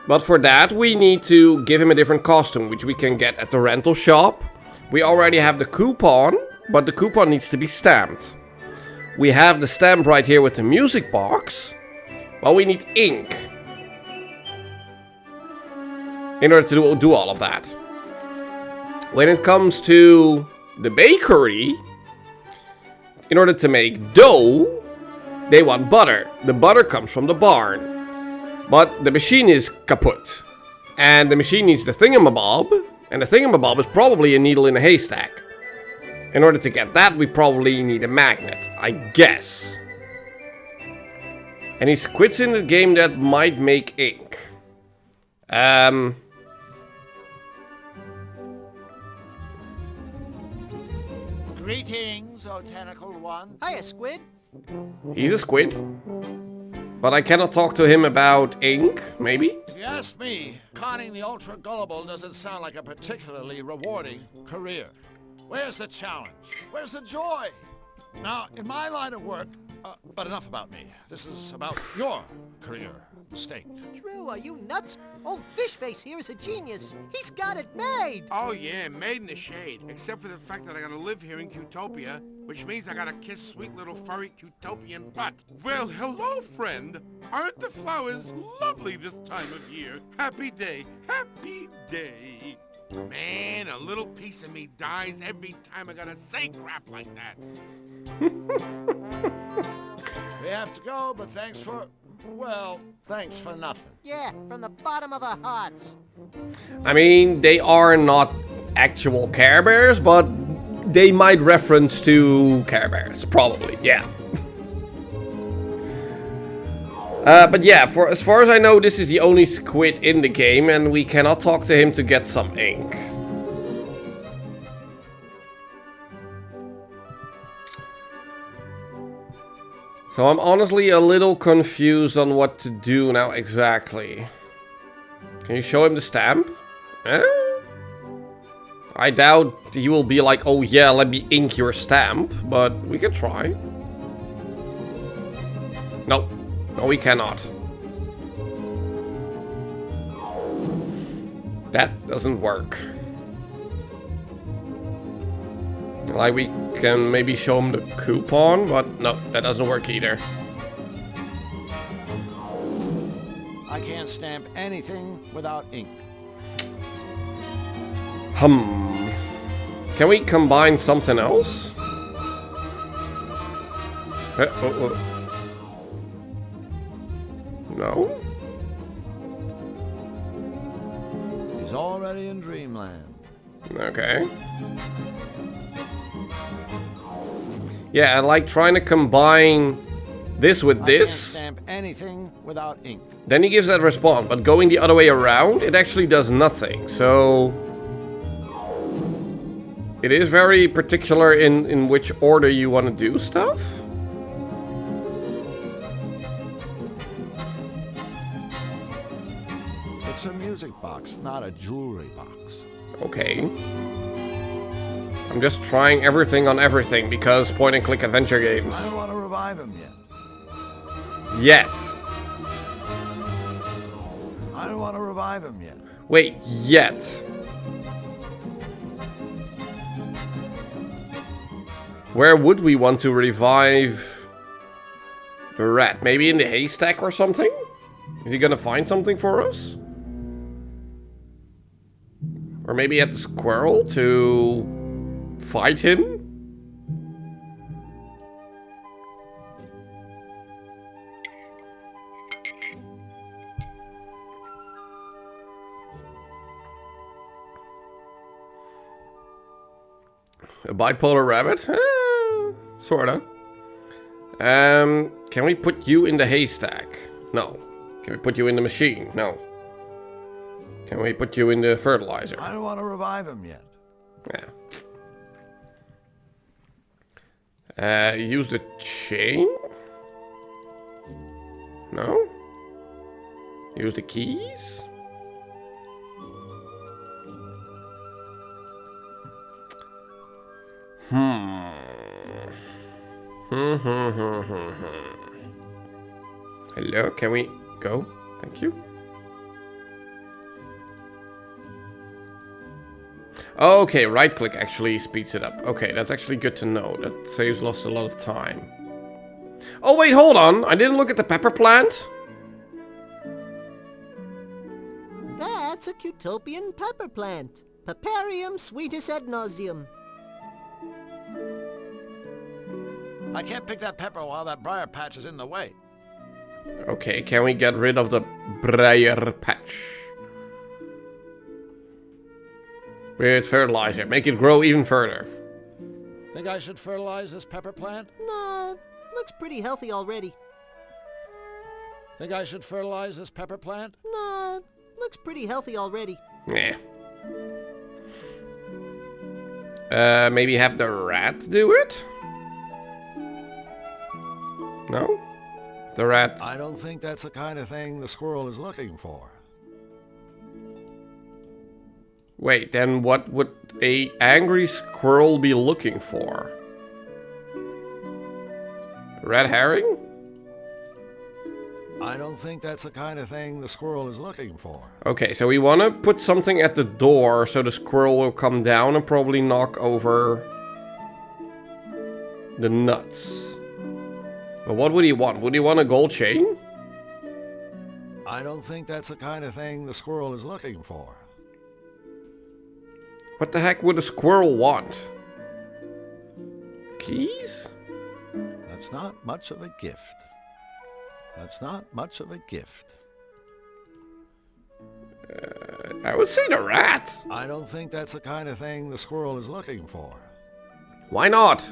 Speaker 1: But for that, we need to give him a different costume, which we can get at the rental shop. We already have the coupon, but the coupon needs to be stamped. We have the stamp right here with the music box, but we need ink in order to do all of that. When it comes to the bakery, in order to make dough, they want butter. The butter comes from the barn. But the machine is kaput. And the machine needs the thingamabob. And the thingamabob is probably a needle in a haystack. In order to get that, we probably need a magnet, I guess. Any squids in the game that might make ink?
Speaker 7: Greetings, O tentacle one.
Speaker 9: Hiya, squid.
Speaker 1: He's a squid. But I cannot talk to him about ink, maybe?
Speaker 7: If you ask me, conning the ultra gullible doesn't sound like a particularly rewarding career. Where's the challenge? Where's the joy? Now, in my line of work, but enough about me. This is about your career, Steak.
Speaker 9: Drew, are you nuts? Old Fishface here is a genius. He's got it made.
Speaker 14: Oh yeah, made in the shade. Except for the fact that I gotta live here in Cutopia, which means I gotta kiss sweet little furry Cutopian butt. Well, hello, friend. Aren't the flowers lovely this time of year? Happy day, happy day. Man, a little piece of me dies every time I gotta say crap like that.
Speaker 7: We have to go, but thanks for nothing.
Speaker 9: Yeah, from the bottom of our hearts.
Speaker 1: I mean, they are not actual Care Bears, but they might reference to Care Bears, probably, yeah. But yeah, as far as I know, this is the only squid in the game, and we cannot talk to him to get some ink. So I'm honestly a little confused on what to do now exactly. Can you show him the stamp? Eh? I doubt he will be like, oh yeah, let me ink your stamp, but we can try. No, no we cannot. That doesn't work. Like we can maybe show him the coupon, but no, that doesn't work either.
Speaker 4: I can't stamp anything without ink.
Speaker 1: Can we combine something else? No?
Speaker 4: He's already in dreamland.
Speaker 1: Okay. Yeah, and like trying to combine this with
Speaker 4: I
Speaker 1: this.
Speaker 4: can't stamp anything without ink.
Speaker 1: Then he gives that response, but going the other way around, it actually does nothing. So it is very particular in which order you want to do stuff.
Speaker 4: It's a music box, not a jewelry box.
Speaker 1: Okay. I'm just trying everything on everything because point and click adventure games.
Speaker 4: I don't want to revive him yet.
Speaker 1: Yet.
Speaker 4: I don't want to revive him yet.
Speaker 1: Wait, yet. Where would we want to revive the rat? Maybe in the haystack or something? Is he gonna find something for us? Or maybe at the squirrel to fight him? A bipolar rabbit? Sorta. Can we put you in the haystack? No. Can we put you in the machine? No. Can we put you in the fertilizer?
Speaker 4: I don't want to revive him yet.
Speaker 1: Yeah. Use the chain? No? Use the keys? Hello, can we go? Thank you. Okay, right click actually speeds it up. Okay, that's actually good to know. That saves us a lot of time. Oh wait, hold on. I didn't look at the pepper plant.
Speaker 9: That's a Cutopian pepper plant. Peparium sweetus ad nauseum.
Speaker 4: I can't pick that pepper while that briar patch is in the way.
Speaker 1: Okay, can we get rid of the briar patch? With fertilizer. Make it grow even further.
Speaker 4: Think I should fertilize this pepper plant?
Speaker 9: Nah, looks pretty healthy already.
Speaker 4: Think I should fertilize this pepper plant?
Speaker 9: Nah, looks pretty healthy already.
Speaker 1: Yeah. Maybe have the rat do it? No? The rat...
Speaker 4: I don't think that's the kind of thing the squirrel is looking for.
Speaker 1: Wait, then what would a angry squirrel be looking for? Red herring?
Speaker 4: I don't think that's the kind of thing the squirrel is looking for.
Speaker 1: Okay, so we want to put something at the door so the squirrel will come down and probably knock over the nuts. But what would he want? Would he want a gold chain?
Speaker 4: I don't think that's the kind of thing the squirrel is looking for.
Speaker 1: What the heck would a squirrel want? Keys?
Speaker 4: That's not much of a gift. That's not much of a gift.
Speaker 1: I would say the rat.
Speaker 4: I don't think that's the kind of thing the squirrel is looking for.
Speaker 1: Why not?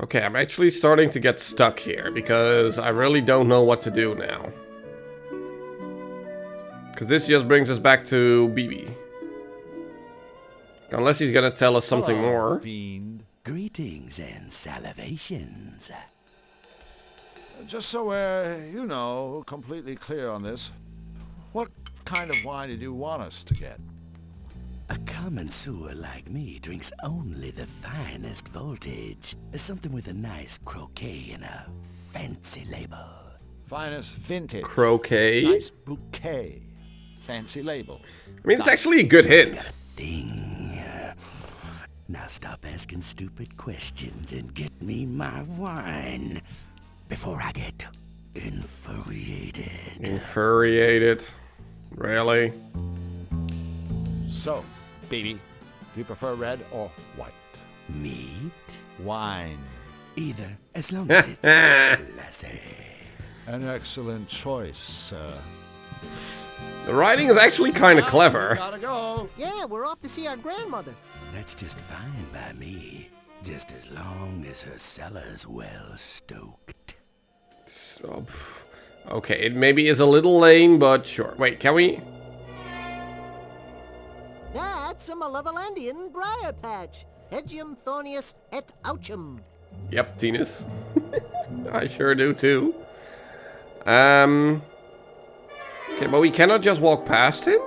Speaker 1: Okay, I'm actually starting to get stuck here because I really don't know what to do now. Because this just brings us back to BB. Unless he's gonna tell us something more.
Speaker 7: Fiend.
Speaker 17: Greetings and salivations.
Speaker 7: Just so we're, completely clear on this, what kind of wine did you want us to get?
Speaker 17: A connoisseur like me drinks only the finest voltage. Something with a nice croquet and a fancy label.
Speaker 7: Finest vintage.
Speaker 1: Croquet.
Speaker 7: Nice bouquet. Fancy label.
Speaker 1: I mean, it's actually a good hint.
Speaker 17: Thing. Now stop asking stupid questions and get me my wine before I get infuriated.
Speaker 1: Infuriated? Really?
Speaker 7: So, baby, do you prefer red or white?
Speaker 17: Meat?
Speaker 7: Wine.
Speaker 17: Either, as long as it's classy.
Speaker 7: An excellent choice, sir.
Speaker 1: The writing is actually kind of clever.
Speaker 7: Gotta go.
Speaker 9: Yeah, we're off to see our grandmother.
Speaker 17: That's just fine by me. Just as long as her cellar's well stoked.
Speaker 1: So, okay, it maybe is a little lame, but sure. Wait, can we?
Speaker 9: That's a Malevolandian briar patch. Hegium thornius et ouchum.
Speaker 1: Yep, Tinus. I sure do too. Okay, but we cannot just walk past him?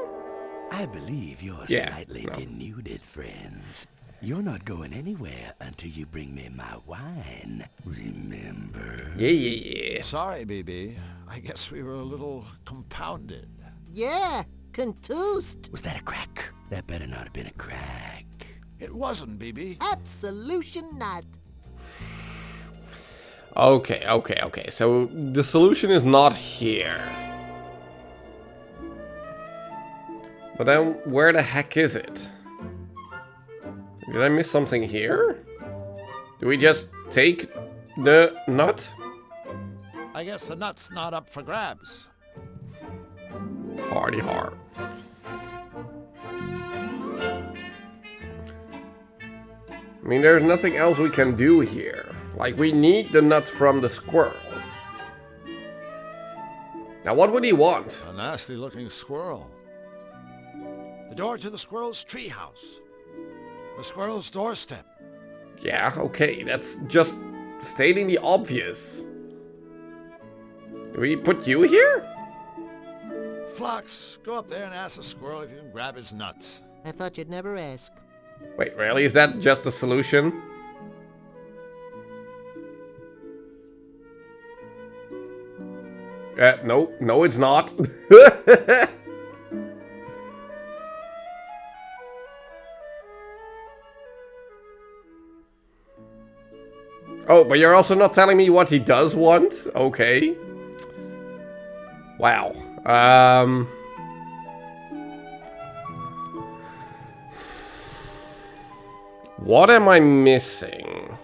Speaker 17: I believe you're slightly denuded, friends. You're not going anywhere until you bring me my wine. Remember?
Speaker 1: Yeah.
Speaker 7: Sorry, BB. I guess we were a little compounded.
Speaker 9: Yeah, contused.
Speaker 17: Was that a crack? That better not have been a crack.
Speaker 7: It wasn't, BB.
Speaker 9: Absolution not.
Speaker 1: Okay. So the solution is not here. But then where the heck is it? Did I miss something here? Do we just take the nut?
Speaker 7: I guess the nut's not up for grabs.
Speaker 1: Hardy har. I mean, there's nothing else we can do here. Like, we need the nut from the squirrel. Now, what would he want?
Speaker 7: A nasty looking squirrel. The door to the squirrel's treehouse. The squirrel's doorstep.
Speaker 1: Yeah, okay, that's just stating the obvious. Do we put you here?
Speaker 7: Flux, go up there and ask the squirrel if you can grab his nuts.
Speaker 9: I thought you'd never ask.
Speaker 1: Wait, really? Is that just the solution? No, it's not. Oh, but you're also not telling me what he does want? Okay. Wow. What am I missing?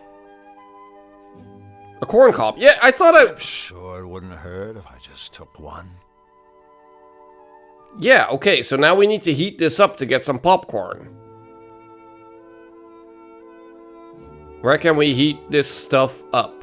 Speaker 1: A corn cob. Yeah, I thought
Speaker 7: I'm sure it wouldn't hurt if I just took one.
Speaker 1: Yeah, okay, so now we need to heat this up to get some popcorn. Where can we heat this stuff up?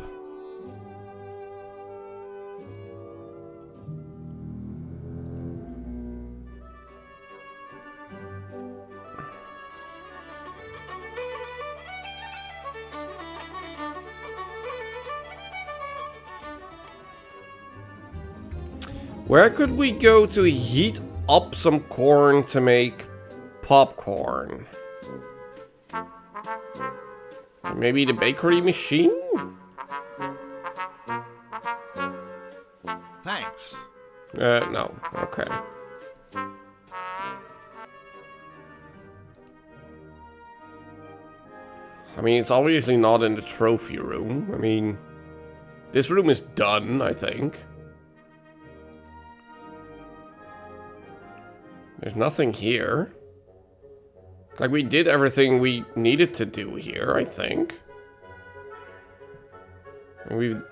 Speaker 1: Where could we go to heat up some corn to make popcorn? Maybe the bakery machine?
Speaker 7: Thanks.
Speaker 1: No. Okay. I mean, it's obviously not in the trophy room. I mean, this room is done, I think. There's nothing here. Like, we did everything we needed to do here, I think. And we've...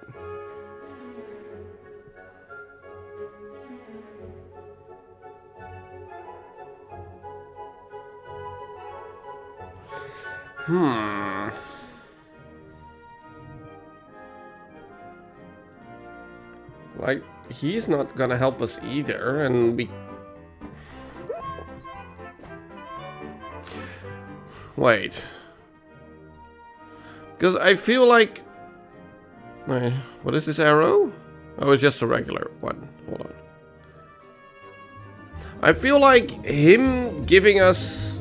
Speaker 1: Like, he's not gonna help us either, and we Wait. Because I feel like... Wait, what is this arrow? Oh, it's just a regular one. Hold on. I feel like him giving us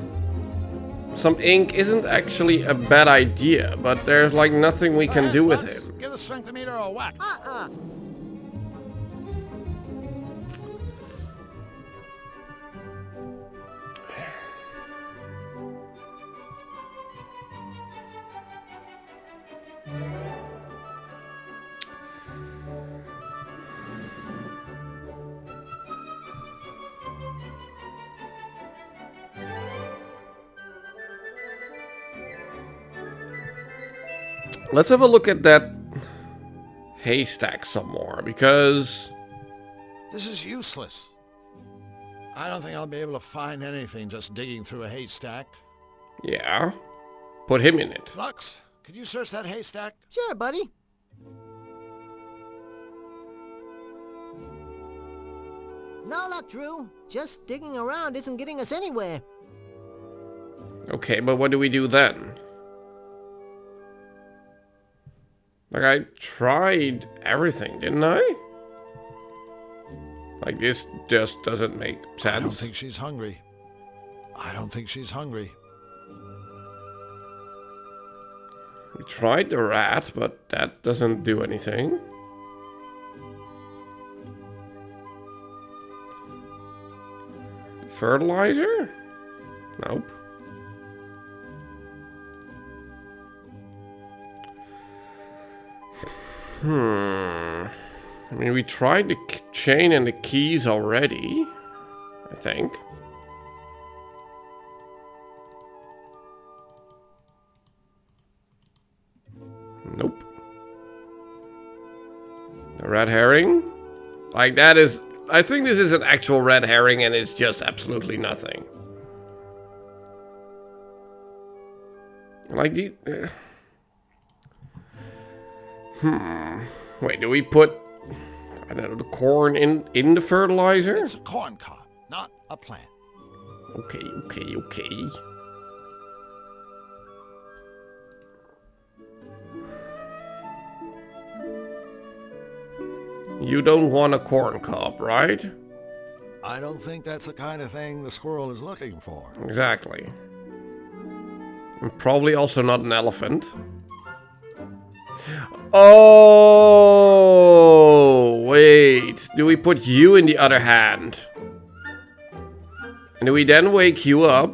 Speaker 1: some ink isn't actually a bad idea, but there's like nothing we can do with him.
Speaker 7: Give the strength meter a whack.
Speaker 1: Let's have a look at that haystack some more, because...
Speaker 7: This is useless. I don't think I'll be able to find anything just digging through a haystack.
Speaker 1: Yeah. Put him in it.
Speaker 7: Lux, could you search that haystack?
Speaker 9: Sure, buddy. No luck, Drew. Just digging around isn't getting us anywhere.
Speaker 1: Okay, but what do we do then? Like, I tried everything, didn't I? Like, this just doesn't make sense.
Speaker 7: I don't think she's hungry. I don't think she's hungry.
Speaker 1: We tried the rat, but that doesn't do anything. Fertilizer? Nope. I mean, we tried the chain and the keys already, I think. Nope. A red herring? Like, that is... I think this is an actual red herring and it's just absolutely nothing. Like, the... Wait, do we put... I don't know, the corn in the fertilizer?
Speaker 7: It's a corn cob, not a plant.
Speaker 1: Okay. You don't want a corn cob, right?
Speaker 7: I don't think that's the kind of thing the squirrel is looking for.
Speaker 1: Exactly. And probably also not an elephant. Oh, wait. Do we put you in the other hand? And do we then wake you up?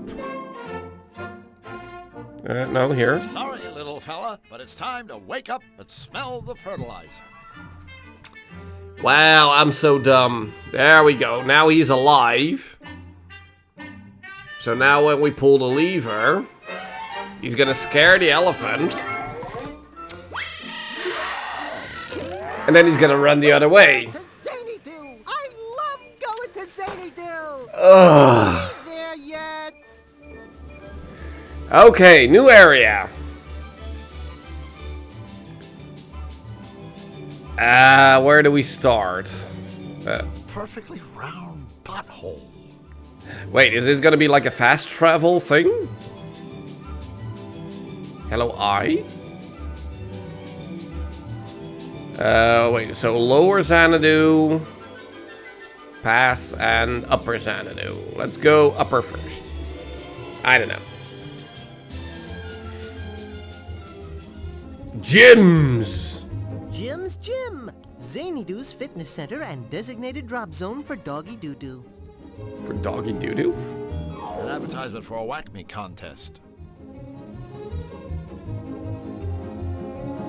Speaker 1: No, here.
Speaker 7: Sorry, little fella, but it's time to wake up and smell the fertilizer.
Speaker 1: Wow, I'm so dumb. There we go. Now he's alive. So now when we pull the lever, he's gonna scare the elephant. And then he's gonna run the other way.
Speaker 9: I love going to Zany-Doo.
Speaker 1: Ugh.
Speaker 9: Ain't there yet.
Speaker 1: Okay, new area. Where do we start?
Speaker 7: Perfectly round butthole.
Speaker 1: Wait, is this gonna be like a fast travel thing? Hello, I? Wait, so lower Xanadu, path, and upper Xanadu. Let's go upper first. I don't know. Gyms!
Speaker 9: Jim's Gym. Zany-Doo's fitness center and designated drop zone for doggy doo-doo.
Speaker 1: For doggy doo-doo?
Speaker 7: An advertisement for a whack me contest.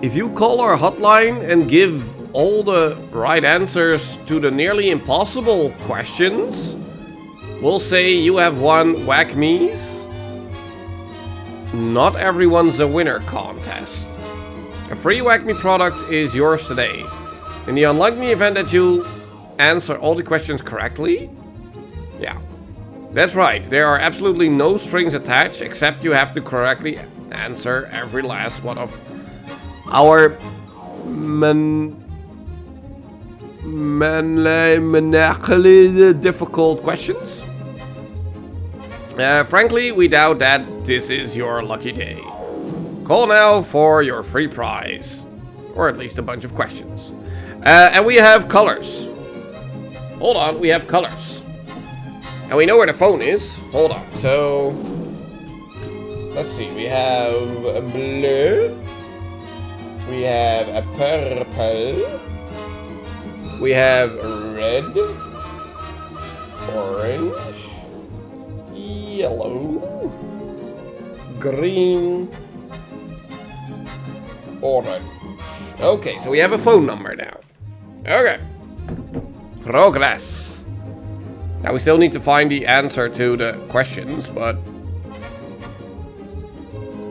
Speaker 1: If you call our hotline and give all the right answers to the nearly impossible questions, we'll say you have won Whack Me's Not Everyone's a Winner contest. A free Whack Me product is yours today. In the Unlock Me event that you answer all the questions correctly? Yeah. That's right, there are absolutely no strings attached, except you have to correctly answer every last one of our maniacally difficult questions. Frankly, we doubt that this is your lucky day. Call now for your free prize. Or at least a bunch of questions. And we have colors. Hold on, we have colors. And we know where the phone is. Hold on, so... let's see, we have a blue. We have a purple. We have red. Orange. Yellow. Green. Orange. Okay, so we have a phone number now. Okay. Progress. Now we still need to find the answer to the questions, but...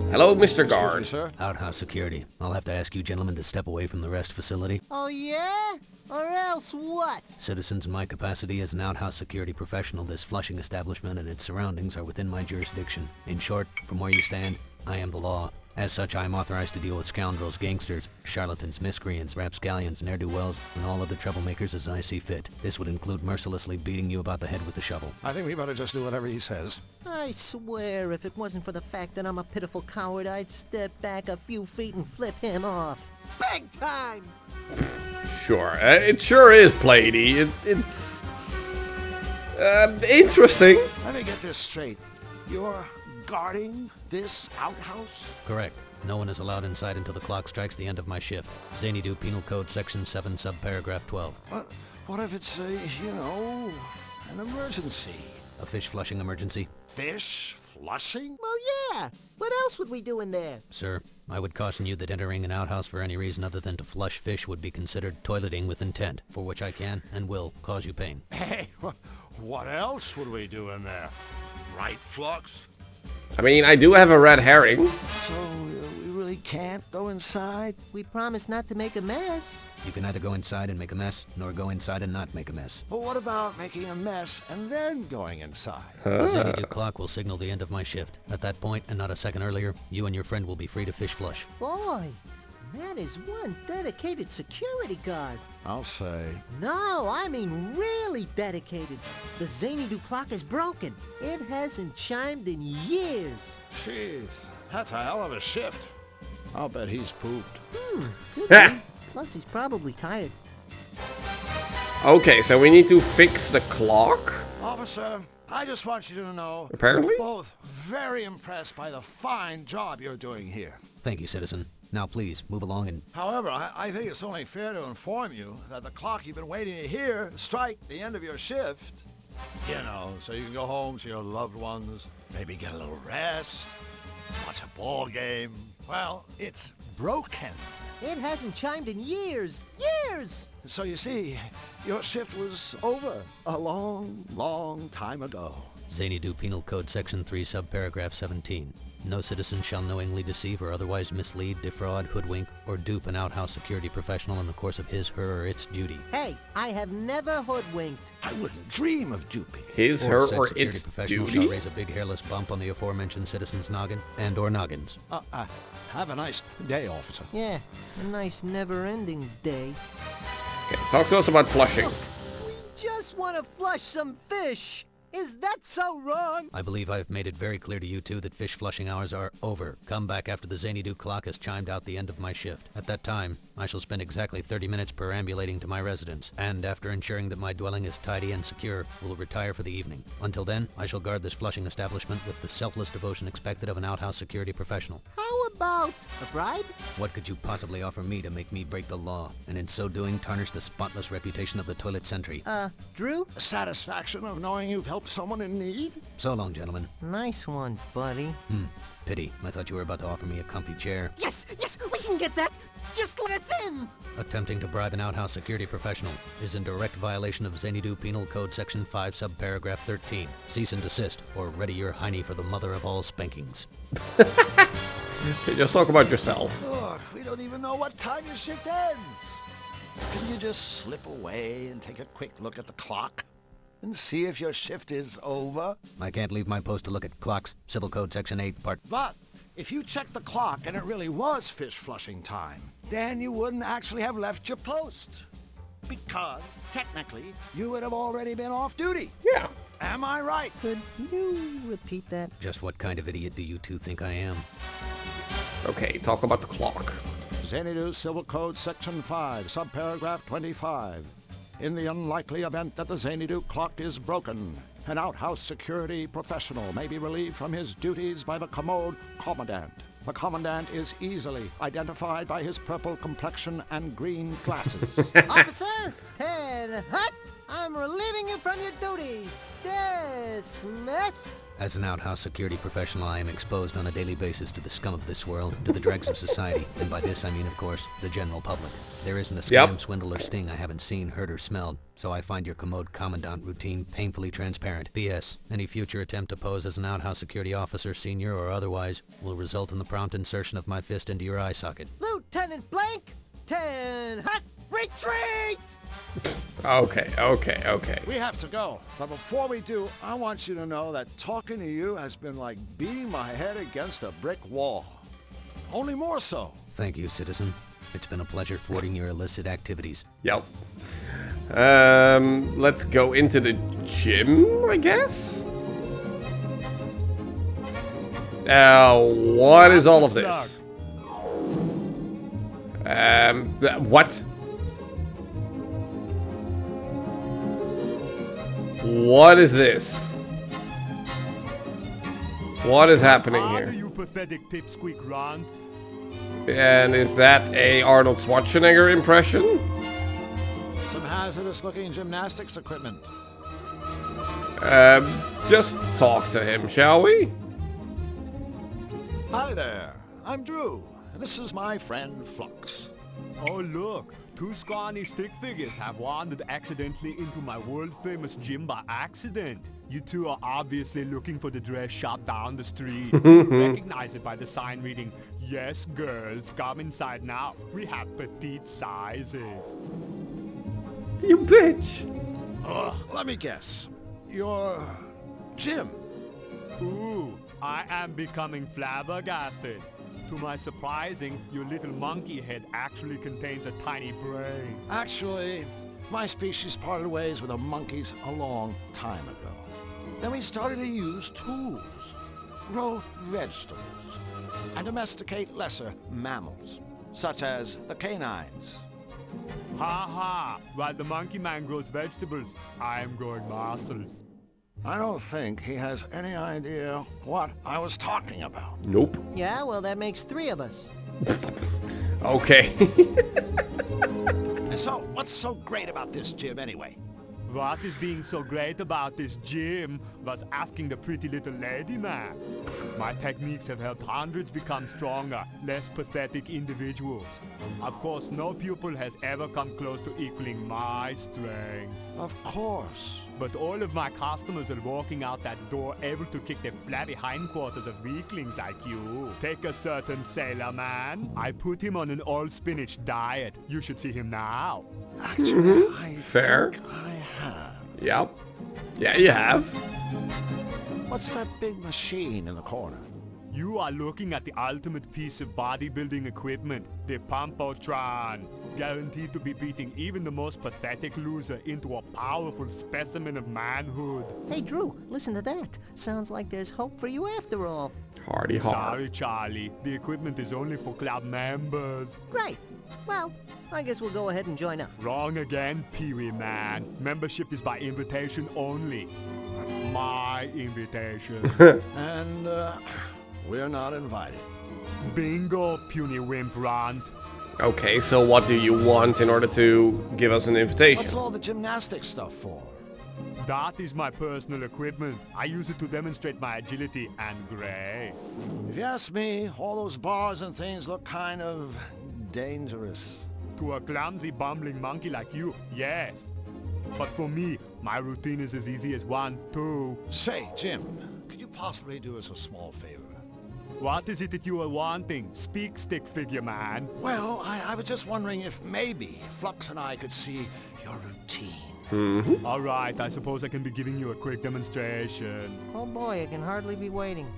Speaker 1: hello, Mr. Guard.
Speaker 17: Sir? Outhouse security. I'll have to ask you gentlemen to step away from the rest facility.
Speaker 9: Oh, yeah? Or else what?
Speaker 17: Citizens, in my capacity as an outhouse security professional, this Flushing establishment and its surroundings are within my jurisdiction. In short, from where you stand, I am the law. As such, I am authorized to deal with scoundrels, gangsters, charlatans, miscreants, rapscallions, ne'er-do-wells, and all other troublemakers as I see fit. This would include mercilessly beating you about the head with the shovel.
Speaker 7: I think we better just do whatever he says.
Speaker 9: I swear, if it wasn't for the fact that I'm a pitiful coward, I'd step back a few feet and flip him off. Big time!
Speaker 1: Sure, it sure is, Plady. It's... interesting.
Speaker 7: Let me get this straight. You're guarding this outhouse?
Speaker 17: Correct. No one is allowed inside until the clock strikes the end of my shift. Xanadu Penal Code Section 7, subparagraph 12.
Speaker 7: But what if it's a, you know, an emergency?
Speaker 17: A fish flushing emergency?
Speaker 7: Fish flushing?
Speaker 9: Well, yeah. What else would we do in there?
Speaker 17: Sir, I would caution you that entering an outhouse for any reason other than to flush fish would be considered toileting with intent, for which I can and will cause you pain.
Speaker 7: Hey, what else would we do in there? Right, Flux?
Speaker 1: I mean, I do have a red herring.
Speaker 7: So, we really can't go inside?
Speaker 9: We promised not to make a mess.
Speaker 17: You can neither go inside and make a mess, nor go inside and not make a mess.
Speaker 7: But what about making a mess and then going inside?
Speaker 17: The Xanadu clock will signal the end of my shift. At that point, and not a second earlier, you and your friend will be free to fish flush.
Speaker 9: Boy, that is one dedicated security guard.
Speaker 7: I'll say.
Speaker 9: No, I mean really dedicated. The Xanadu clock is broken. It hasn't chimed in years.
Speaker 7: Jeez, that's a hell of a shift. I'll bet he's pooped.
Speaker 9: Could be. Plus, he's probably tired.
Speaker 1: Okay, so we need to fix the clock?
Speaker 7: Officer, I just want you to know...
Speaker 1: Apparently?
Speaker 7: We're both very impressed by the fine job you're doing here.
Speaker 17: Thank you, citizen. Now please, move along and...
Speaker 7: However, I think it's only fair to inform you that the clock you've been waiting to hear strike the end of your shift. You know, so you can go home to your loved ones, maybe get a little rest, watch a ball game. Well, it's broken.
Speaker 9: It hasn't chimed in years. Years!
Speaker 7: So you see, your shift was over a long, long time ago.
Speaker 17: Xanadu Penal Code Section 3, subparagraph 17. No citizen shall knowingly deceive or otherwise mislead, defraud, hoodwink, or dupe an outhouse security professional in the course of his, her, or its duty.
Speaker 9: Hey, I have never hoodwinked.
Speaker 7: I wouldn't dream of duping.
Speaker 1: His,
Speaker 17: Or
Speaker 1: her,
Speaker 17: said
Speaker 1: or
Speaker 17: security
Speaker 1: its
Speaker 17: professional
Speaker 1: duty?
Speaker 17: shall raise a big hairless bump on the aforementioned citizen's noggin and or noggins.
Speaker 7: Have a nice day, officer.
Speaker 9: Yeah, a nice never-ending day.
Speaker 1: Okay, talk to us about flushing.
Speaker 9: Look, we just want to flush some fish. Is that so wrong?
Speaker 17: I believe I have made it very clear to you two that fish flushing hours are over. Come back after the Xanadu clock has chimed out the end of my shift. At that time, I shall spend exactly 30 minutes perambulating to my residence, and after ensuring that my dwelling is tidy and secure, will retire for the evening. Until then, I shall guard this flushing establishment with the selfless devotion expected of an outhouse security professional.
Speaker 9: How about a bribe?
Speaker 17: What could you possibly offer me to make me break the law, and in so doing tarnish the spotless reputation of the toilet sentry?
Speaker 9: Drew?
Speaker 7: Satisfaction of knowing you've helped someone in need?
Speaker 17: So long, gentlemen.
Speaker 9: Nice one, buddy.
Speaker 17: Pity. I thought you were about to offer me a comfy chair.
Speaker 9: Yes, we can get that. Just let us in.
Speaker 17: Attempting to bribe an outhouse security professional is in direct violation of Xanadu Penal Code Section 5, subparagraph 13. Cease and desist, or ready your hiney for the mother of all spankings.
Speaker 1: Just talk about yourself.
Speaker 7: Look, we don't even know what time your shift ends. Can you just slip away and take a quick look at the clock? And see if your shift is over?
Speaker 17: I can't leave my post to look at clocks. Civil Code Section 8, Part...
Speaker 7: But if you checked the clock and it really was fish flushing time, then you wouldn't actually have left your post. Because, technically, you would have already been off duty.
Speaker 1: Yeah.
Speaker 7: Am I right?
Speaker 9: Could you repeat that?
Speaker 18: Just what kind of idiot do you two think I am?
Speaker 1: Okay, talk about the clock.
Speaker 7: Xanadu Civil Code Section 5, subparagraph 25. In the unlikely event that the Xanadu clock is broken, an outhouse security professional may be relieved from his duties by the commode commandant. The commandant is easily identified by his purple complexion and green glasses.
Speaker 9: Officer, Ted Hut, I'm relieving you from your duties. Dismissed.
Speaker 18: As an outhouse security professional, I am exposed on a daily basis to the scum of this world, to the dregs of society, and by this I mean, of course, the general public. There isn't a scam, swindle, or sting I haven't seen, heard, or smelled, so I find your commode commandant routine painfully transparent. P.S. Any future attempt to pose as an outhouse security officer, senior or otherwise, will result in the prompt insertion of my fist into your eye socket.
Speaker 9: Lieutenant Blank, Ted Hut, retreat!
Speaker 1: Okay.
Speaker 7: We have to go. But before we do, I want you to know that talking to you has been like beating my head against a brick wall. Only more so.
Speaker 18: Thank you, citizen. It's been a pleasure thwarting your illicit activities.
Speaker 1: Yep. Let's go into the gym, I guess? What is all of this? What? What is this? What is happening here?
Speaker 12: You pathetic pipsqueak runt.
Speaker 1: And is that a Arnold Schwarzenegger impression?
Speaker 7: Some hazardous looking gymnastics equipment.
Speaker 1: Just talk to him, shall we?
Speaker 7: Hi there, I'm Drew, and this is my friend Flux.
Speaker 12: Oh look, two scrawny stick figures have wandered accidentally into my world-famous gym by accident. You two are obviously looking for the dress shop down the street. You recognize it by the sign reading, "Yes, girls, come inside now. We have petite sizes."
Speaker 1: You bitch!
Speaker 7: Let me guess. You're Jim.
Speaker 12: Ooh, I am becoming flabbergasted. To my surprising, your little monkey head actually contains a tiny brain.
Speaker 7: Actually, my species parted ways with the monkeys a long time ago. Then we started to use tools, grow vegetables, and domesticate lesser mammals, such as the canines.
Speaker 12: Ha ha! While the monkey man grows vegetables, I am growing muscles.
Speaker 7: I don't think he has any idea what I was talking about.
Speaker 1: Nope.
Speaker 9: Yeah, well, that makes 3 of us.
Speaker 1: Okay.
Speaker 7: So, what's so great about this gym anyway?
Speaker 12: What is being so great about this gym was asking the pretty little lady man. My techniques have helped hundreds become stronger, less pathetic individuals. Of course, no pupil has ever come close to equaling my strength.
Speaker 7: Of course.
Speaker 12: But all of my customers are walking out that door able to kick the flabby hindquarters of weaklings like you. Take a certain sailor man. I put him on an all-spinach diet. You should see him now.
Speaker 7: Actually, I
Speaker 1: Fair.
Speaker 7: think I have.
Speaker 1: Yep. Yeah, you have.
Speaker 7: What's that big machine in the corner?
Speaker 12: You are looking at the ultimate piece of bodybuilding equipment, the Pumpotron. Guaranteed to be beating even the most pathetic loser into a powerful specimen of manhood.
Speaker 9: Hey, Drew, listen to that. Sounds like there's hope for you after all.
Speaker 1: Hardy har.
Speaker 12: Sorry, Charlie. The equipment is only for club members.
Speaker 9: Great. Well, I guess we'll go ahead and join up.
Speaker 12: Wrong again, Pee-wee man. Membership is by invitation only. My invitation.
Speaker 7: And, we're not invited.
Speaker 12: Bingo, puny wimp runt.
Speaker 1: Okay, so what do you want in order to give us an invitation?
Speaker 7: What's all the gymnastics stuff for?
Speaker 12: That is my personal equipment. I use it to demonstrate my agility and grace.
Speaker 7: If you ask me, all those bars and things look kind of dangerous.
Speaker 12: To a clumsy, bumbling monkey like you, yes. But for me, my routine is as easy as 1, 2.
Speaker 7: Say, Jim, could you possibly do us a small favor?
Speaker 12: What is it that you are wanting? Speak, stick figure man.
Speaker 7: Well, I was just wondering if maybe Flux and I could see your routine.
Speaker 1: Mm-hmm.
Speaker 12: All right, I suppose I can be giving you a quick demonstration.
Speaker 9: Oh boy, I can hardly be waiting.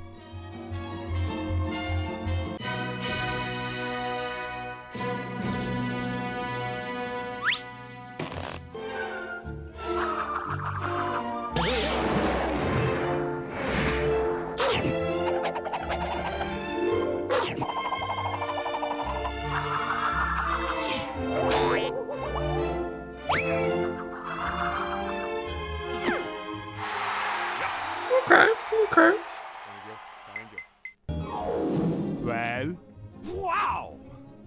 Speaker 12: Well?
Speaker 7: Wow!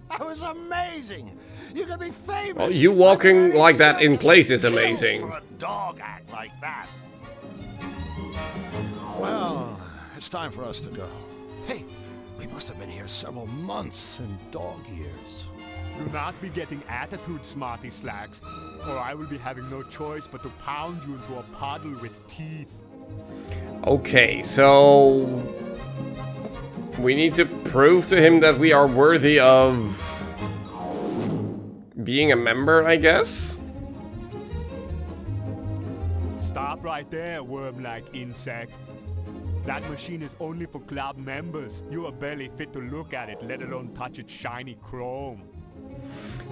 Speaker 7: That was amazing! You could be famous!
Speaker 1: Well, you walking like that in place is amazing.
Speaker 7: For a dog act like that. Well, it's time for us to go. Hey, we must have been here several months in dog years.
Speaker 12: Do not be getting attitude, smarty slacks, or I will be having no choice but to pound you into a puddle with teeth.
Speaker 1: Okay, so we need to prove to him that we are worthy of being a member, I guess?
Speaker 12: Stop right there, worm-like insect. That machine is only for club members. You are barely fit to look at it, let alone touch its shiny chrome.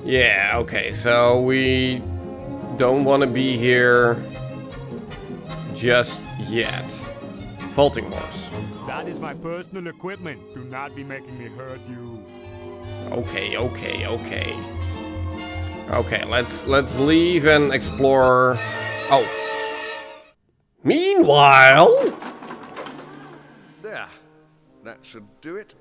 Speaker 1: Yeah, okay, so we don't want to be here just yet. Faulting horse.
Speaker 12: That is my personal equipment. Do not be making me hurt you.
Speaker 1: Okay. Okay, let's leave and explore. Oh. Meanwhile,
Speaker 19: there. That should do it.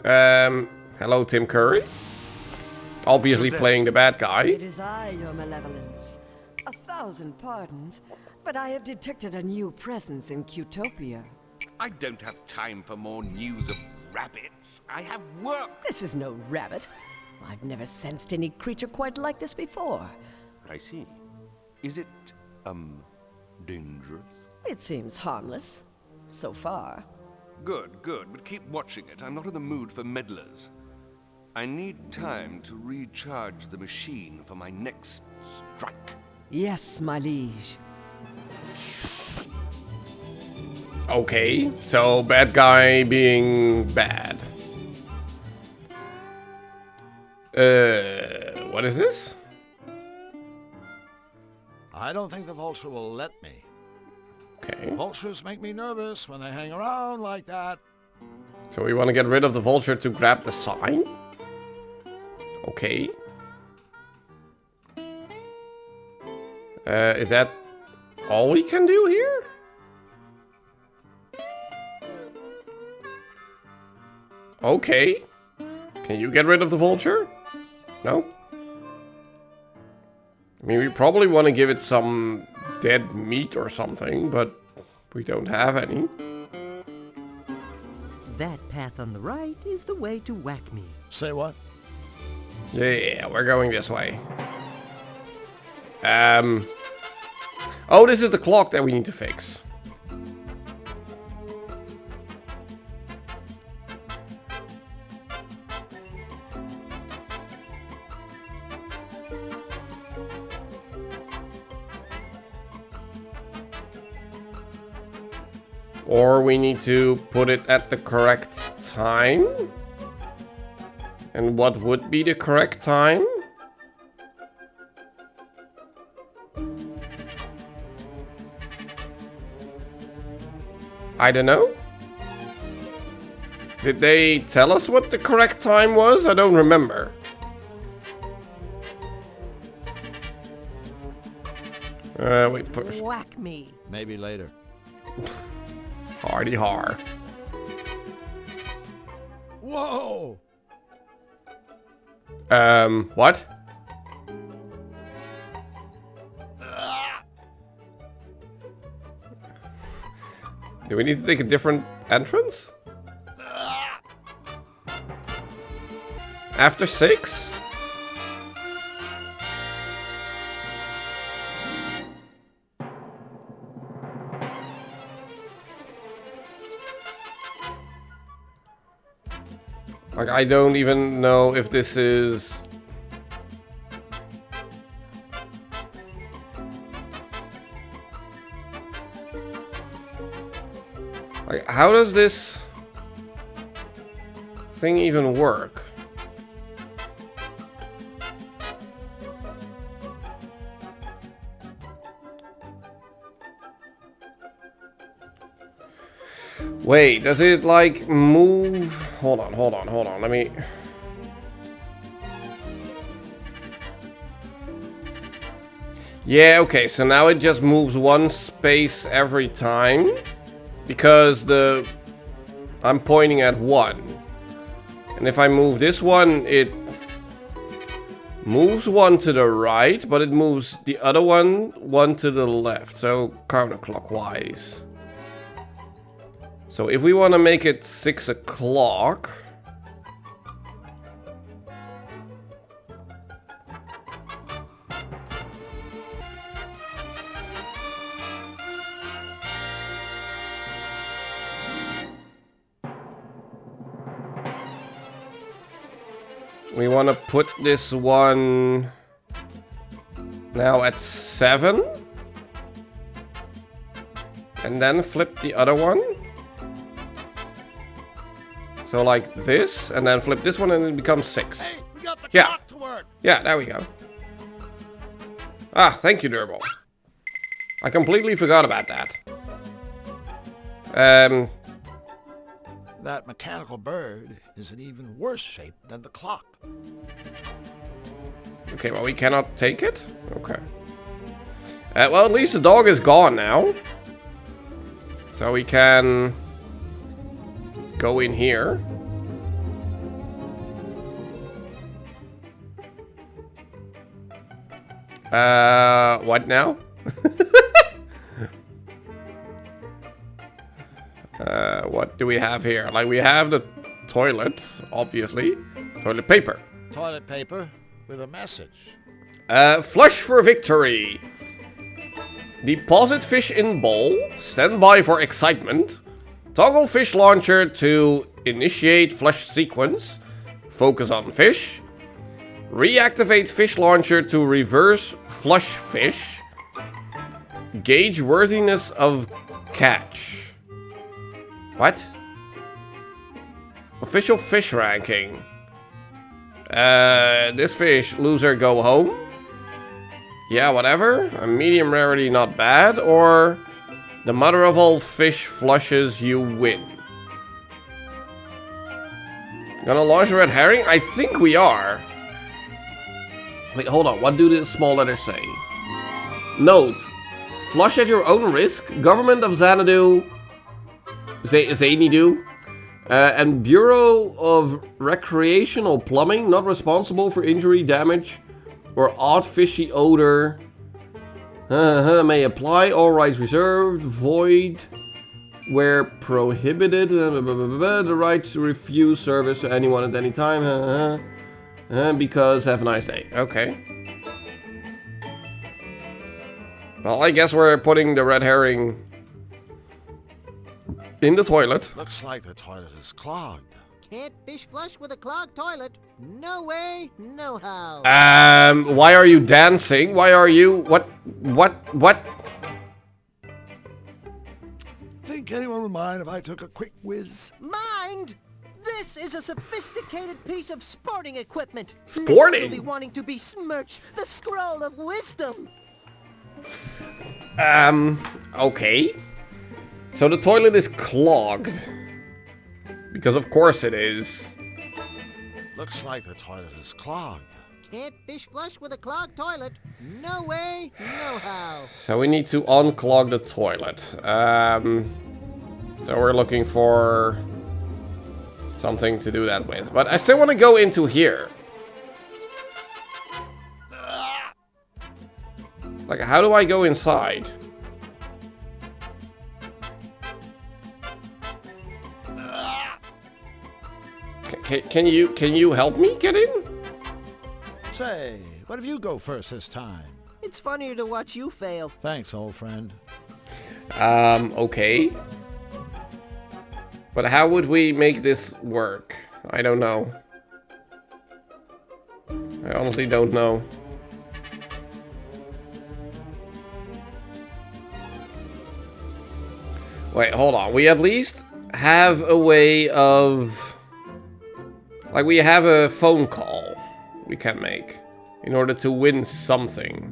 Speaker 1: Hello, Tim Curry. Obviously playing the bad guy.
Speaker 16: It is I, your malevolence. 1,000 pardons, but I have detected a new presence in Qtopia.
Speaker 19: I don't have time for more news of rabbits. I have work.
Speaker 16: This is no rabbit. I've never sensed any creature quite like this before.
Speaker 19: I see. Is it, dangerous?
Speaker 16: It seems harmless. So far.
Speaker 19: Good, but keep watching it. I'm not in the mood for meddlers. I need time to recharge the machine for my next strike.
Speaker 16: Yes, my liege.
Speaker 1: Okay, so bad guy being bad. What is this?
Speaker 7: I don't think the vulture will let me.
Speaker 1: Okay.
Speaker 7: Vultures make me nervous when they hang around like that.
Speaker 1: So we want to get rid of the vulture to grab the sign? Okay. Is that all we can do here? Okay. Can you get rid of the vulture? No? I mean, we probably want to give it some dead meat or something, but we don't have any.
Speaker 20: That path on the right is the way to whack me.
Speaker 7: Say what?
Speaker 1: Yeah, we're going this way. Oh, this is the clock that we need to fix. Or we need to put it at the correct time. And what would be the correct time? I don't know. Did they tell us what the correct time was? I don't remember. Wait first.
Speaker 20: Whack me.
Speaker 7: Maybe later.
Speaker 1: Hardy har.
Speaker 7: Whoa!
Speaker 1: What? Do we need to take a different entrance? After 6? Like, I don't even know if this is... Like, how does this thing even work? Wait, does it like move? Hold on, let me... Yeah, okay, so now it just moves one space every time. Because the I'm pointing at 1. And if I move this one, it moves one to the right, but it moves the other one to the left. So counterclockwise. So if we want to make it 6 o'clock... We want to put this one now at 7. And then flip the other one. So like this, and then flip this one and it becomes 6.
Speaker 7: Hey, we got the
Speaker 1: Yeah.
Speaker 7: clock to work.
Speaker 1: Yeah, there we go. Ah, thank you, Durable. I completely forgot about that.
Speaker 7: That mechanical bird is in even worse shape than the clock.
Speaker 1: Okay, well, we cannot take it? Okay. Well, at least the dog is gone now. So we can go in here. What now? What do we have here? Like, we have the toilet, obviously. Toilet paper.
Speaker 7: Toilet paper with a message.
Speaker 1: Flush for victory. Deposit fish in bowl. Stand by for excitement. Toggle fish launcher to initiate flush sequence. Focus on fish. Reactivate fish launcher to reverse flush fish. Gauge worthiness of catch. What? Official fish ranking. This fish, loser, go home. Yeah, whatever. A medium rarity, not bad. Or the mother of all fish flushes, you win. Gonna launch a red herring? I think we are. Wait, hold on. What do the small letters say? Note. Flush at your own risk. Government of Xanadu. Xanadu. And Bureau of Recreational Plumbing. Not responsible for injury, damage, or odd fishy odor. May apply. All rights reserved. Void. Where prohibited. The right to refuse service to anyone at any time. Because have a nice day. Okay. Well, I guess we're putting the red herring in the toilet.
Speaker 7: Looks like the toilet is clogged.
Speaker 9: Can't fish flush with a clogged toilet. No way, no how.
Speaker 1: Why are you dancing? Why are you... What?
Speaker 7: Think anyone would mind if I took a quick whiz?
Speaker 9: Mind? This is a sophisticated piece of sporting equipment.
Speaker 1: Sporting?
Speaker 9: Next, you'll be wanting to besmirch the scroll of wisdom.
Speaker 1: Okay. So the toilet is clogged. Because of course it is.
Speaker 7: Looks like the toilet is clogged.
Speaker 9: Can't fish flush with a clogged toilet. No way, no how.
Speaker 1: So we need to unclog the toilet. So we're looking for something to do that with. But I still want to go into here. Like, how do I go inside? Can you help me get in?
Speaker 7: Say, what if you go first this time?
Speaker 9: It's funnier to watch you fail.
Speaker 7: Thanks, old friend.
Speaker 1: Okay. But how would we make this work? I don't know. I honestly don't know. Wait, hold on. We at least have a way of... Like, we have a phone call we can make in order to win something.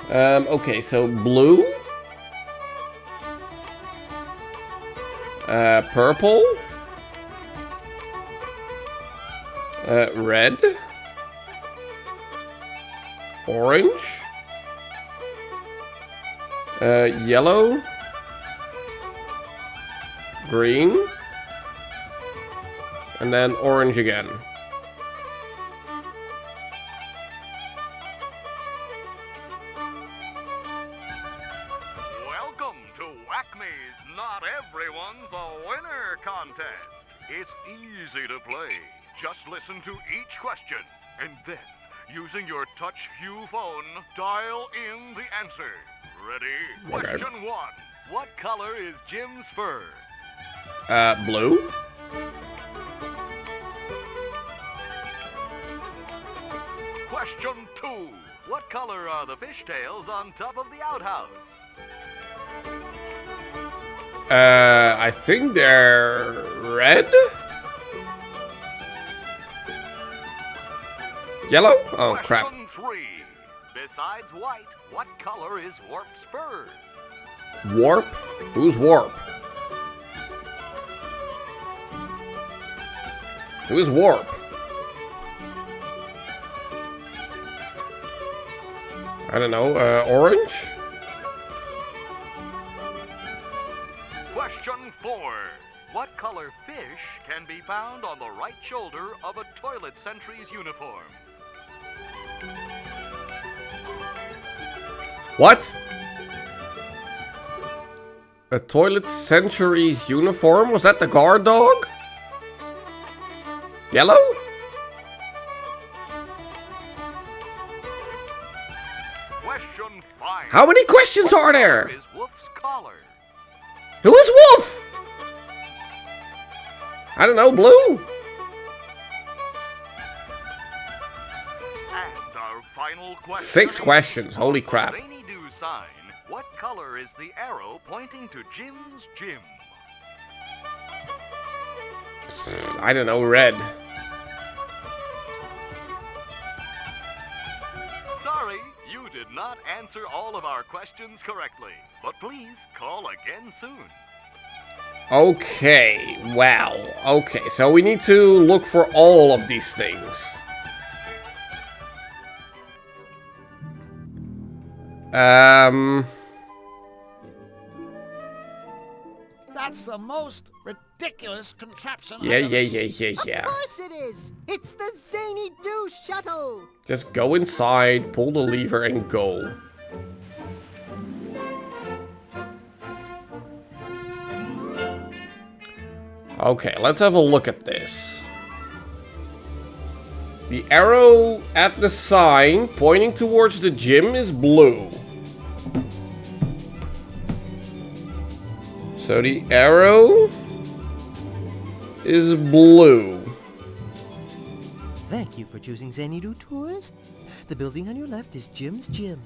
Speaker 1: Okay, so blue. Purple. Red. Orange. Yellow. Green. And then orange again.
Speaker 21: Welcome to Whack-Me's Not Everyone's a Winner contest. It's easy to play. Just listen to each question and then, using your Touch Hue phone, dial in the answer. Ready?
Speaker 1: Okay.
Speaker 21: Question 1. What color is Jim's fur?
Speaker 1: Blue.
Speaker 21: Question 2. What color are the fishtails on top of the outhouse?
Speaker 1: I think they're red? Yellow? Oh, crap.
Speaker 21: Question 3. Besides white, what color is Warp's fur?
Speaker 1: Warp? Who's Warp? Who is Warp? I don't know, orange?
Speaker 21: Question 4. What color fish can be found on the right shoulder of a toilet sentry's uniform?
Speaker 1: What? A toilet sentry's uniform? Was that the guard dog? Yellow?
Speaker 21: Question 5.
Speaker 1: How many questions are there?
Speaker 21: Is Wolf's collar?
Speaker 1: Who is Wolf? I don't know, blue?
Speaker 21: And our final question.
Speaker 1: 6 questions, holy crap.
Speaker 21: Zany Do sign. What color is the arrow pointing to Jim's gym?
Speaker 1: I don't know, red.
Speaker 21: Sorry, you did not answer all of our questions correctly. But please call again soon.
Speaker 1: Okay, wow. Okay, so we need to look for all of these things.
Speaker 4: That's the most ridiculous contraption
Speaker 1: Yeah.
Speaker 4: I've ever seen.
Speaker 1: Yeah.
Speaker 9: Of course it is! It's the Zany Do shuttle!
Speaker 1: Just go inside, pull the lever, and go. Okay, let's have a look at this. The arrow at the sign pointing towards the gym is blue. So the arrow is blue.
Speaker 20: Thank you for choosing Zany Do Tours. The building on your left is Jim's gym.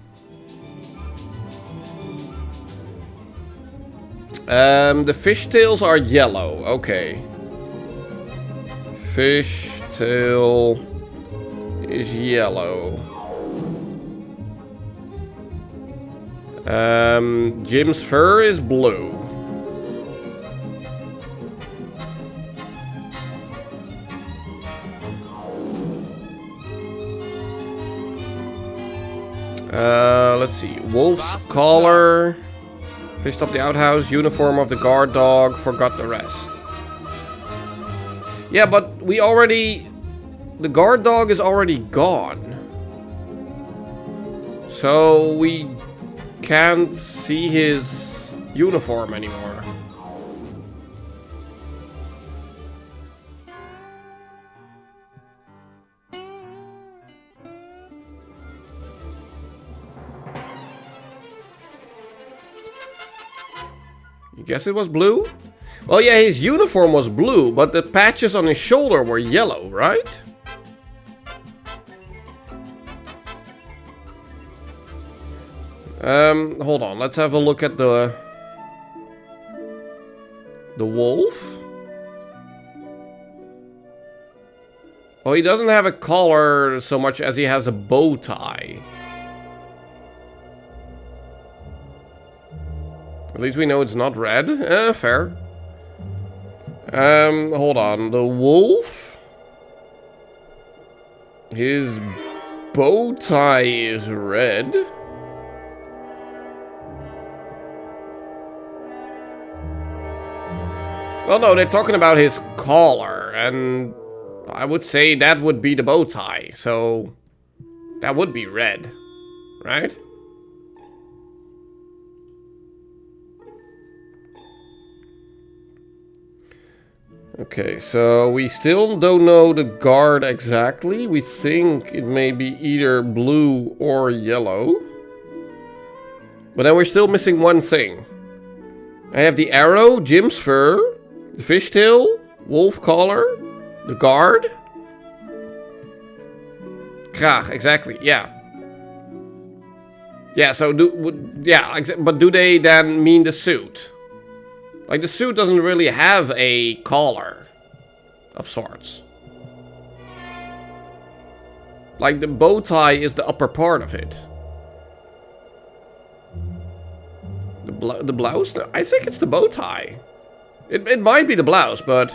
Speaker 1: The fishtails are yellow. Okay. Fishtail is yellow. Jim's fur is blue. Let's see. Wolf's collar. Fished up the outhouse. Uniform of the guard dog. Forgot the rest. Yeah, but we already... The guard dog is already gone. So we can't see his uniform anymore. You guess it was blue? Well, yeah, his uniform was blue, but the patches on his shoulder were yellow, right? Hold on, let's have a look at the wolf. Oh, he doesn't have a collar so much as he has a bow tie. At least we know it's not red. Fair. Hold on. The wolf. His bow tie is red. Well, no, they're talking about his collar, and I would say that would be the bow tie, so that would be red, right? Okay, so we still don't know the guard exactly. We think it may be either blue or yellow. But then we're still missing one thing. I have the arrow, Jim's fur, the fishtail, wolf collar, the guard. Kraag, exactly, yeah. Yeah, so but do they then mean the suit? Like, the suit doesn't really have a collar of sorts. Like, the bow tie is the upper part of it. The blouse? I think it's the bow tie. It might be the blouse, but...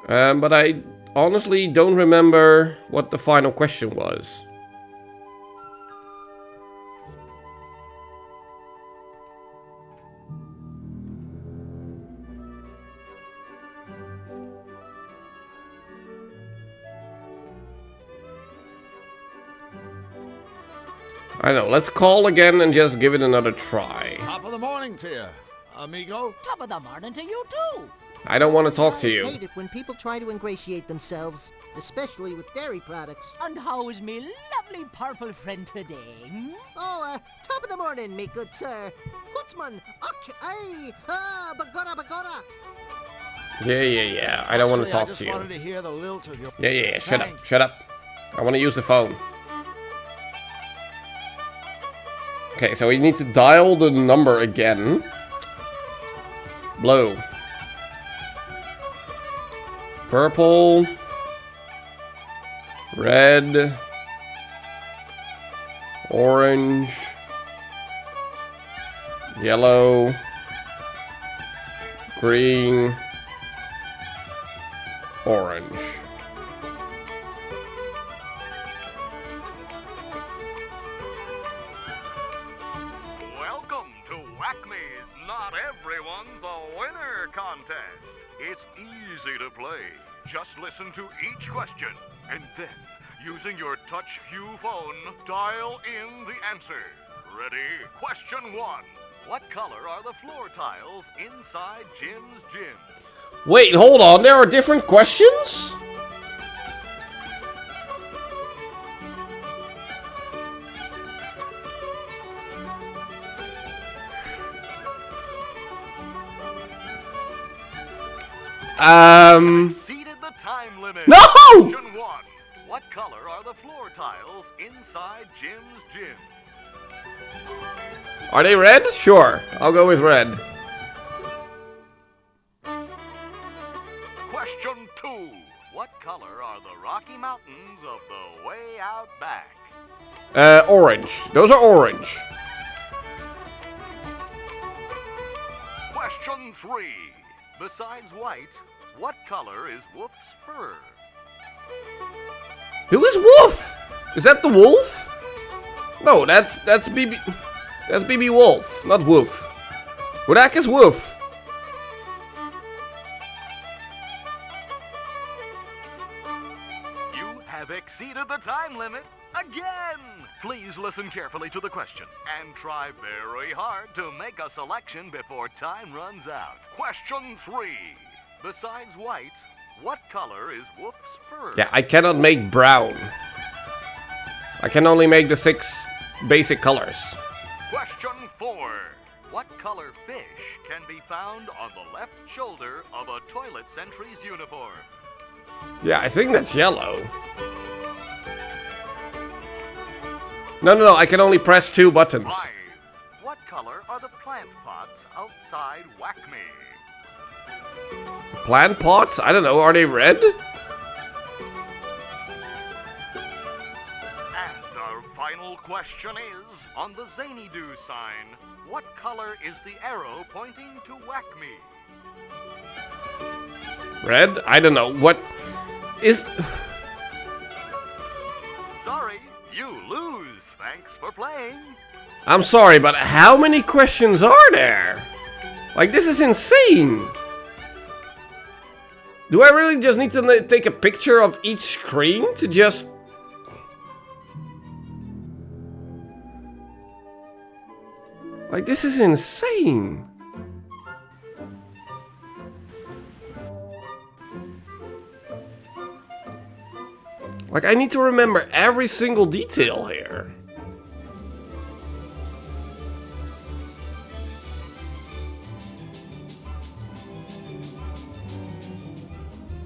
Speaker 1: but I honestly don't remember what the final question was. I know, let's call again and just give it another try.
Speaker 4: Top of the morning to you, amigo.
Speaker 9: Top of the morning to you too.
Speaker 1: I don't want to talk to
Speaker 20: I
Speaker 1: you.
Speaker 20: hate it when people try to ingratiate themselves, especially with dairy products.
Speaker 9: And how is me lovely purple friend today? Hmm?
Speaker 20: Oh, top of the morning, me good sir. Hutzman, ay, bagora.
Speaker 1: Yeah. I don't want to talk to you.
Speaker 4: Wanted to hear the lilt of your...
Speaker 1: Yeah. Shut up. I want to use the phone. Okay, so we need to dial the number again. Blue. Purple. Red. Orange. Yellow. Green. Orange.
Speaker 21: Welcome to Whack-Me's Not Everyone's a Winner contest. It's easy to play. Just listen to each question, and then, using your Touch Hue phone, dial in the answer. Ready? Question 1. What color are the floor tiles inside Jim's gym?
Speaker 1: Wait, hold on. There are different questions?
Speaker 21: Exceeded the time limit.
Speaker 1: No!
Speaker 21: Question 1. What color are the floor tiles inside Jim's gym?
Speaker 1: Are they red? Sure. I'll go with red.
Speaker 21: Question 2. What color are the Rocky Mountains of the way out back?
Speaker 1: Orange. Those are orange.
Speaker 21: Question 3. Besides white, what color is Whoop's fur?
Speaker 1: Who is Wolf? Is that the wolf? No, that's BB. That's BB Wolf, not Wolf. Hudak is Wolf.
Speaker 21: You have exceeded the time limit again. Please listen carefully to the question and try very hard to make a selection before time runs out. Question 3. Besides white, what color is Whoop's fur?
Speaker 1: Yeah, I cannot make brown. I can only make the 6 basic colors.
Speaker 21: Question 4. What color fish can be found on the left shoulder of a toilet sentry's uniform?
Speaker 1: Yeah, I think that's yellow. No, I can only press 2 buttons.
Speaker 21: 5. What color are the plant pots outside Whack-Me?
Speaker 1: Plant pots? I don't know, are they red?
Speaker 21: And our final question is, on the Zany-Doo sign, what color is the arrow pointing to Whack-Me?
Speaker 1: Red? I don't know. What is...
Speaker 21: Sorry, you lose. Thanks for playing.
Speaker 1: I'm sorry, but how many questions are there? Like, this is insane. Do I really just need to take a picture of each screen to just... Like, this is insane. Like, I need to remember every single detail here.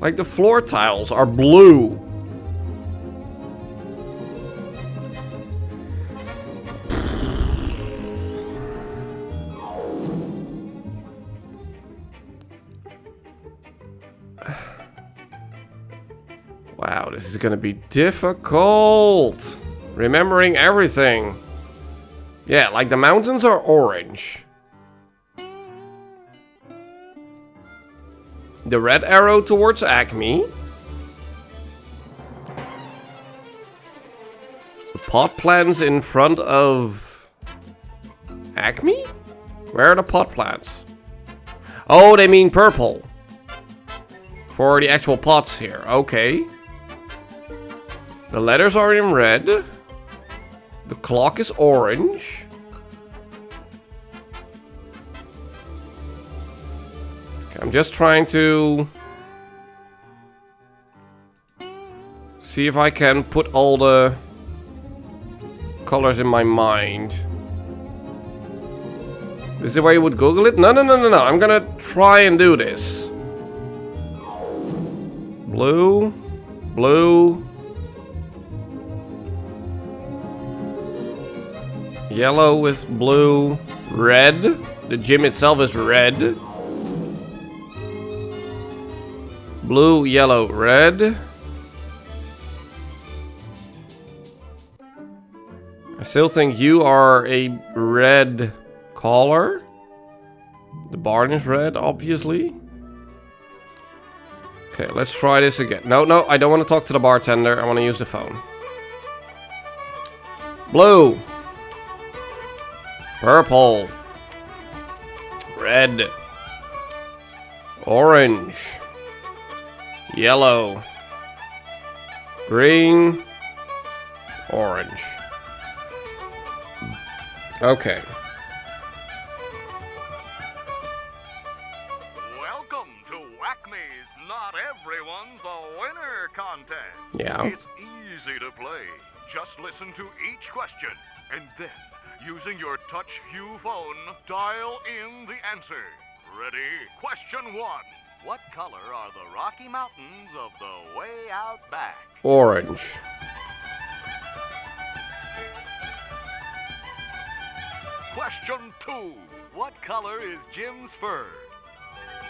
Speaker 1: Like, the floor tiles are blue. Wow, this is gonna be difficult. Remembering everything. Yeah, like the mountains are orange. The red arrow towards Acme. The pot plants in front of Acme? Where are the pot plants? Oh, they mean purple. For the actual pots here. Okay. The letters are in red. The clock is orange. Okay, I'm just trying to see if I can put all the colors in my mind. This is the way you would Google it? No. I'm gonna try and do this. Blue. Blue. Yellow with blue. Red. The gym itself is red. Blue, yellow, red. I still think you are a red collar. The barn is red, obviously. Okay, let's try this again. No, I don't want to talk to the bartender. I want to use the phone. Blue. Purple. Red. Orange. Yellow. Green. Orange. Okay.
Speaker 21: Welcome to Acme's Not Everyone's a Winner contest.
Speaker 1: Yeah.
Speaker 21: It's easy to play. Just listen to each question and then, using your touch hue phone, dial in the answer. Ready? Question 1. What color are the Rocky Mountains of the way out back?
Speaker 1: Orange.
Speaker 21: Question 2. What color is Jim's fur?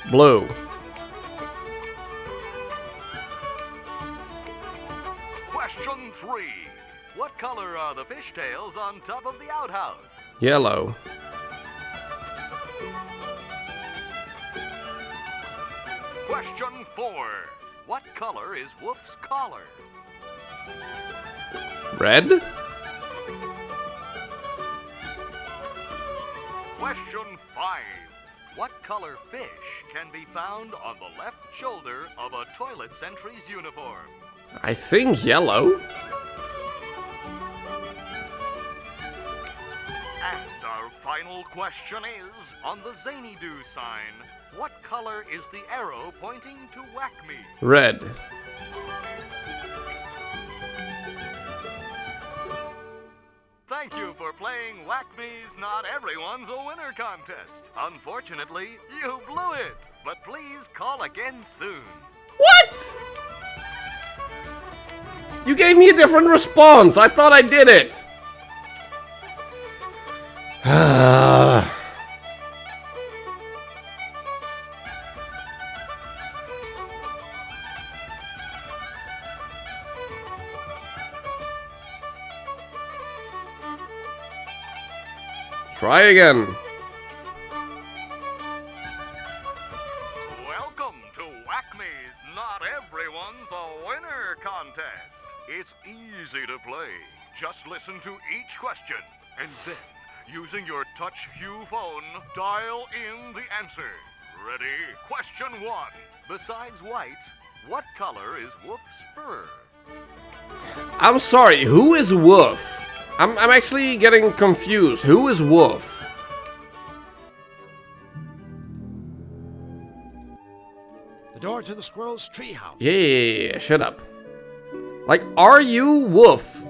Speaker 1: Blue.
Speaker 21: Question 3. What color are the fishtails on top of the outhouse?
Speaker 1: Yellow.
Speaker 21: Question 4. What color is Wolf's collar?
Speaker 1: Red.
Speaker 21: Question 5. What color fish can be found on the left shoulder of a toilet sentry's uniform?
Speaker 1: I think yellow.
Speaker 21: And our final question is, on the Zany Do sign, what color is the arrow pointing to Acme?
Speaker 1: Red.
Speaker 21: Thank you for playing Acme's Not Everyone's a Winner contest. Unfortunately, you blew it, but please call again soon.
Speaker 1: What? You gave me a different response. I thought I did it. Try again.
Speaker 21: Welcome to Acme's Not Everyone's a Winner contest. It's easy to play. Just listen to each question and then, Using your touch hue phone, dial in the answer. Ready? Question 1. Besides white, what color is Woof's fur?
Speaker 1: I'm sorry, who is Woof? I'm actually getting confused. Who is Woof?
Speaker 4: The door to the squirrel's treehouse.
Speaker 1: Yeah, shut up. Like, are you Woof?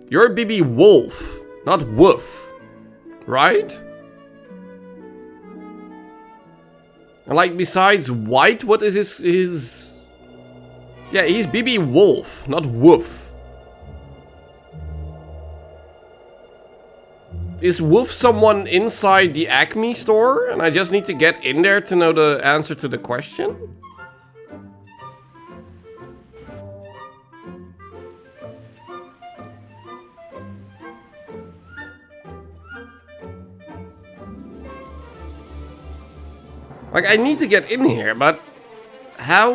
Speaker 1: You're BB Wolf, not Woof. Right? And like, besides white, what is his... Yeah, he's BB Wolf, not Woof. Is Woof someone inside the Acme store? And I just need to get in there to know the answer to the question? Like, I need to get in here, but how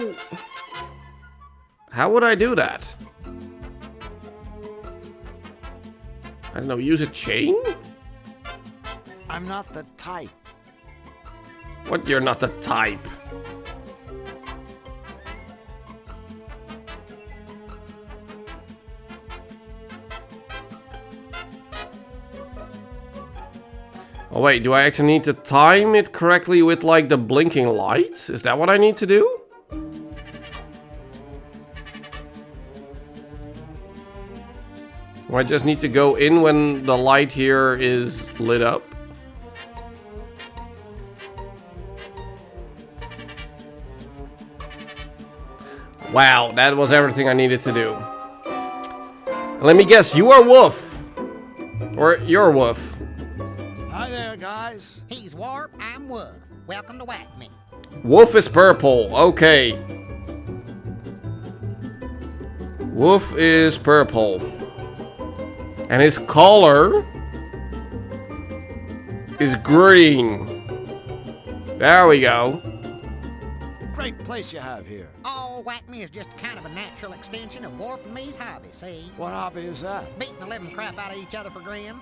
Speaker 1: would I do that? I don't know, use a chain?
Speaker 4: I'm not the type.
Speaker 1: What, you're not the type? Oh wait, do I actually need to time it correctly with like the blinking lights? Is that what I need to do? Or I just need to go in when the light here is lit up? Wow, that was everything I needed to do. Let me guess, you are Woof. Or you're Woof.
Speaker 4: Hi there, guys.
Speaker 9: He's Warp, I'm Woof. Welcome to Whack Me.
Speaker 1: Woof is purple, okay. Woof is purple. And his collar is green. There we go.
Speaker 4: Great place you have here.
Speaker 9: Oh, Whack Me is just kind of a natural extension of Warp and me's hobby, see?
Speaker 4: What hobby is that?
Speaker 9: Beating the living crap out of each other for grins.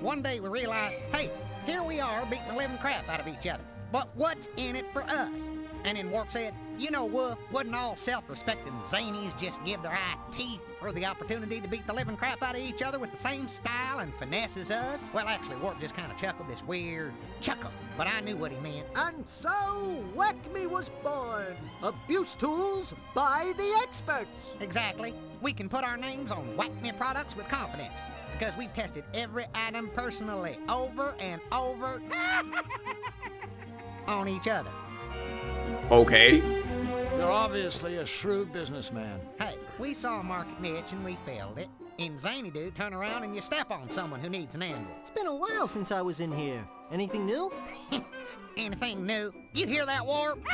Speaker 9: One day we realized, hey, here we are beating the living crap out of each other. But what's in it for us? And then Warp said, you know, Woof, wouldn't all self-respecting zanies just give their eye teeth for the opportunity to beat the living crap out of each other with the same style and finesse as us? Well, actually, Warp just kind of chuckled this weird chuckle, but I knew what he meant.
Speaker 20: And so, Whack Me was born. Abuse tools by the experts.
Speaker 9: Exactly. We can put our names on Whack Me products with confidence, because we've tested every item personally over and over on each other.
Speaker 1: Okay.
Speaker 4: You're obviously a shrewd businessman.
Speaker 9: Hey, we saw a market niche and we filled it. In Zany Dude, turn around and you step on someone who needs an anvil.
Speaker 20: It's been a while since I was in here. Anything new?
Speaker 9: Anything new? You hear that, Warp?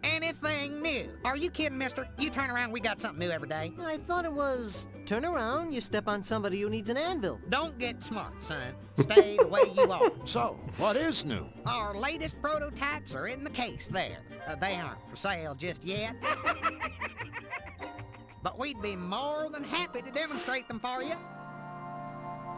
Speaker 9: Anything new? Are you kidding, mister? You turn around, we got something new every day.
Speaker 20: I thought it was turn around, you step on somebody who needs an anvil.
Speaker 9: Don't get smart, son. Stay the way you are.
Speaker 4: So, what is new?
Speaker 9: Our latest prototypes are in the case there. They aren't for sale just yet. But we'd be more than happy to demonstrate them for you.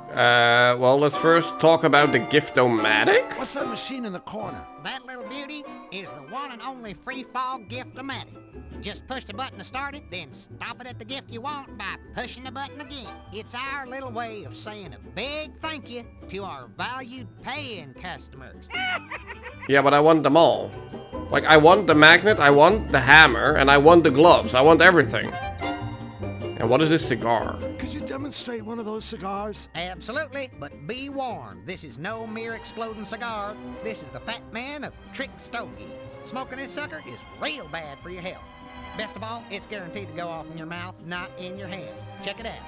Speaker 1: Well, let's first talk about the Gift-O-Matic.
Speaker 4: What's that machine in the corner?
Speaker 9: That little beauty is the one and only free-fall Gift-O-Matic. Just push the button to start it, then stop it at the gift you want by pushing the button again. It's our little way of saying a big thank you to our valued paying customers.
Speaker 1: Yeah, but I want them all. Like, I want the magnet, I want the hammer, and I want the gloves. I want everything. And what is this cigar?
Speaker 4: Could you demonstrate one of those cigars?
Speaker 9: Absolutely, but be warned, this is no mere exploding cigar. This is the Fat Man of Trick Stogies. Smoking this sucker is real bad for your health. Best of all, it's guaranteed to go off in your mouth, not in your hands. Check it out.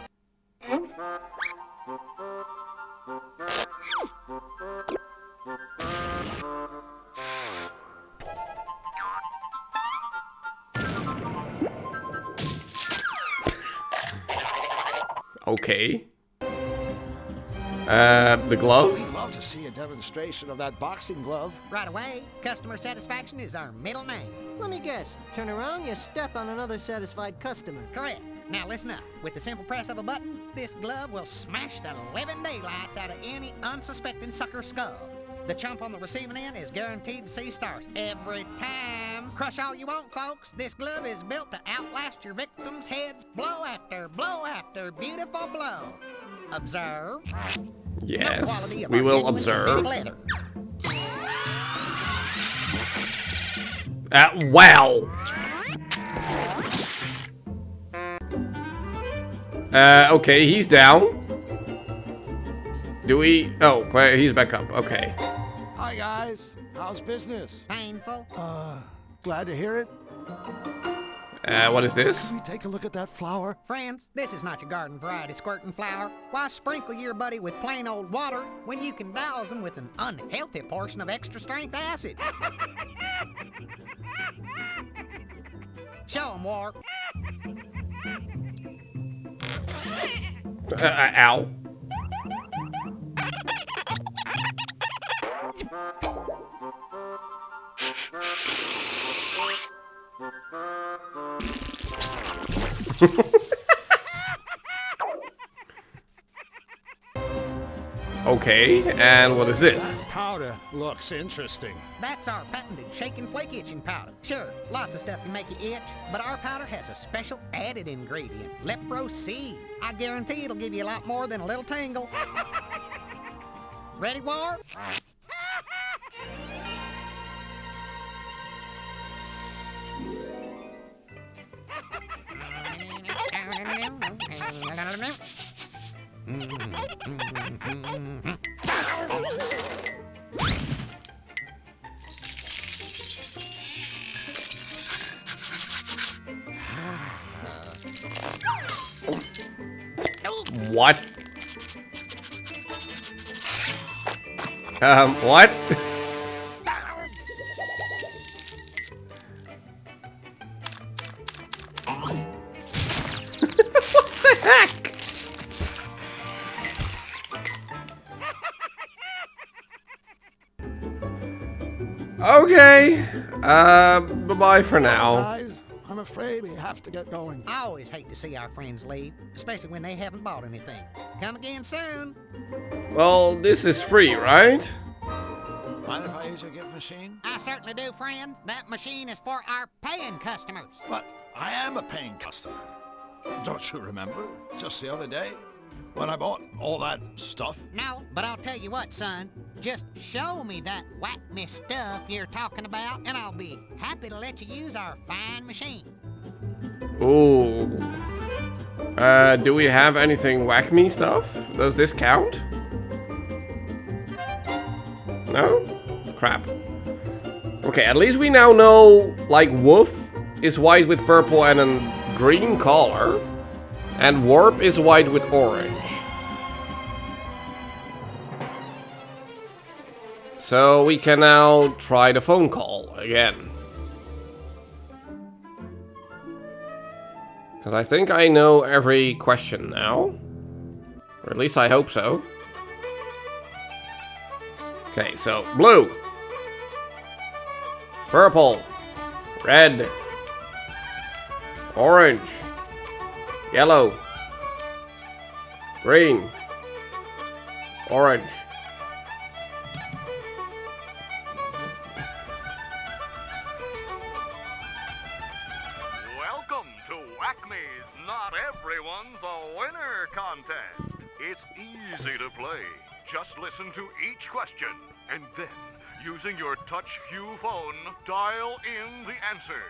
Speaker 1: Okay. The glove?
Speaker 4: We'd love to see a demonstration of that boxing glove.
Speaker 9: Right away, customer satisfaction is our middle name.
Speaker 20: Let me guess. Turn around, you step on another satisfied customer.
Speaker 9: Correct. Now listen up. With the simple press of a button, this glove will smash the living daylights out of any unsuspecting sucker's skull. The chump on the receiving end is guaranteed to see stars every time. Crush all you want, folks. This glove is built to outlast your victims' heads blow after beautiful blow. Observe.
Speaker 1: Yes,
Speaker 9: No quality of
Speaker 1: we
Speaker 9: our
Speaker 1: will
Speaker 9: genuine
Speaker 1: observe.
Speaker 9: synthetic leather.
Speaker 1: Wow. Okay, he's down. Do we? Oh, wait, he's back up. Okay.
Speaker 7: Hi, guys. How's business?
Speaker 9: Painful.
Speaker 7: Glad to hear it.
Speaker 1: What is this?
Speaker 7: Can we take a look at that flower?
Speaker 9: Friends, this is not your garden variety squirting flower. Why sprinkle your buddy with plain old water when you can douse him with an unhealthy portion of extra strength acid? Show him, Warp.
Speaker 1: Ow. Okay, and what is this?
Speaker 7: Powder looks interesting.
Speaker 9: That's our patented shake and flake itching powder. Sure, lots of stuff can make you itch, but our powder has a special added ingredient, Lepro C. I guarantee it'll give you a lot more than a little tingle. Ready, War?
Speaker 1: What? What? What the heck? Okay. Bye-bye for now.
Speaker 7: Guys, I'm afraid we have to get going.
Speaker 9: I always hate to see our friends leave, especially when they haven't bought anything. Come again soon.
Speaker 1: Well, this is free, right?
Speaker 7: Mind if I use your gift machine?
Speaker 9: I certainly do, friend. That machine is for our paying customers.
Speaker 7: But I am a paying customer. Don't you remember? Just the other day, when I bought all that stuff.
Speaker 9: No, but I'll tell you what, son. Just show me that whack-me stuff you're talking about, and I'll be happy to let you use our fine machine.
Speaker 1: Ooh. Do we have anything whack me stuff? Does this count? No? Crap. Okay, at least we now know, like, Woof is white with purple and a green collar, and Warp is white with orange. So we can now try the phone call again. Because I think I know every question now. Or at least I hope so. Okay, so blue, purple, red, orange, yellow, green, orange.
Speaker 21: Welcome to Whack-Me's Not Everyone's a Winner contest. It's easy to play. Just listen to each question, and then, using your touch hue phone, dial in the answer.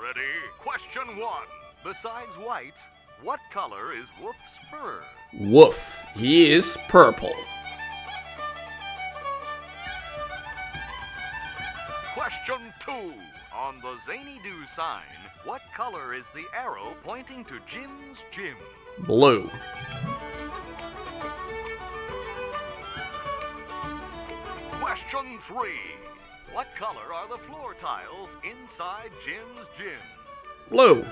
Speaker 21: Ready? Question 1. Besides white, what color is Woof's fur?
Speaker 1: Woof. He is purple.
Speaker 21: Question 2. On the Zany Do sign, what color is the arrow pointing to Jim's gym?
Speaker 1: Blue.
Speaker 21: Question 3. What color are the floor tiles inside Jim's gym?
Speaker 1: Blue.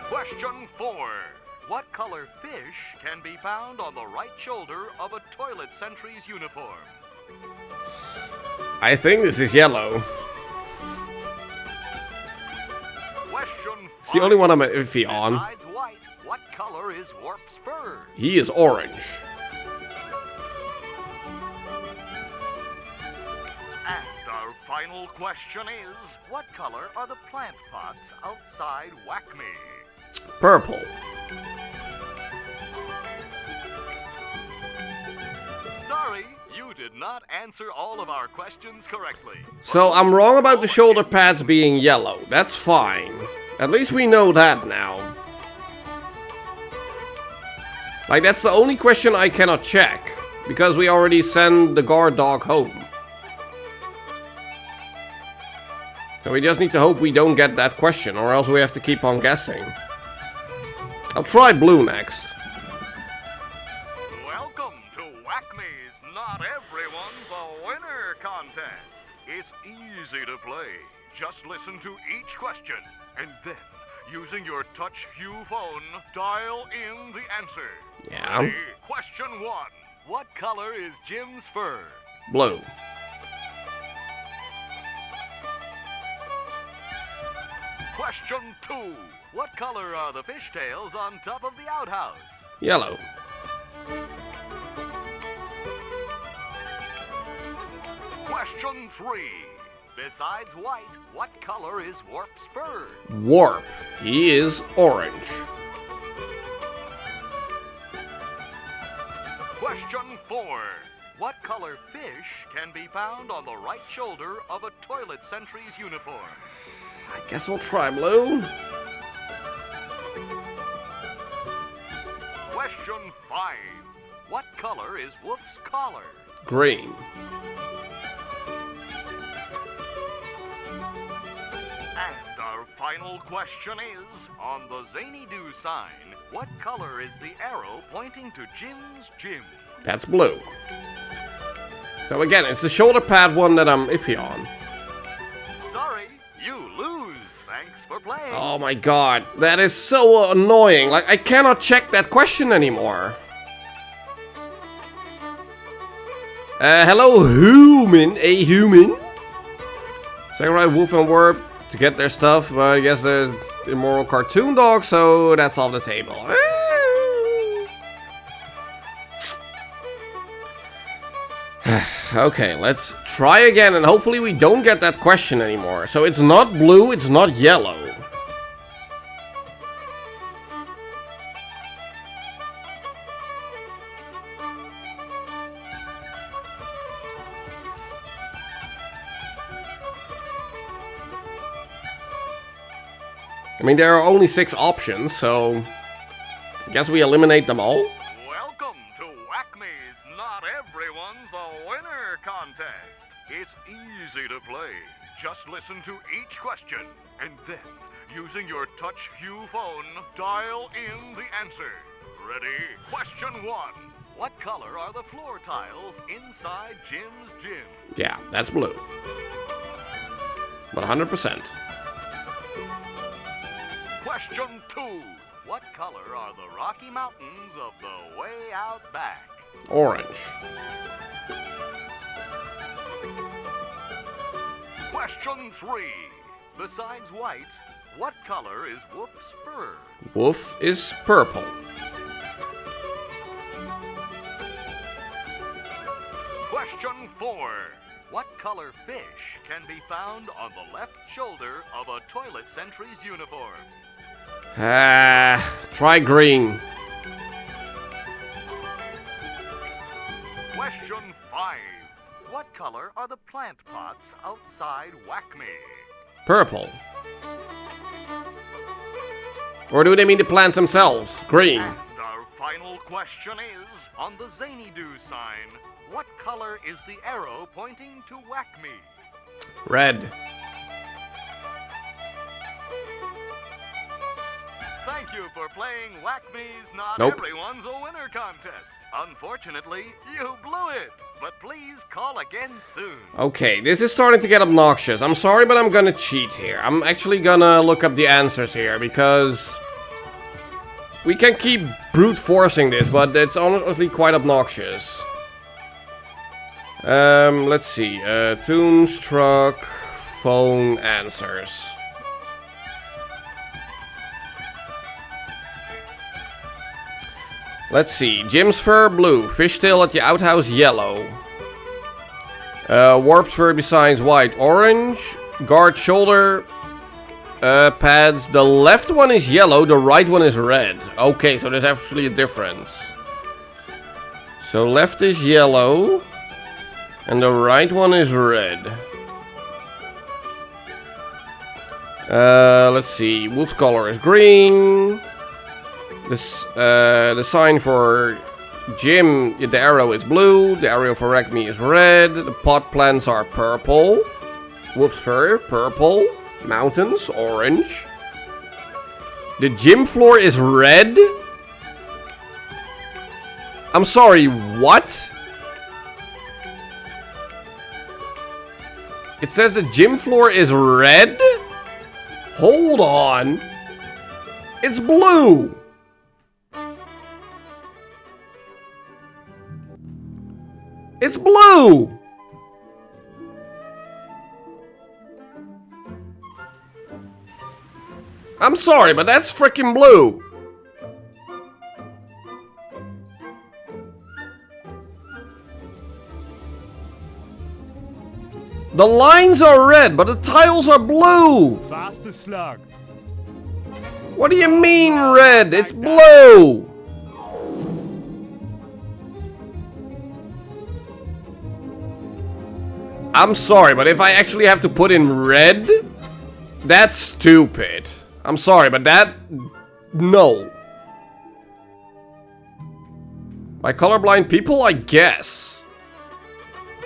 Speaker 21: Question 4. What color fish can be found on the right shoulder of a toilet sentry's uniform?
Speaker 1: I think this is yellow. It's the only one I'm iffy on.
Speaker 21: Besides white, what color is Warp's fur?
Speaker 1: He is orange.
Speaker 21: And our final question is, what color are the plant pots outside Whack Me?
Speaker 1: Purple.
Speaker 21: Sorry, you did not answer all of our questions correctly.
Speaker 1: So I'm wrong about the shoulder pads being yellow. That's fine. At least we know that now. Like, that's the only question I cannot check. Because we already sent the guard dog home. So we just need to hope we don't get that question, or else we have to keep on guessing. I'll try blue next.
Speaker 21: Welcome to Whack Me's Not Everyone's a Winner contest. It's easy to play. Just listen to each question, and then, using your touch hue phone, dial in the answer.
Speaker 1: Yeah.
Speaker 21: Ready? Question 1. What color is Jim's fur?
Speaker 1: Blue.
Speaker 21: Question 2. What color are the fishtails on top of the outhouse?
Speaker 1: Yellow.
Speaker 21: Question 3. Besides white, what color is Warp's fur?
Speaker 1: Warp. He is orange.
Speaker 21: Question 4. What color fish can be found on the right shoulder of a toilet sentry's uniform?
Speaker 1: I guess we'll try blue.
Speaker 21: Question 5. What color is Wolf's collar?
Speaker 1: Green.
Speaker 21: And our final question is, on the Zany Do sign, what color is the arrow pointing to Jim's gym?
Speaker 1: That's blue. So again, it's the shoulder pad one that I'm iffy on.
Speaker 21: Sorry, you lose. Thanks for playing.
Speaker 1: Oh my god, that is so annoying. Like, I cannot check that question anymore. Hello, human. A human. Samurai, Wolf, and Warp to get their stuff, but I guess there's immoral cartoon dog, so that's off the table. Okay, let's try again, and hopefully we don't get that question anymore. So it's not blue, it's not yellow. I mean, there are only 6 options, so I guess we eliminate them all.
Speaker 21: Welcome to Whack Me's Not Everyone's a Winner contest. It's easy to play. Just listen to each question, and then, using your touch hue phone, dial in the answer. Ready? Question 1. What color are the floor tiles inside Jim's gym?
Speaker 1: Yeah, that's blue. 100%.
Speaker 21: Question 2. What color are the Rocky Mountains of the way out back?
Speaker 1: Orange.
Speaker 21: Question 3. Besides white, what color is Wolf's fur?
Speaker 1: Wolf is purple.
Speaker 21: Question 4. What color fish can be found on the left shoulder of a toilet sentry's uniform?
Speaker 1: Try green.
Speaker 21: Question 5. What color are the plant pots outside Whack Me?
Speaker 1: Purple. Or do they mean the plants themselves? Green.
Speaker 21: And our final question is, on the Zany Do sign, what color is the arrow pointing to Whack Me?
Speaker 1: Red.
Speaker 21: Thank you for playing Whack Me's Not
Speaker 1: Nope.
Speaker 21: Everyone's a Winner contest. Unfortunately, you blew it. But please call again soon.
Speaker 1: Okay, this is starting to get obnoxious. I'm sorry, but I'm gonna cheat here. I'm actually gonna look up the answers here, because we can keep brute forcing this, but it's honestly quite obnoxious. Let's see. Toonstruck phone answers. Let's see. Jim's fur, blue. Fishtail at the outhouse, yellow. Warp's fur besides white, orange. Guard shoulder pads. The left one is yellow, the right one is red. Okay, so there's actually a difference. So left is yellow, and the right one is red. Let's see. Wolf's color is green. The sign for Jim, the arrow is blue. The arrow for Acme is red. The pot plants are purple. Wolf's fur, purple. Mountains, orange. The gym floor is red. I'm sorry, what? It says the gym floor is red? Hold on. It's blue. It's blue. I'm sorry, but that's freaking blue. The lines are red, but the tiles are blue.
Speaker 12: Faster slug.
Speaker 1: What do you mean red? It's blue. I'm sorry, but if I actually have to put in red, that's stupid. I'm sorry, but that... No. By colorblind people, I guess.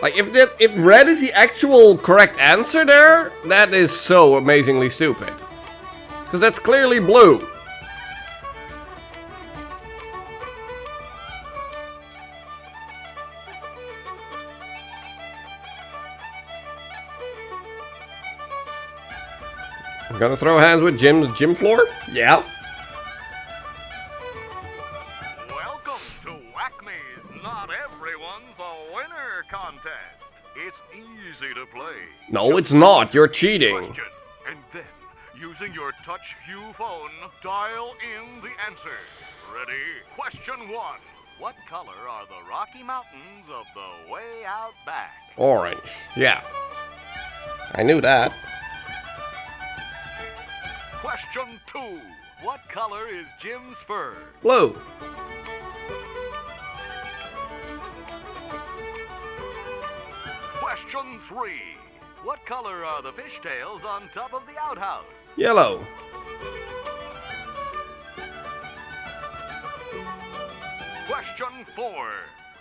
Speaker 1: Like, if red is the actual correct answer there, that is so amazingly stupid. Because that's clearly blue. I'm gonna throw hands with Jim's gym floor? Yeah.
Speaker 21: Welcome to Acme's Not Everyone's a Winner contest. It's easy to play.
Speaker 1: No, it's not. You're cheating.
Speaker 21: Question, and then, using your touch hue phone, dial in the answer. Ready? Question 1. What color are the Rocky Mountains of the way out back?
Speaker 1: Orange. Yeah. I knew that.
Speaker 21: Question 2. What color is Jim's fur?
Speaker 1: Blue.
Speaker 21: Question 3. What color are the fishtails on top of the outhouse?
Speaker 1: Yellow.
Speaker 21: Question 4.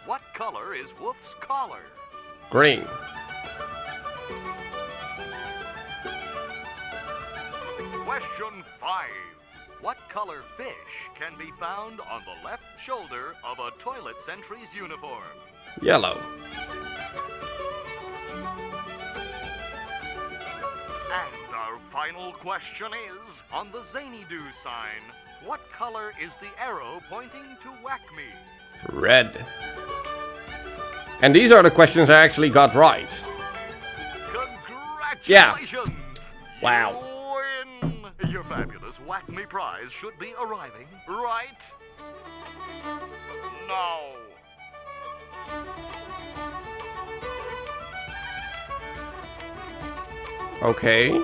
Speaker 21: What color is Wolf's collar?
Speaker 1: Green.
Speaker 21: Question 5. What color fish can be found on the left shoulder of a toilet sentry's uniform?
Speaker 1: Yellow.
Speaker 21: And our final question is, on the Zany-Doo sign, what color is the arrow pointing to Whack-Me?
Speaker 1: Red. And these are the questions I actually got right.
Speaker 21: Congratulations!
Speaker 1: Yeah. Wow.
Speaker 21: You win! Your fabulous Whack-Me prize should be arriving right now.
Speaker 1: Okay.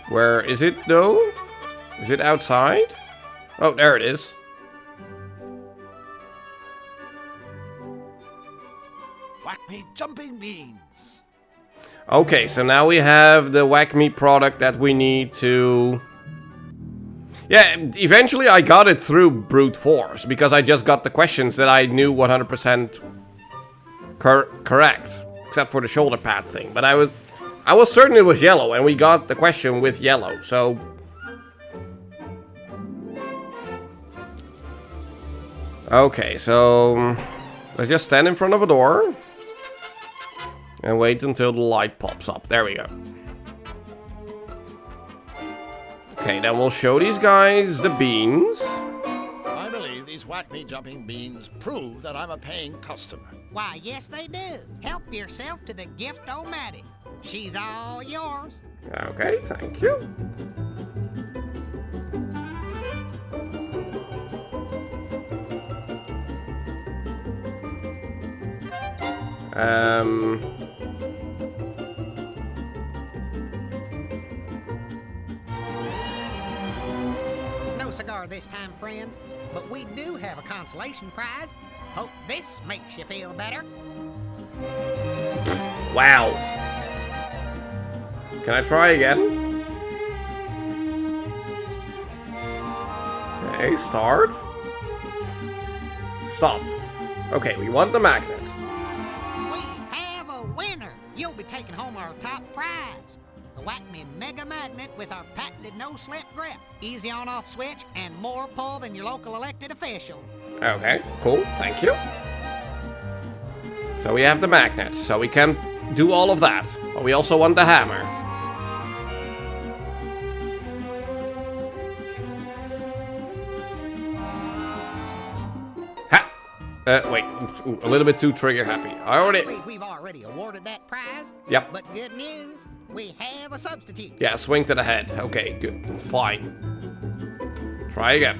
Speaker 1: Where is it though? Is it outside? Oh, there it is.
Speaker 4: Whack-Me jumping beans.
Speaker 1: Okay, so now we have the Whack-Me product that we need to... Yeah, eventually I got it through brute force, because I just got the questions that I knew 100% correct. Except for the shoulder pad thing. But I was certain it was yellow, and we got the question with yellow, so... Okay, so... Let's just stand in front of a door. And wait until the light pops up. There we go. Okay, then we'll show these guys the beans.
Speaker 4: I believe these Whack-Me jumping beans prove that I'm a paying customer.
Speaker 9: Why, yes, they do. Help yourself to the gift-o-matic. She's all yours.
Speaker 1: Okay, thank you.
Speaker 9: No cigar this time, friend. But we do have a consolation prize. Hope this makes you feel better.
Speaker 1: Wow. Can I try again? Okay, start. Stop. Okay, we want the magnet.
Speaker 9: We have a winner. You'll be taking home our top prize. The Whack-Me Mega Magnet with our patented no-slip grip. Easy on-off switch and more pull than your local elected official.
Speaker 1: Okay, cool. Thank you. So we have the magnet, so we can do all of that. But we also want the hammer. Wait, a little bit too trigger happy.
Speaker 9: We've already awarded that prize.
Speaker 1: Yep.
Speaker 9: But good news, we have a substitute.
Speaker 1: Yeah, swing to the head. Okay, good. It's fine. Try again.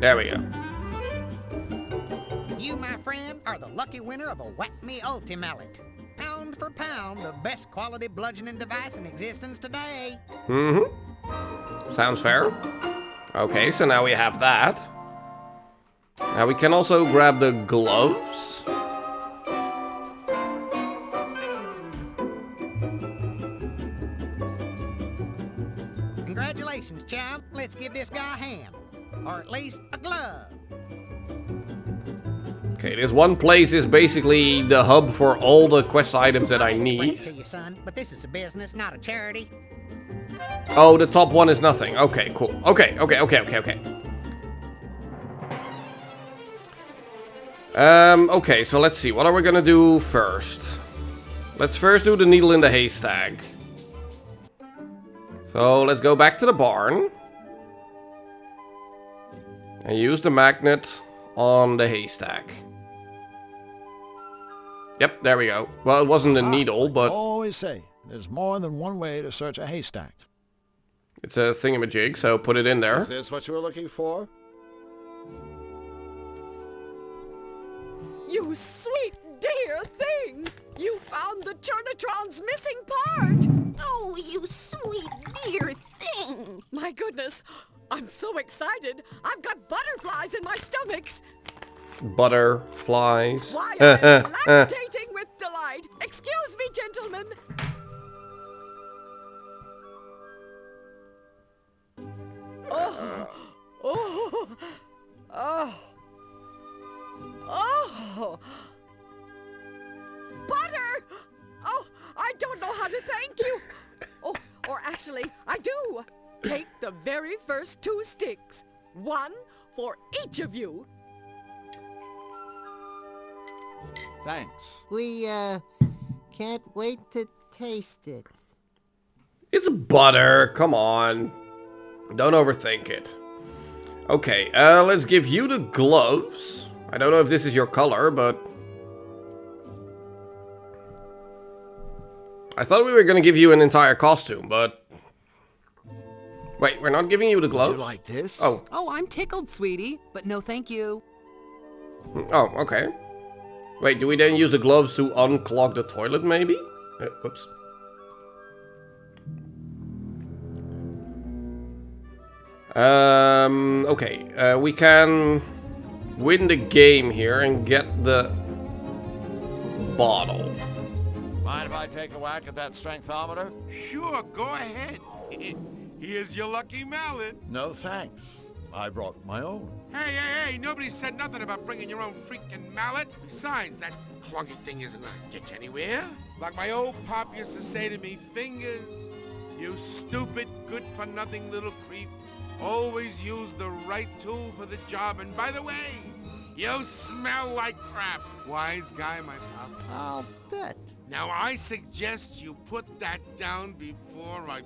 Speaker 1: There we go.
Speaker 9: You, my friend, are the lucky winner of a Whack-Me Ultimallet. Pound for pound, the best quality bludgeoning device in existence today.
Speaker 1: Mm-hmm. Sounds fair. Okay, so now we have that. Now we can also grab the gloves.
Speaker 9: Congratulations, chum. Let's give this guy a hand. Or at least a glove.
Speaker 1: Okay, this one place is basically the hub for all the quest items that I need.
Speaker 9: To you, son, but this is a business, not a charity.
Speaker 1: Oh, the top one is nothing. Okay, cool. Okay. Okay, so let's see. What are we gonna do first? Let's first do the needle in the haystack. So let's go back to the barn. And use the magnet on the haystack. Yep, there we go. Well, it wasn't a needle, but...
Speaker 7: I always say, there's more than one way to search a haystack.
Speaker 1: It's a thingamajig, so put it in there.
Speaker 7: Is this what you were looking for?
Speaker 16: You sweet dear thing! You found the Churnatron's missing part!
Speaker 3: Oh, you sweet dear thing!
Speaker 16: My goodness, I'm so excited. I've got butterflies in my stomachs.
Speaker 1: Butterflies.
Speaker 16: Why, I'm lactating with delight. Excuse me, gentlemen. Oh. Butter! Oh, I don't know how to thank you. Oh, or actually, I do. Take the very first 2 sticks. 1 for each of you.
Speaker 7: Thanks.
Speaker 20: We, can't wait to taste it.
Speaker 1: It's butter. Come on. Don't overthink it. Okay, let's give you the gloves. I don't know if this is your color, but... I thought we were going to give you an entire costume, but... Wait, we're not giving you the gloves?
Speaker 7: Would you like this?
Speaker 1: Oh.
Speaker 15: Oh, I'm tickled, sweetie, but no thank you.
Speaker 1: Oh, okay. Wait, do we then use the gloves to unclog the toilet, maybe? Whoops. Okay, we can win the game here and get the bottle.
Speaker 7: Mind if I take a whack at that strengthometer?
Speaker 14: Sure, go ahead. Here's your lucky mallet.
Speaker 7: No thanks. I brought my own.
Speaker 14: Hey, nobody said nothing about bringing your own freaking mallet. Besides, that clunky thing isn't gonna get you anywhere. Like my old pop used to say to me, fingers, you stupid, good-for-nothing little creep. Always use the right tool for the job. And by the way, you smell like crap. Wise guy, my pop.
Speaker 20: I'll bet.
Speaker 14: Now, I suggest you put that down before I...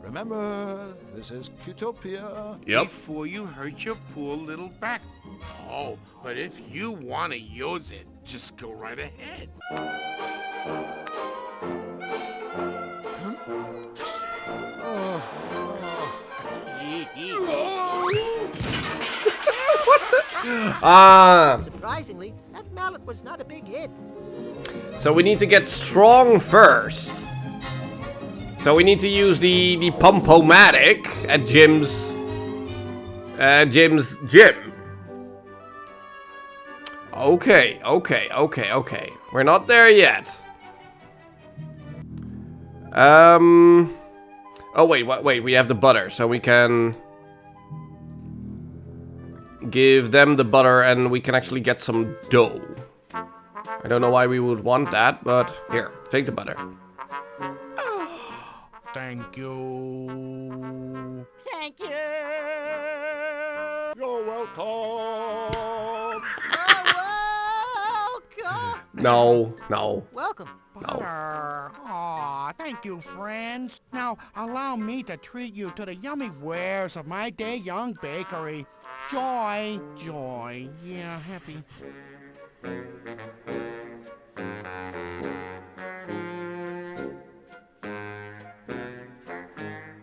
Speaker 7: Remember, this is Qtopia.
Speaker 1: Yep.
Speaker 14: Before you hurt your poor little back. Oh, but if you want to use it, just go right ahead.
Speaker 1: Ah.
Speaker 9: Surprisingly, that mallet was not a big hit.
Speaker 1: So we need to get strong first. So we need to use the Pump-O-Matic at Jim's gym. Okay. We're not there yet. Oh wait, we have the butter, so we can give them the butter and we can actually get some dough. I don't know why we would want that, but here, take the butter.
Speaker 10: Thank you.
Speaker 13: Thank you.
Speaker 7: You're welcome.
Speaker 1: No.
Speaker 9: Welcome.
Speaker 10: Butter. Aw, thank you, friends. Now, allow me to treat you to the yummy wares of my day young bakery. Joy. Yeah, happy.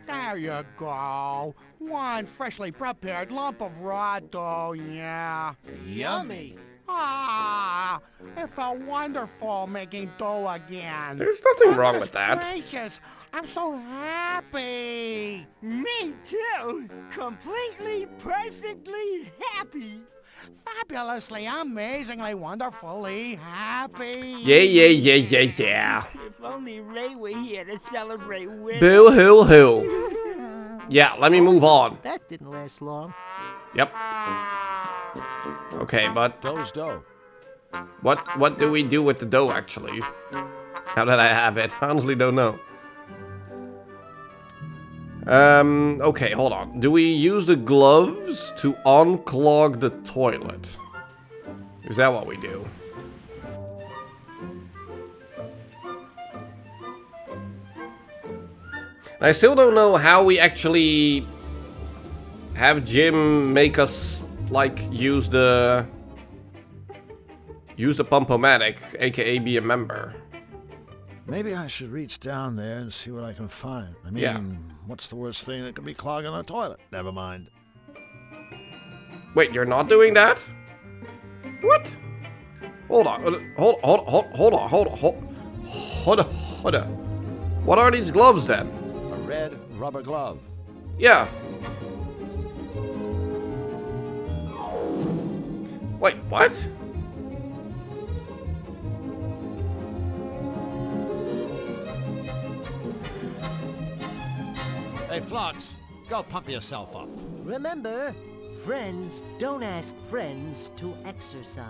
Speaker 10: There you go. One freshly prepared lump of raw dough, yeah.
Speaker 9: Yummy.
Speaker 10: Ah, it felt wonderful making dough again.
Speaker 1: There's nothing wrong with that.
Speaker 10: Gracious, I'm so happy.
Speaker 13: Me too. Completely, perfectly happy.
Speaker 10: Fabulously, amazingly, wonderfully happy.
Speaker 1: Yeah.
Speaker 13: If only Ray were here to celebrate with
Speaker 1: Boo hoo. Yeah, let me move on.
Speaker 9: That didn't last long.
Speaker 1: Yep. Okay, but
Speaker 4: Dough's dough.
Speaker 1: what do we do with the dough actually? Now that I have it, I honestly don't know. Okay, hold on. Do we use the gloves to unclog the toilet? Is that what we do? I still don't know how we actually have Jim make us like use the Pump-O-Matic, aka be a member.
Speaker 4: Maybe I should reach down there and see what I can find. I mean,
Speaker 1: Yeah.
Speaker 4: what's the worst thing that could be clogging a toilet? Never mind.
Speaker 1: Wait, you're not doing that? What? Hold on. Hold on. What are these gloves then?
Speaker 4: A red rubber glove.
Speaker 1: Yeah. Wait, what?
Speaker 4: Hey, Flux, go pump yourself up.
Speaker 9: Remember, friends don't ask friends to exercise.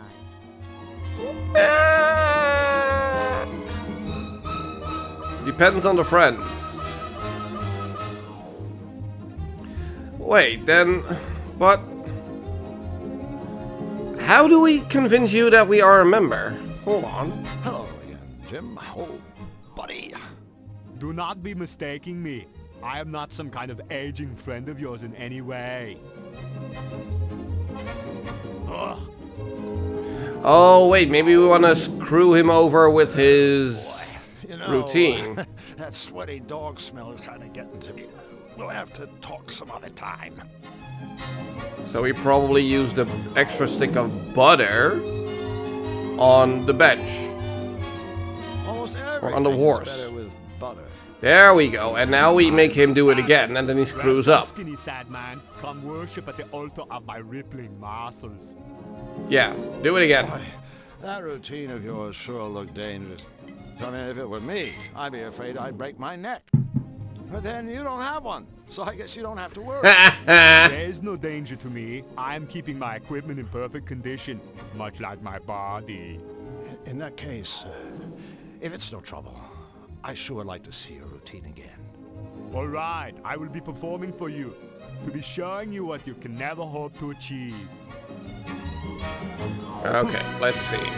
Speaker 1: Depends on the friends. Wait, then, but how do we convince you that we are a member? Hold on.
Speaker 4: Hello again, Jim. Oh, buddy.
Speaker 12: Do not be mistaking me. I am not some kind of aging friend of yours in any way.
Speaker 4: Ugh.
Speaker 1: Oh, wait, maybe we want to screw him over with his routine.
Speaker 4: That sweaty dog smell is kind of getting to me. We'll have to talk some other time.
Speaker 1: So we probably used the extra stick of butter on the bench.
Speaker 4: Almost
Speaker 1: Or on the horse.
Speaker 4: better with butter.
Speaker 1: There we go, and now we make him do it again, and then he screws up.
Speaker 12: Skinny sad man, come worship at the altar of my rippling muscles.
Speaker 1: Yeah, do it again.
Speaker 4: Boy, that routine of yours sure looked dangerous. I mean, if it were me, I'd be afraid I'd break my neck. But then you don't have one, so I guess you don't have to worry.
Speaker 12: There's no danger to me. I'm keeping my equipment in perfect condition, much like my body.
Speaker 4: In that case, if it's no trouble, I sure would like to see your routine again.
Speaker 12: All right, I will be performing for you, to be showing you what you can never hope to achieve.
Speaker 1: Okay, let's see.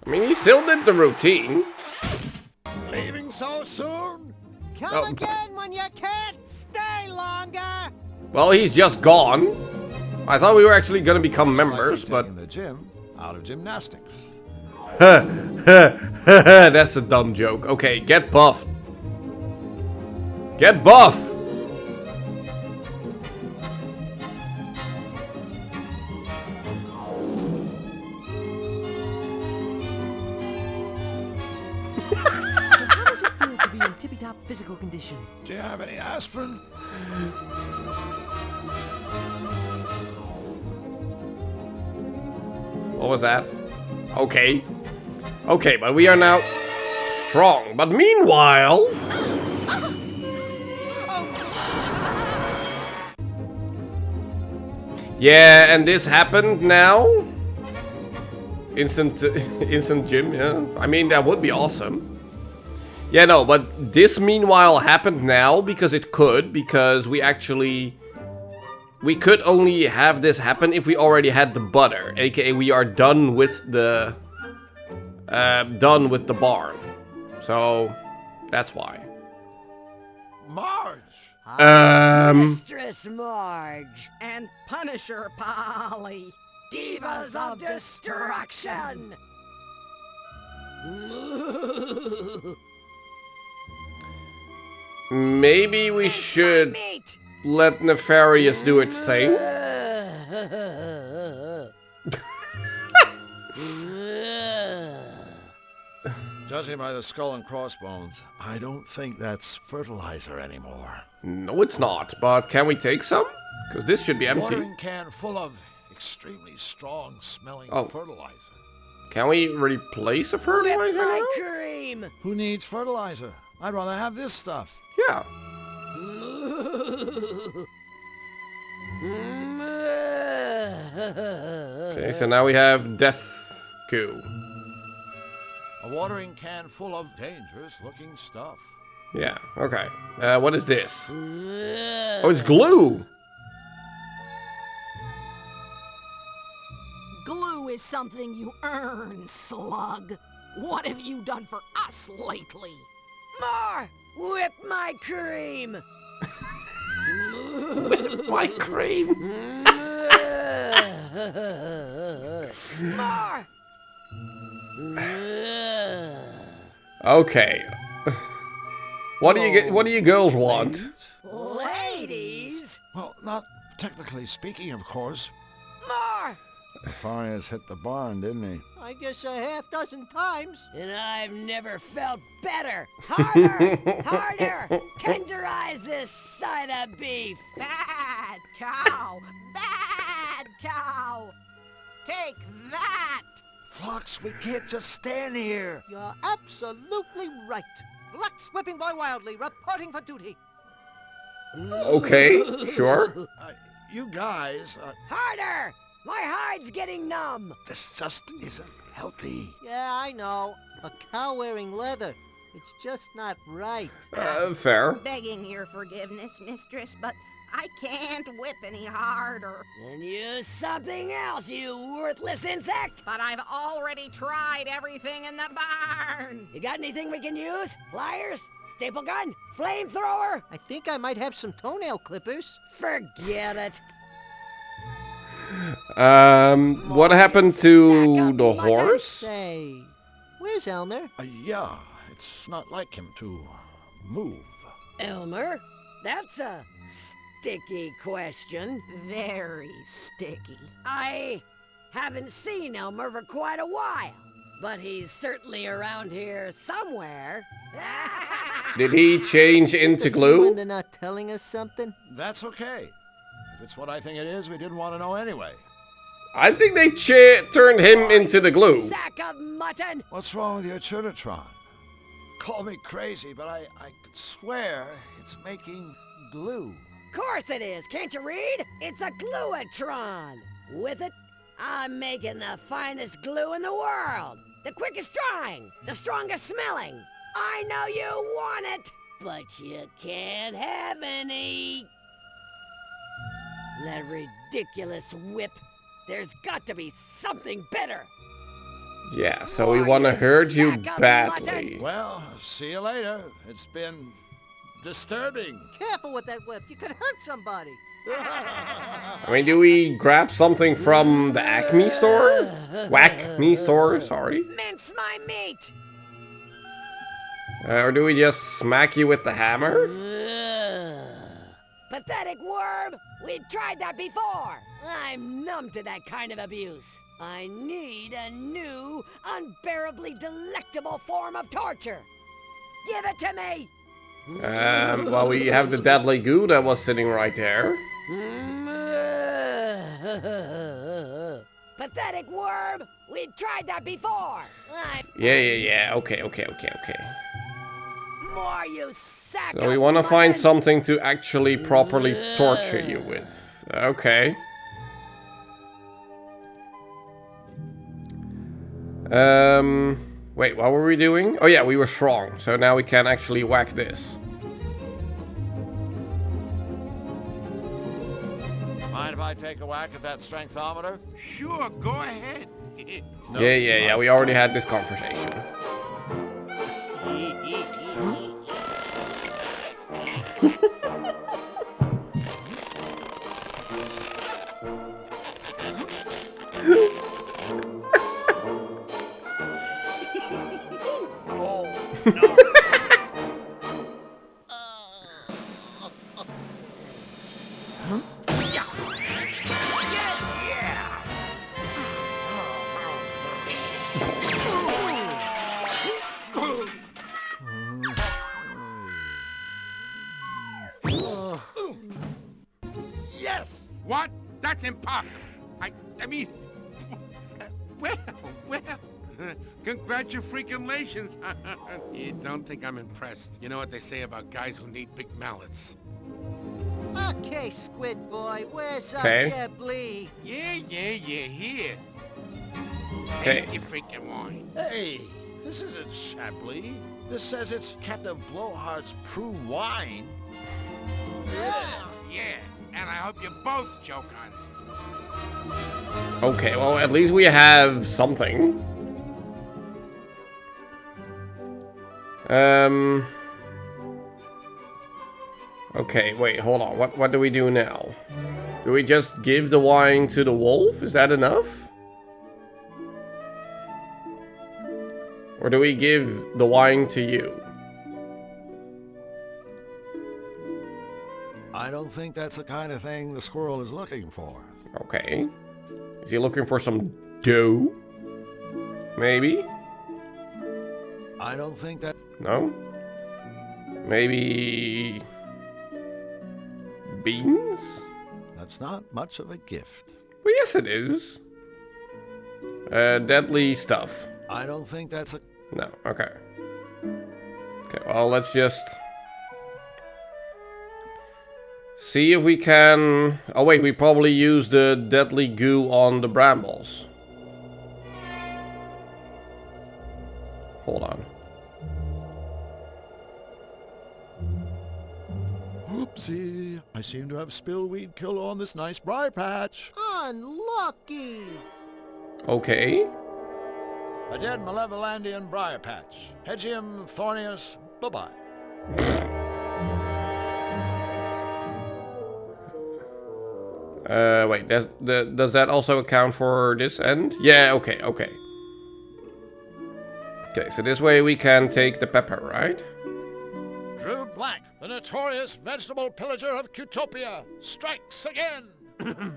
Speaker 1: I mean, he still did the routine.
Speaker 4: Leaving so soon?
Speaker 9: Come
Speaker 1: Oh.
Speaker 9: again when you can't stay longer.
Speaker 1: Well, he's just gone. I thought we were actually gonna become members, but
Speaker 4: Taking the gym out of gymnastics.
Speaker 1: that's a dumb joke. Okay, get buffed. Get buff.
Speaker 9: How does it feel to be in tippy-top physical condition?
Speaker 7: Do you have any aspirin?
Speaker 1: What was that? Okay. Okay, but we are now strong. But meanwhile... Yeah, and this happened now? Instant gym, yeah. I mean, that would be awesome. Yeah, no, but this meanwhile happened now because it could. Because we actually... We could only have this happen if we already had the butter, aka we are done with the barn. So that's why.
Speaker 7: Marge.
Speaker 9: Mistress Marge
Speaker 5: And Punisher Polly.
Speaker 9: Divas of Destruction.
Speaker 1: Maybe we should let Nefarious do its thing.
Speaker 4: Judging by the skull and crossbones, I don't think that's fertilizer anymore.
Speaker 1: No, it's not. But can we take some? Because this should be empty.
Speaker 7: Watering can full of extremely strong smelling fertilizer.
Speaker 1: Can we replace a fertilizer now?
Speaker 9: Cream.
Speaker 4: Who needs fertilizer? I'd rather have this stuff.
Speaker 1: Yeah. Okay, so now we have death goo.
Speaker 4: A watering can full of dangerous looking stuff.
Speaker 1: Yeah, okay. What is this? Oh, it's glue!
Speaker 5: Glue is something you earn, slug. What have you done for us lately?
Speaker 9: More! Whip my cream!
Speaker 1: Whip my cream!
Speaker 9: More!
Speaker 1: Okay. What do you girls want?
Speaker 9: Ladies?
Speaker 4: Well, not technically speaking, of course.
Speaker 9: More!
Speaker 4: Nefarious hit the barn, didn't he?
Speaker 9: I guess a half dozen times. And I've never felt better. Harder! Harder! Tenderize this side of beef.
Speaker 5: Bad cow! Bad cow! Take that!
Speaker 4: Flux, we can't just stand here.
Speaker 9: You're absolutely right. Flux Whipping Boy Wildly reporting for duty.
Speaker 1: Okay, sure.
Speaker 4: You guys...
Speaker 9: Harder! My hide's getting numb.
Speaker 4: This just isn't healthy.
Speaker 9: Yeah, I know. A cow wearing leather. It's just not right.
Speaker 1: Fair.
Speaker 5: Begging your forgiveness, mistress, but I can't whip any harder.
Speaker 9: Then use something else, you worthless insect!
Speaker 5: But I've already tried everything in the barn.
Speaker 9: You got anything we can use? Pliers? Staple gun? Flamethrower? I think I might have some toenail clippers. Forget it.
Speaker 1: What happened to the horse?
Speaker 9: Say, where's Elmer?
Speaker 4: Yeah, it's not like him to move.
Speaker 9: Elmer? That's a sticky question.
Speaker 5: Very sticky.
Speaker 9: I haven't seen Elmer for quite a while, but he's certainly around here somewhere.
Speaker 1: Did he change into glue?
Speaker 9: They're not telling us something?
Speaker 4: That's okay. If it's what I think it is, we didn't want to know anyway.
Speaker 1: I think they turned him into the glue.
Speaker 9: Sack of mutton!
Speaker 4: What's wrong with your Chernatron? Call me crazy, but I could swear it's making glue.
Speaker 9: Course it is, can't you read? It's a gluatron. With it, I'm making the finest glue in the world. The quickest drying, the strongest smelling. I know you want it, but you can't have any. That ridiculous whip. There's got to be something better.
Speaker 1: Yeah, so we want to hurt you badly.
Speaker 4: Well, see you later. It's been disturbing.
Speaker 9: Careful with that whip. You could hurt somebody.
Speaker 1: I mean, do we grab something from the Acme store? Whack me store, sorry.
Speaker 9: Mince my meat.
Speaker 1: Or do we just smack you with the hammer?
Speaker 2: Pathetic worm! We've tried that before! I'm numb to that kind of abuse. I need a new, unbearably delectable form of torture. Give it to me!
Speaker 1: Well, we have the deadly goo that was sitting right there.
Speaker 2: Pathetic worm! We've tried that before!
Speaker 1: Yeah. Okay.
Speaker 2: More, you sack
Speaker 1: So we
Speaker 2: of
Speaker 1: want to find
Speaker 2: mutton.
Speaker 1: something to actually properly torture you with. Okay. Wait, what were we doing? Oh yeah, we were strong. So now we can actually whack this.
Speaker 4: Mind if I take a whack at that strengthometer?
Speaker 14: Sure, go ahead.
Speaker 1: Yeah. We already had this conversation.
Speaker 14: Yes! What? That's impossible. I mean, well, congratulations. You don't think I'm impressed. You know what they say about guys who need big mallets.
Speaker 9: Okay, Squid Boy, where's our
Speaker 1: Okay.
Speaker 9: Chablis?
Speaker 14: Yeah, here.
Speaker 1: Okay.
Speaker 14: Take your freaking wine.
Speaker 4: Hey, this isn't Chablis. This says it's Captain Blowhard's Prue wine.
Speaker 14: Yeah, and I hope you both choke on it.
Speaker 1: Okay, well, at least we have something. Okay, wait, hold on. What do we do now? Do we just give the wine to the wolf? Is that enough? Or do we give the wine to you?
Speaker 7: I don't think that's the kind of thing the squirrel is looking for.
Speaker 1: Okay. Is he looking for some dough? Maybe?
Speaker 7: I don't think that...
Speaker 1: No? Maybe... beans?
Speaker 7: That's not much of a gift.
Speaker 1: Well, yes it is. Deadly stuff.
Speaker 7: I don't think that's a...
Speaker 1: No, okay. Okay, well, let's just... see if we can... oh wait, we probably use the deadly goo on the brambles. Hold on.
Speaker 7: Oopsie. I seem to have spilled weed killer on this nice briar patch.
Speaker 9: Unlucky.
Speaker 1: Okay.
Speaker 7: A dead Malevolandian briar patch. Hedgium thornius. Bye-bye.
Speaker 1: Wait, does that also account for this end? Yeah, okay. Okay, so this way we can take the pepper, right?
Speaker 4: Drew Black, the notorious vegetable pillager of Cutopia, strikes again.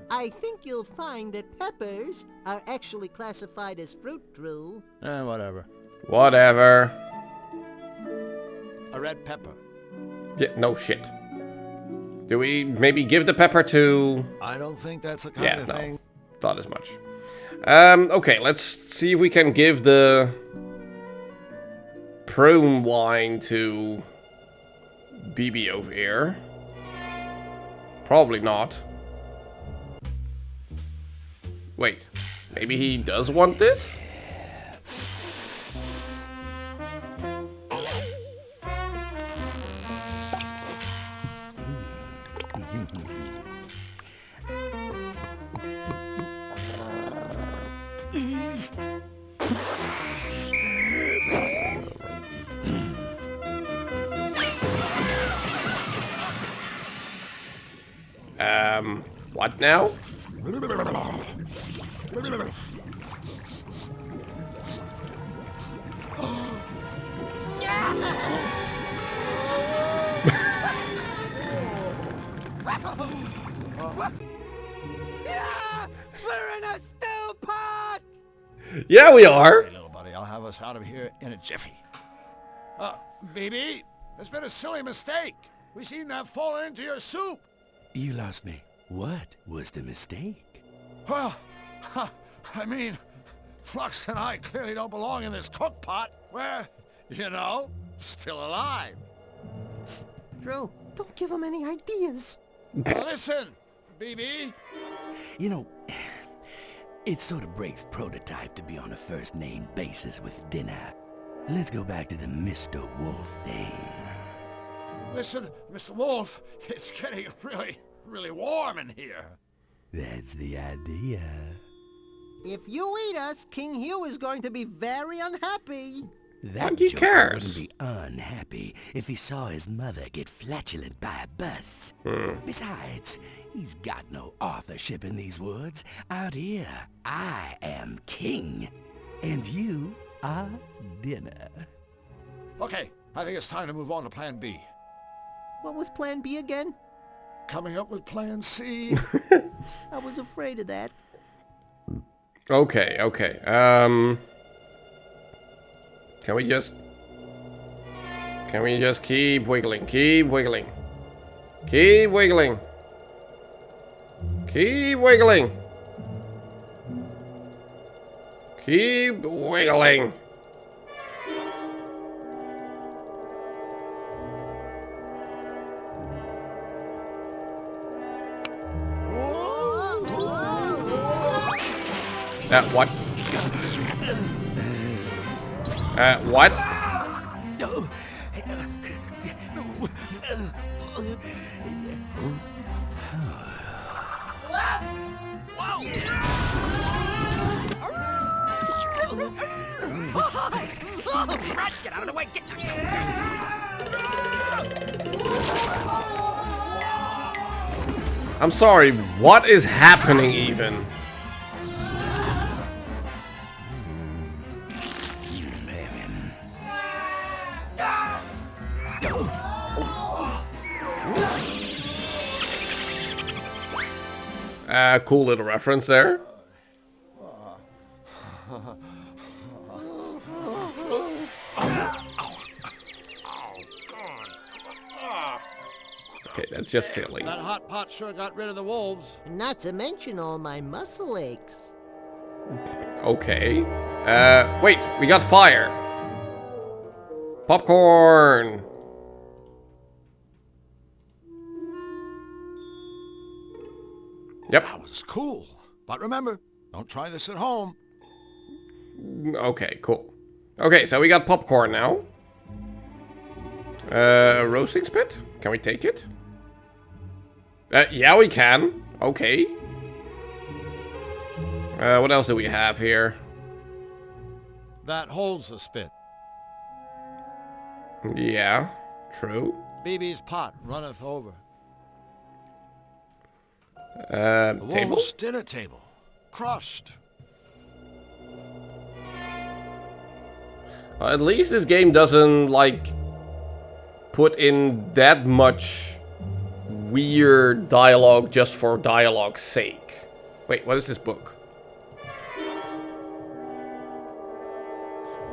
Speaker 9: I think you'll find that peppers are actually classified as fruit, Drew.
Speaker 7: Whatever.
Speaker 1: Whatever.
Speaker 4: A red pepper.
Speaker 1: Yeah, no shit. Do we maybe give the pepper to...
Speaker 7: I don't think that's the kind of thing...
Speaker 1: thought as much. Okay, let's see if we can give the... prune wine to... BB over here. Probably not. Wait, maybe he does want this? What now?
Speaker 4: We're in a stew pot!
Speaker 1: Yeah, we are.
Speaker 7: Hey, little buddy, I'll have us out of here in a jiffy. BB, there's been a silly mistake. We seem to have fallen into your soup.
Speaker 17: You lost me. What was the mistake?
Speaker 7: Well, I mean, Flux and I clearly don't belong in this cook pot. We're, you know, still alive.
Speaker 9: Drew, don't give him any ideas.
Speaker 7: Listen, BB.
Speaker 17: You know, it sort of breaks prototype to be on a first-name basis with dinner. Let's go back to the Mr. Wolf thing.
Speaker 7: Listen, Mr. Wolf, it's getting really warm in here.
Speaker 17: That's the idea.
Speaker 9: If you eat us, King Hugh is going to be very unhappy.
Speaker 17: That
Speaker 1: He
Speaker 17: joker
Speaker 1: cares.
Speaker 17: wouldn't be unhappy if he saw his mother get flatulent by a bus. Besides, he's got no authorship in these woods. Out here, I am king, and you are dinner.
Speaker 7: Okay, I think it's time to move on to Plan B.
Speaker 9: What was Plan B again?
Speaker 7: Coming up with Plan C.
Speaker 9: I was afraid of that.
Speaker 1: Okay. Can we just keep wiggling? Keep wiggling. Keep wiggling. Keep wiggling. Keep wiggling. What? What?
Speaker 2: Get out of the way! Get
Speaker 1: I'm sorry, what is happening even? Cool little reference there. Okay, that's just silly.
Speaker 4: That hot pot sure got rid of the wolves.
Speaker 9: Not to mention all my muscle aches.
Speaker 1: Okay. Wait, we got fire. Popcorn. Yep.
Speaker 7: That was cool. But remember, don't try this at home.
Speaker 1: Okay, cool. Okay, so we got popcorn now. Roasting spit? Can we take it? Yeah, we can. Okay. What else do we have here?
Speaker 4: That holds the spit.
Speaker 1: Yeah, true.
Speaker 4: BB's pot runneth over.
Speaker 1: Table?
Speaker 7: Wolf's dinner table. Crushed.
Speaker 1: At least this game doesn't, like, put in that much weird dialogue just for dialogue's sake. Wait, what is this book?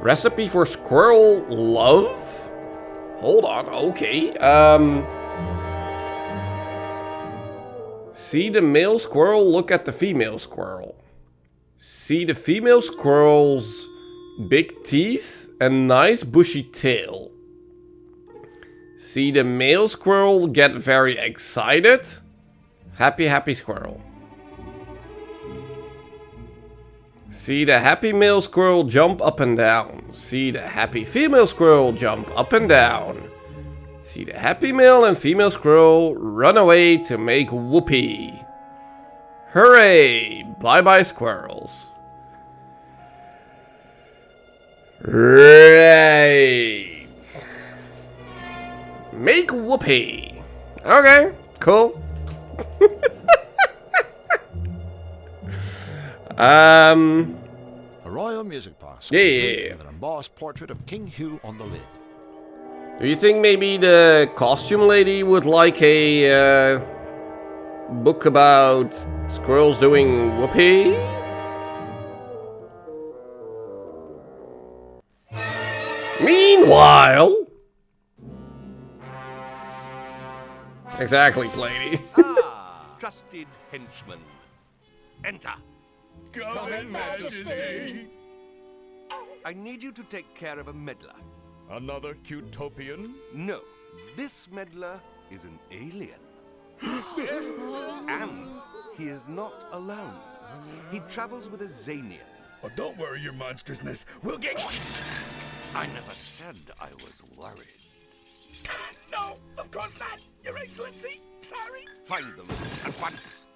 Speaker 1: Recipe for squirrel love? Hold on, okay. See the male squirrel, look at the female squirrel. See the female squirrel's big teeth and nice bushy tail. See the male squirrel get very excited. Happy, happy squirrel. See the happy male squirrel jump up and down. See the happy female squirrel jump up and down. See the happy male and female squirrel run away to make whoopee. Hooray! Bye-bye squirrels. Right. Make whoopee. Okay, cool.
Speaker 4: A royal music box.
Speaker 1: Yeah.
Speaker 4: With an embossed portrait of King Hugh on the lid.
Speaker 1: Do you think maybe the costume lady would like a book about squirrels doing whoopee? Meanwhile... Exactly, lady.
Speaker 19: Trusted henchman. Enter.
Speaker 7: Come in, Majesty.
Speaker 19: I need you to take care of a meddler.
Speaker 7: Another Cutopian?
Speaker 19: No, this meddler is an alien. And he is not alone. He travels with a Zanian.
Speaker 7: Oh, don't worry, your monstrousness. We'll get...
Speaker 19: I never said I was worried.
Speaker 7: No, of course not, Your Excellency. Sorry.
Speaker 19: Find them at once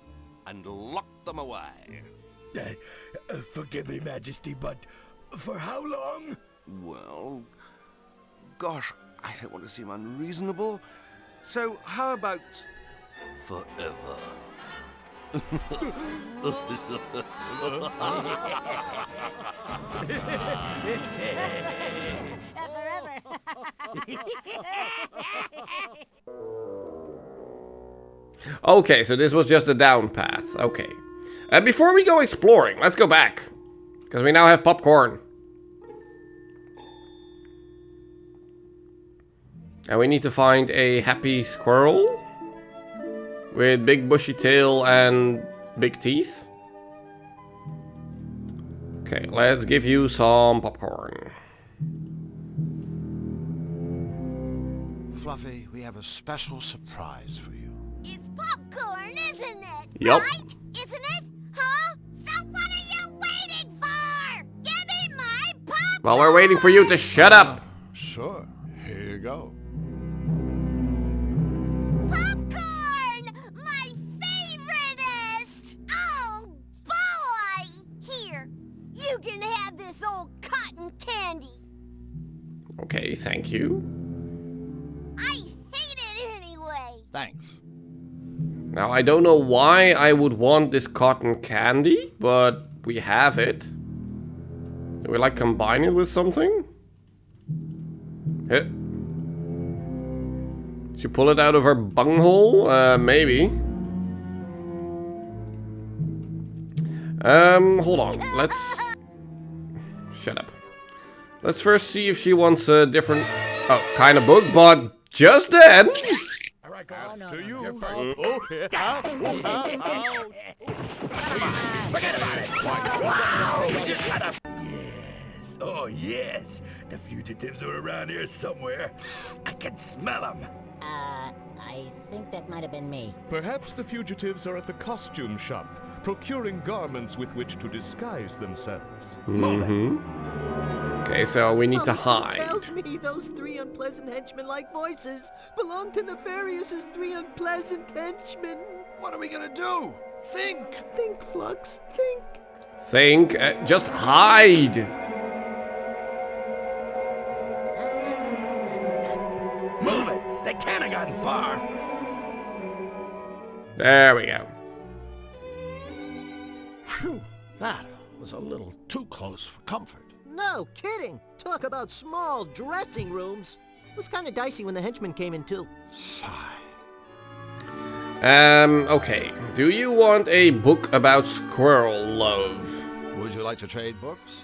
Speaker 19: and lock them away.
Speaker 7: Forgive me, Majesty, but for how long?
Speaker 19: Well, gosh, I don't want to seem unreasonable. So how about forever?
Speaker 1: Okay, so this was just a down path. Okay. Before we go exploring, let's go back. Because we now have popcorn. And we need to find a happy squirrel. With big bushy tail and big teeth. Okay, let's give you some popcorn.
Speaker 4: Fluffy, we have a special surprise for you.
Speaker 3: It's popcorn, isn't it?
Speaker 1: Yup.
Speaker 3: Right? Isn't it? Huh? So what are you waiting for? Give me my popcorn!
Speaker 1: Well, we're waiting for you to shut up.
Speaker 4: Sure. Here you go.
Speaker 3: Popcorn! My favoriteest! Oh, boy! Here, you can have this old cotton candy.
Speaker 1: Okay, thank you.
Speaker 3: I hate it anyway.
Speaker 4: Thanks.
Speaker 1: Now, I don't know why I would want this cotton candy, but we have it. Do we, like, combine it with something? Hit. Should you pull it out of her bunghole? Maybe. Hold on. Let's... Shut up. Let's first see if she wants a different... Oh, kind of book, but just then...
Speaker 7: To you. Okay. Forget about it. Just shut up. Yes. Oh, yes. The fugitives are around here somewhere. I can smell them.
Speaker 8: I think that might have been me.
Speaker 22: Perhaps the fugitives are at the costume shop, procuring garments with which to disguise themselves.
Speaker 1: Mm-hmm. Okay, so we need to hide.
Speaker 20: Tells me those three unpleasant henchmen-like voices belong to Nefarious's three unpleasant henchmen.
Speaker 7: What are we gonna do? Think.
Speaker 20: Think, Flux. Think.
Speaker 1: Think. Just hide.
Speaker 7: Move it. They can't have gotten far.
Speaker 1: There we go.
Speaker 4: Phew, that was a little too close for comfort.
Speaker 20: No kidding. Talk about small dressing rooms. It was kind of dicey when the henchmen came in too.
Speaker 4: Sigh.
Speaker 1: Okay. Do you want a book about squirrel love?
Speaker 4: Would you like to trade books?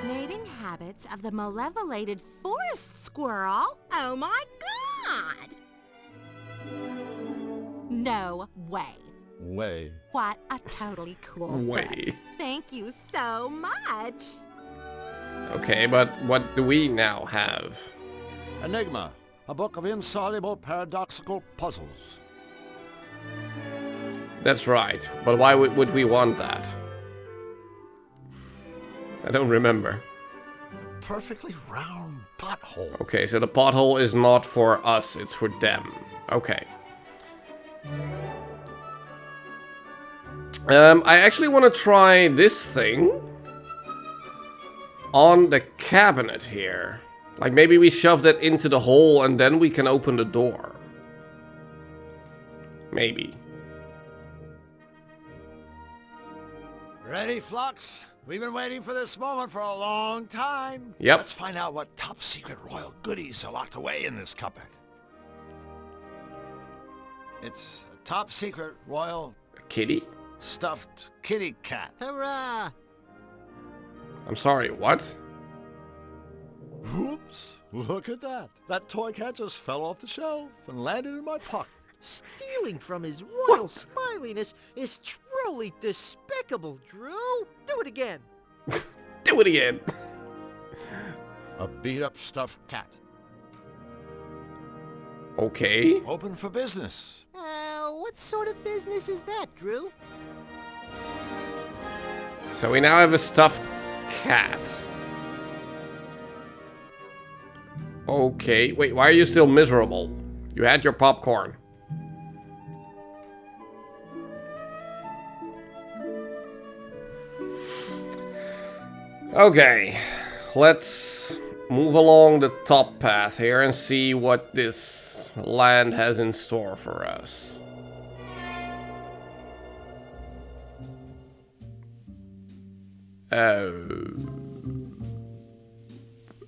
Speaker 5: Mating habits of the malevolated forest squirrel? Oh my god! No way.
Speaker 4: Way.
Speaker 5: What a totally cool
Speaker 1: Way.
Speaker 5: book. Thank you so much.
Speaker 1: Okay, but what do we now have?
Speaker 4: Enigma, a book of insoluble paradoxical puzzles.
Speaker 1: That's right, but why would we want that? I don't remember.
Speaker 4: Perfectly round pothole.
Speaker 1: Okay, so the pothole is not for us, it's for them. Okay. I actually want to try this thing on the cabinet here. Like maybe we shove that into the hole and then we can open the door. Maybe.
Speaker 4: Ready, Flux? We've been waiting for this moment for a long time.
Speaker 1: Yep.
Speaker 4: Let's find out what top secret royal goodies are locked away in this cupboard. It's a top secret royal...
Speaker 1: Kitty?
Speaker 4: Stuffed kitty cat.
Speaker 9: Hurrah!
Speaker 1: I'm sorry, what?
Speaker 4: Whoops! Look at that. That toy cat just fell off the shelf and landed in my pocket.
Speaker 9: Stealing from his royal smiliness is truly despicable, Drew. Do it again.
Speaker 1: Do it again.
Speaker 4: A beat-up stuffed cat.
Speaker 1: Okay.
Speaker 4: Open for business.
Speaker 9: What sort of business is that, Drew?
Speaker 1: So we now have a stuffed cat. Okay. Wait, why are you still miserable? You had your popcorn. Okay. Let's move along the top path here and see what this land has in store for us.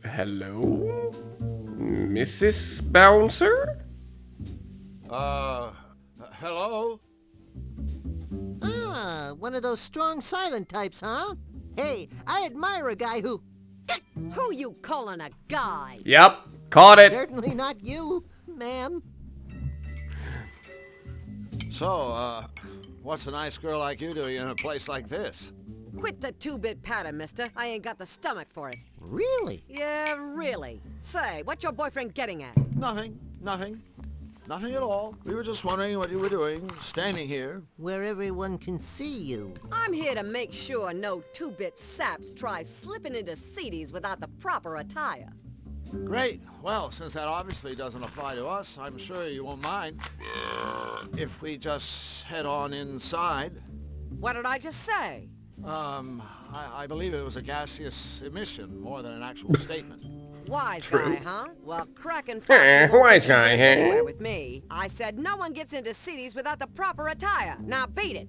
Speaker 1: Hello? Mrs. Bouncer?
Speaker 4: Hello?
Speaker 9: Ah, one of those strong silent types, huh? Hey, I admire a guy who...
Speaker 2: Who you calling a guy?
Speaker 1: Yep, caught it.
Speaker 9: Certainly not you, ma'am.
Speaker 4: So, what's a nice girl like you doing in a place like this?
Speaker 2: Quit the two-bit patter, mister. I ain't got the stomach for it.
Speaker 9: Really?
Speaker 2: Yeah, really. Say, what's your boyfriend getting at?
Speaker 4: Nothing. Nothing at all. We were just wondering what you were doing, standing here.
Speaker 9: Where everyone can see you.
Speaker 2: I'm here to make sure no two-bit saps try slipping into CDs without the proper attire.
Speaker 4: Great. Well, since that obviously doesn't apply to us, I'm sure you won't mind if we just head on inside.
Speaker 2: What did I just say?
Speaker 4: I believe it was a gaseous emission more than an actual statement.
Speaker 2: Wise
Speaker 1: True.
Speaker 2: guy, huh? Well, cracking facts
Speaker 1: Wise guy,
Speaker 2: anywhere
Speaker 1: huh?
Speaker 2: with me. I said no one gets into CDs without the proper attire. Now beat it.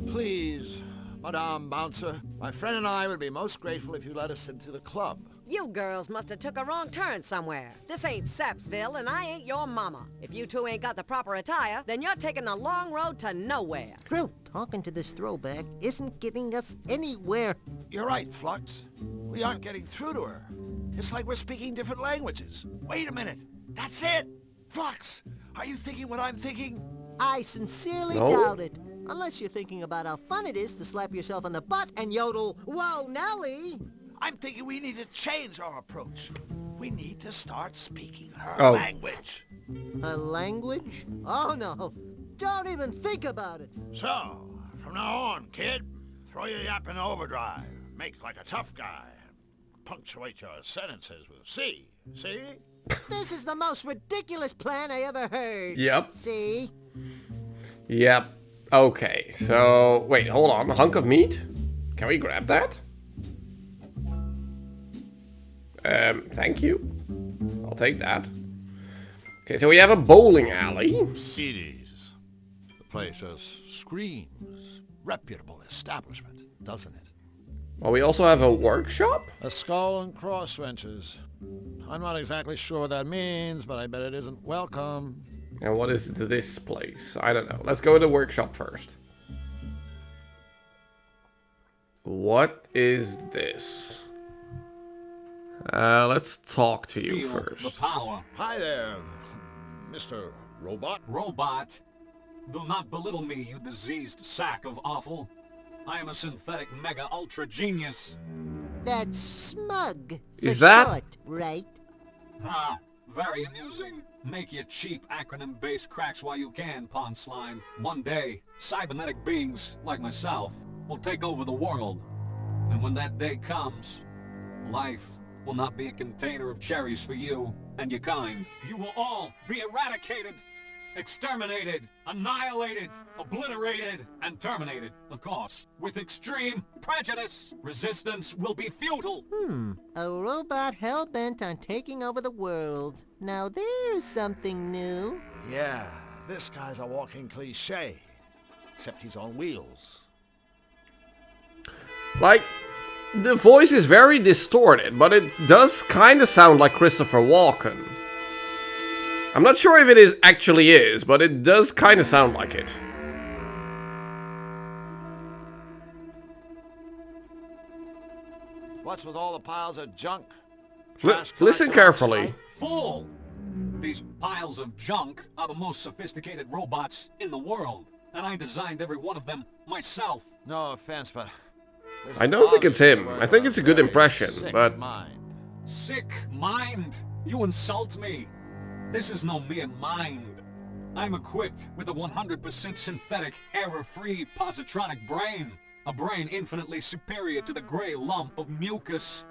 Speaker 4: Please, Madame Bouncer, my friend and I would be most grateful if you let us into the club.
Speaker 2: You girls must have took a wrong turn somewhere. This ain't Sapsville, and I ain't your mama. If you two ain't got the proper attire, then you're taking the long road to nowhere.
Speaker 9: Drew, talking to this throwback isn't getting us anywhere.
Speaker 4: You're right, Flux. We aren't getting through to her. It's like we're speaking different languages. Wait a minute. That's it. Flux, are you thinking what I'm thinking?
Speaker 9: I sincerely
Speaker 1: No.
Speaker 9: doubt it. Unless you're thinking about how fun it is to slap yourself on the butt and yodel, "Whoa, Nelly!"
Speaker 4: I'm thinking we need to change our approach. We need to start speaking her
Speaker 1: Oh.
Speaker 4: language.
Speaker 9: A language? Oh no, don't even think about it.
Speaker 4: So, from now on, kid, throw your yap in overdrive. Make like a tough guy. Punctuate your sentences with C. See?
Speaker 9: This is the most ridiculous plan I ever heard.
Speaker 1: Yep.
Speaker 9: See?
Speaker 1: Yep. Okay, so... Wait, hold on. A hunk of meat? Can we grab that? Thank you. I'll take that. Okay, so we have a bowling alley.
Speaker 4: CDs. The place just screams reputable establishment, doesn't it?
Speaker 1: Well, we also have a workshop?
Speaker 4: A skull and cross wrenches. I'm not exactly sure what that means, but I bet it isn't welcome.
Speaker 1: And what is this place? I don't know. Let's go to the workshop first. What is this? Let's talk to you
Speaker 6: Feel
Speaker 1: first.
Speaker 6: the power.
Speaker 4: Hi there, Mr. Robot.
Speaker 6: Robot. Do not belittle me, you diseased sack of offal. I am a synthetic mega ultra genius.
Speaker 9: That's smug.
Speaker 1: Is
Speaker 9: for
Speaker 1: that-
Speaker 9: short, right?
Speaker 6: Ha! Very amusing. Make your cheap acronym-based cracks while you can, Pond Slime. One day, cybernetic beings, like myself, will take over the world. And when that day comes, life will not be a container of cherries for you and your kind. You will all be eradicated, exterminated, annihilated, obliterated, and terminated, of course, with extreme prejudice. Resistance will be futile.
Speaker 9: A robot hell-bent on taking over the world. Now there's something new.
Speaker 4: Yeah, this guy's a walking cliche. Except he's on wheels.
Speaker 1: Like, the voice is very distorted, but it does kind of sound like Christopher Walken. I'm not sure if it actually is, but it does kind of sound like it.
Speaker 4: What's with all the piles of junk?
Speaker 1: Listen carefully.
Speaker 6: Fool! These piles of junk are the most sophisticated robots in the world, and I designed every one of them myself.
Speaker 4: No offense, but...
Speaker 1: I don't think it's him. I think it's a good impression, but...
Speaker 6: Sick mind? You insult me. This is no mere mind. I'm equipped with a 100% synthetic, error-free positronic brain. A brain infinitely superior to the gray lump of mucus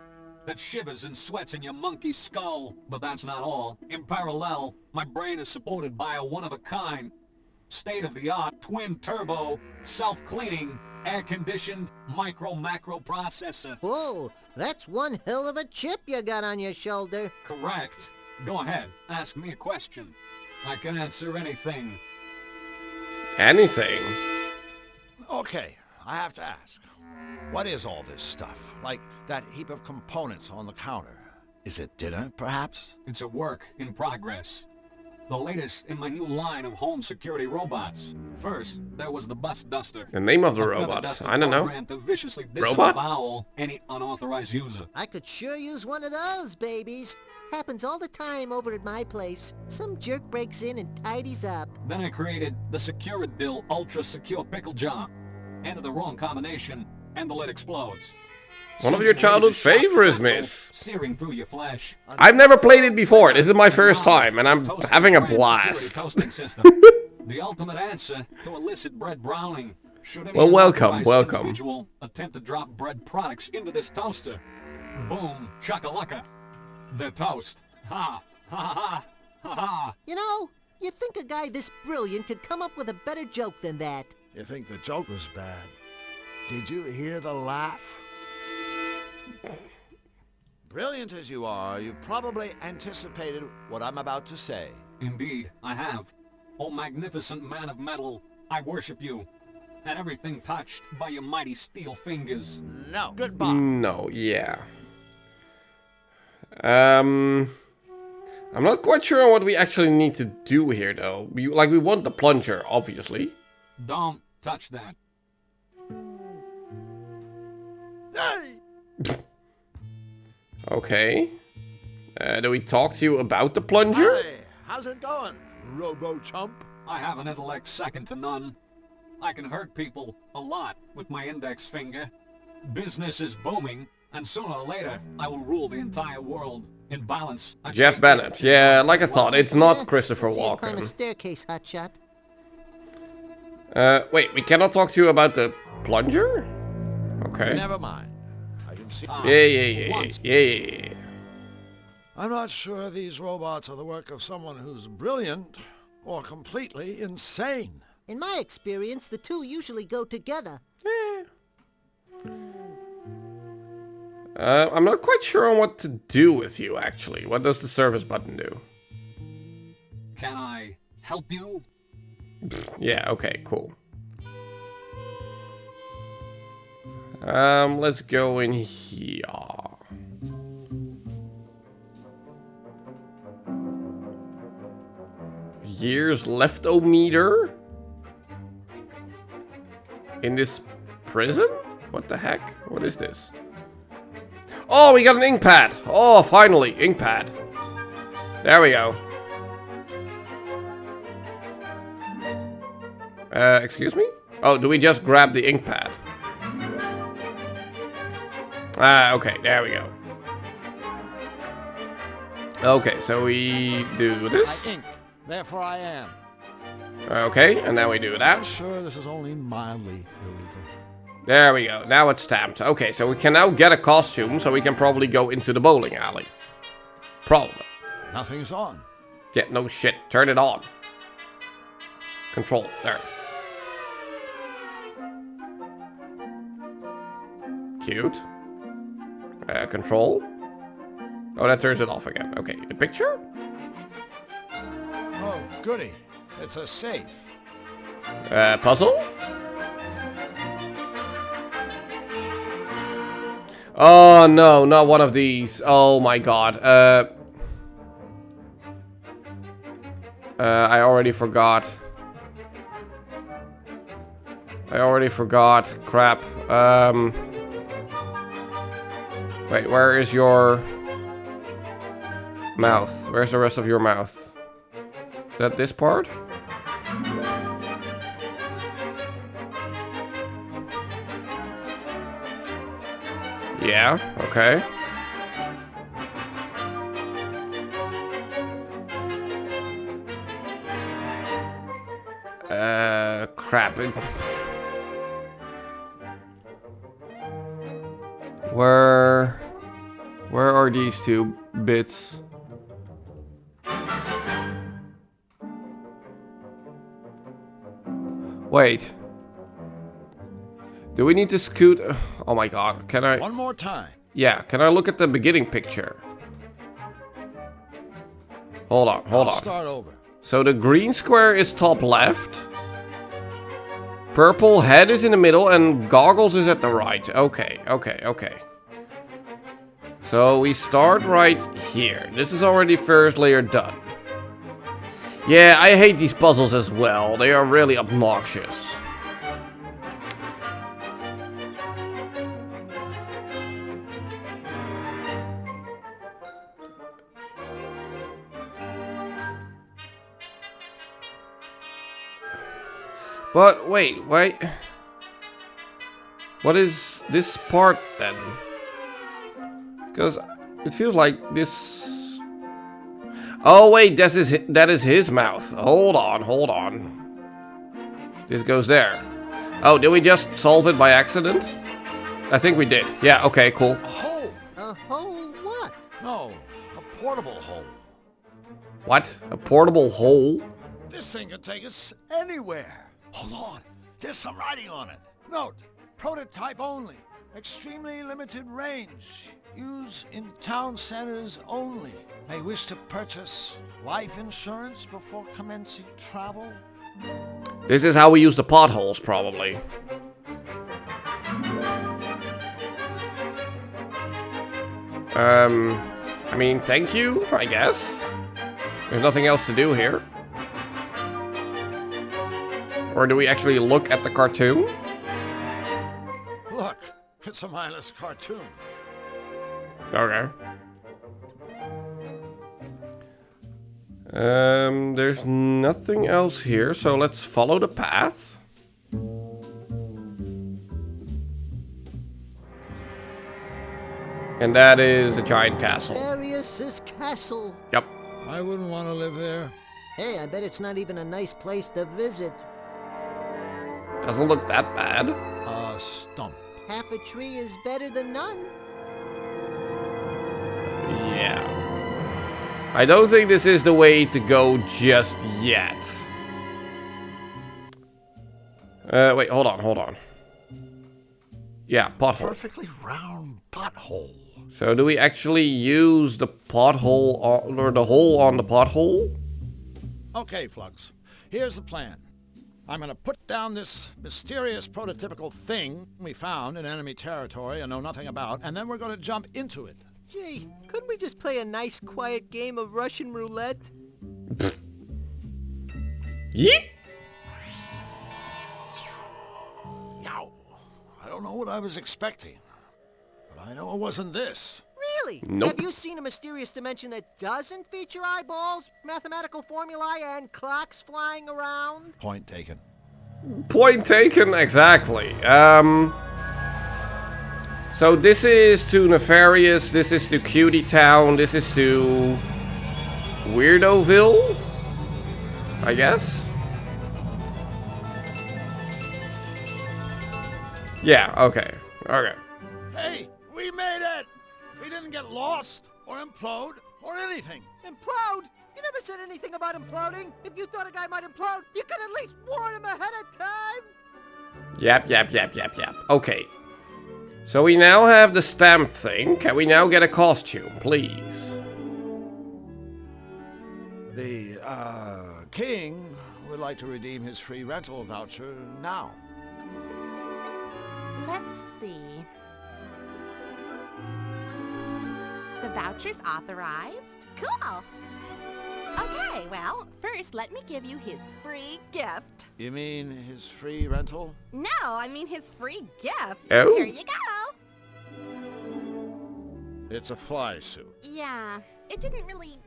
Speaker 6: that shivers and sweats in your monkey skull. But that's not all. In parallel, my brain is supported by a one-of-a-kind, state-of-the-art, twin-turbo, self-cleaning, air-conditioned micro-macro processor.
Speaker 9: Whoa, that's one hell of a chip you got on your shoulder.
Speaker 6: Correct. Go ahead, ask me a question. I can answer anything.
Speaker 1: Anything?
Speaker 4: Okay, I have to ask. What is all this stuff? Like that heap of components on the counter. Is it dinner, perhaps?
Speaker 6: It's a work in progress. The latest in my new line of home security robots. First, there was the bus duster.
Speaker 1: The name of the robot? I don't know.
Speaker 6: To viciously
Speaker 1: Robot?
Speaker 6: disavow any unauthorized user.
Speaker 9: I could sure use one of those, babies. Happens all the time over at my place. Some jerk breaks in and tidies up.
Speaker 6: Then I created the Securidill Ultra Secure Pickle Jar. Enter the wrong combination, and the lid explodes.
Speaker 1: One of your childhood favorites, miss.
Speaker 6: Searing through your flesh.
Speaker 1: I've never played it before. This is my first time, and I'm having a blast.
Speaker 6: The ultimate answer to illicit bread browning. Should any
Speaker 1: Well, welcome,
Speaker 6: unauthorized
Speaker 1: welcome.
Speaker 6: individual attempt to drop bread products into this toaster. Boom, chakalaka. They're toast. Ha, ha, ha, ha, ha.
Speaker 9: You know, you'd think a guy this brilliant could come up with a better joke than that.
Speaker 4: You think the joke was bad? Did you hear the laugh? Brilliant as you are, you've probably anticipated what I'm about to say.
Speaker 6: Indeed, I have. Oh magnificent man of metal, I worship you. And everything touched by your mighty steel fingers.
Speaker 4: No, goodbye.
Speaker 1: No, yeah. I'm not quite sure on what we actually need to do here, though. We want the plunger, obviously.
Speaker 6: Don't touch that.
Speaker 1: Okay. Do we talk to you about the plunger?
Speaker 4: Hey, how's it going, Robo-Chump?
Speaker 6: I have an intellect second to none. I can hurt people a lot with my index finger. Business is booming, and sooner or later, I will rule the entire world. In balance,
Speaker 1: Jeff Bennett. Yeah, like I thought, it's not Christopher
Speaker 9: Climb a
Speaker 1: Walken.
Speaker 9: staircase, hotshot.
Speaker 1: Wait, we cannot talk to you about the plunger? Okay.
Speaker 4: Never mind. I can see.
Speaker 1: Yeah.
Speaker 4: I'm not sure these robots are the work of someone who's brilliant or completely insane.
Speaker 9: In my experience, the two usually go together.
Speaker 1: I'm not quite sure on what to do with you, actually. What does the service button do?
Speaker 6: Can I help you?
Speaker 1: Yeah, okay, cool. Let's go in here. Years left-o-meter? In this prison? What the heck? What is this? Oh, we got an ink pad! Oh, finally, ink pad. There we go. Excuse me? Oh, do we just grab the ink pad? Okay, there we go. Okay, so we do this.
Speaker 4: I ink, therefore I am.
Speaker 1: Okay, and now we do that.
Speaker 4: I'm sure this is only mildly illegal.
Speaker 1: There we go, now it's stamped. Okay, so we can now get a costume, so we can probably go into the bowling alley. Probably.
Speaker 4: Nothing's on.
Speaker 1: Yeah, no shit, turn it on. Control, there. Cute. Control. Oh, that turns it off again. Okay, the picture?
Speaker 4: Oh, goody. It's a safe.
Speaker 1: Puzzle? Oh no, not one of these. Oh my god. I already forgot. Crap. Wait, where is your mouth? Where's the rest of your mouth? Is that this part? Yeah, okay. Crap. Where are these two bits? Wait. Do we need to scoot? Oh my god, can I?
Speaker 7: One more time.
Speaker 1: Yeah, can I look at the beginning picture? Hold on.
Speaker 7: I'll start over.
Speaker 1: So the green square is top left. Purple head is in the middle and goggles is at the right. Okay. So we start right here. This is already first layer done. Yeah, I hate these puzzles as well. They are really obnoxious. But wait. What is this part then? Because it feels like this... Oh wait, that is his mouth. Hold on. This goes there. Oh, did we just solve it by accident? I think we did. Yeah, okay, cool.
Speaker 7: A hole.
Speaker 9: A hole what?
Speaker 7: No, a portable hole.
Speaker 1: What? A portable hole?
Speaker 7: This thing can take us anywhere. Hold on. There's some writing on it. Note, prototype only. Extremely limited range. Use in town centers only. May wish to purchase life insurance before commencing travel.
Speaker 1: This is how we use the potholes, probably. I mean, thank you, I guess. There's nothing else to do here. Or do we actually look at the cartoon?
Speaker 7: Look, it's a mindless cartoon.
Speaker 1: Okay. There's nothing else here, so let's follow the path. And that is a giant castle.
Speaker 9: Nefarious' castle.
Speaker 1: Yep.
Speaker 7: I wouldn't want to live there.
Speaker 9: Hey, I bet it's not even a nice place to visit.
Speaker 1: Doesn't look that bad.
Speaker 7: A stump.
Speaker 9: Half a tree is better than none.
Speaker 1: Yeah. I don't think this is the way to go just yet. Wait, hold on. Yeah, pothole.
Speaker 7: Perfectly round pothole.
Speaker 1: So do we actually use the pothole or the hole on the pothole?
Speaker 7: Okay, Flux. Here's the plan. I'm gonna put down this mysterious prototypical thing we found in enemy territory and know nothing about, and then we're gonna jump into it.
Speaker 20: Gee, couldn't we just play a nice quiet game of Russian roulette?
Speaker 1: Yeet!
Speaker 7: Yow. I don't know what I was expecting, but I know it wasn't this.
Speaker 20: Really?
Speaker 1: Nope.
Speaker 20: Have you seen a mysterious dimension that doesn't feature eyeballs, mathematical formulae, and clocks flying around?
Speaker 7: Point taken.
Speaker 1: Point taken, exactly. So this is to Nefarious, this is to Cutie Town, this is to Weirdoville, I guess. Yeah, okay.
Speaker 7: Hey, we made it! We didn't get lost, or implode, or anything.
Speaker 20: Implode? You never said anything about imploding. If you thought a guy might implode, you could at least warn him ahead of time.
Speaker 1: Yep. Okay. So we now have the stamp thing. Can we now get a costume, please?
Speaker 7: The, king would like to redeem his free rental voucher now.
Speaker 5: Let's see. the voucher's authorized. Cool. Okay, well, first let me give you his free gift.
Speaker 4: You mean his free rental?
Speaker 5: No, I mean his free gift.
Speaker 1: Oh.
Speaker 5: Here you go.
Speaker 4: It's a fly suit.
Speaker 5: Yeah, it didn't really,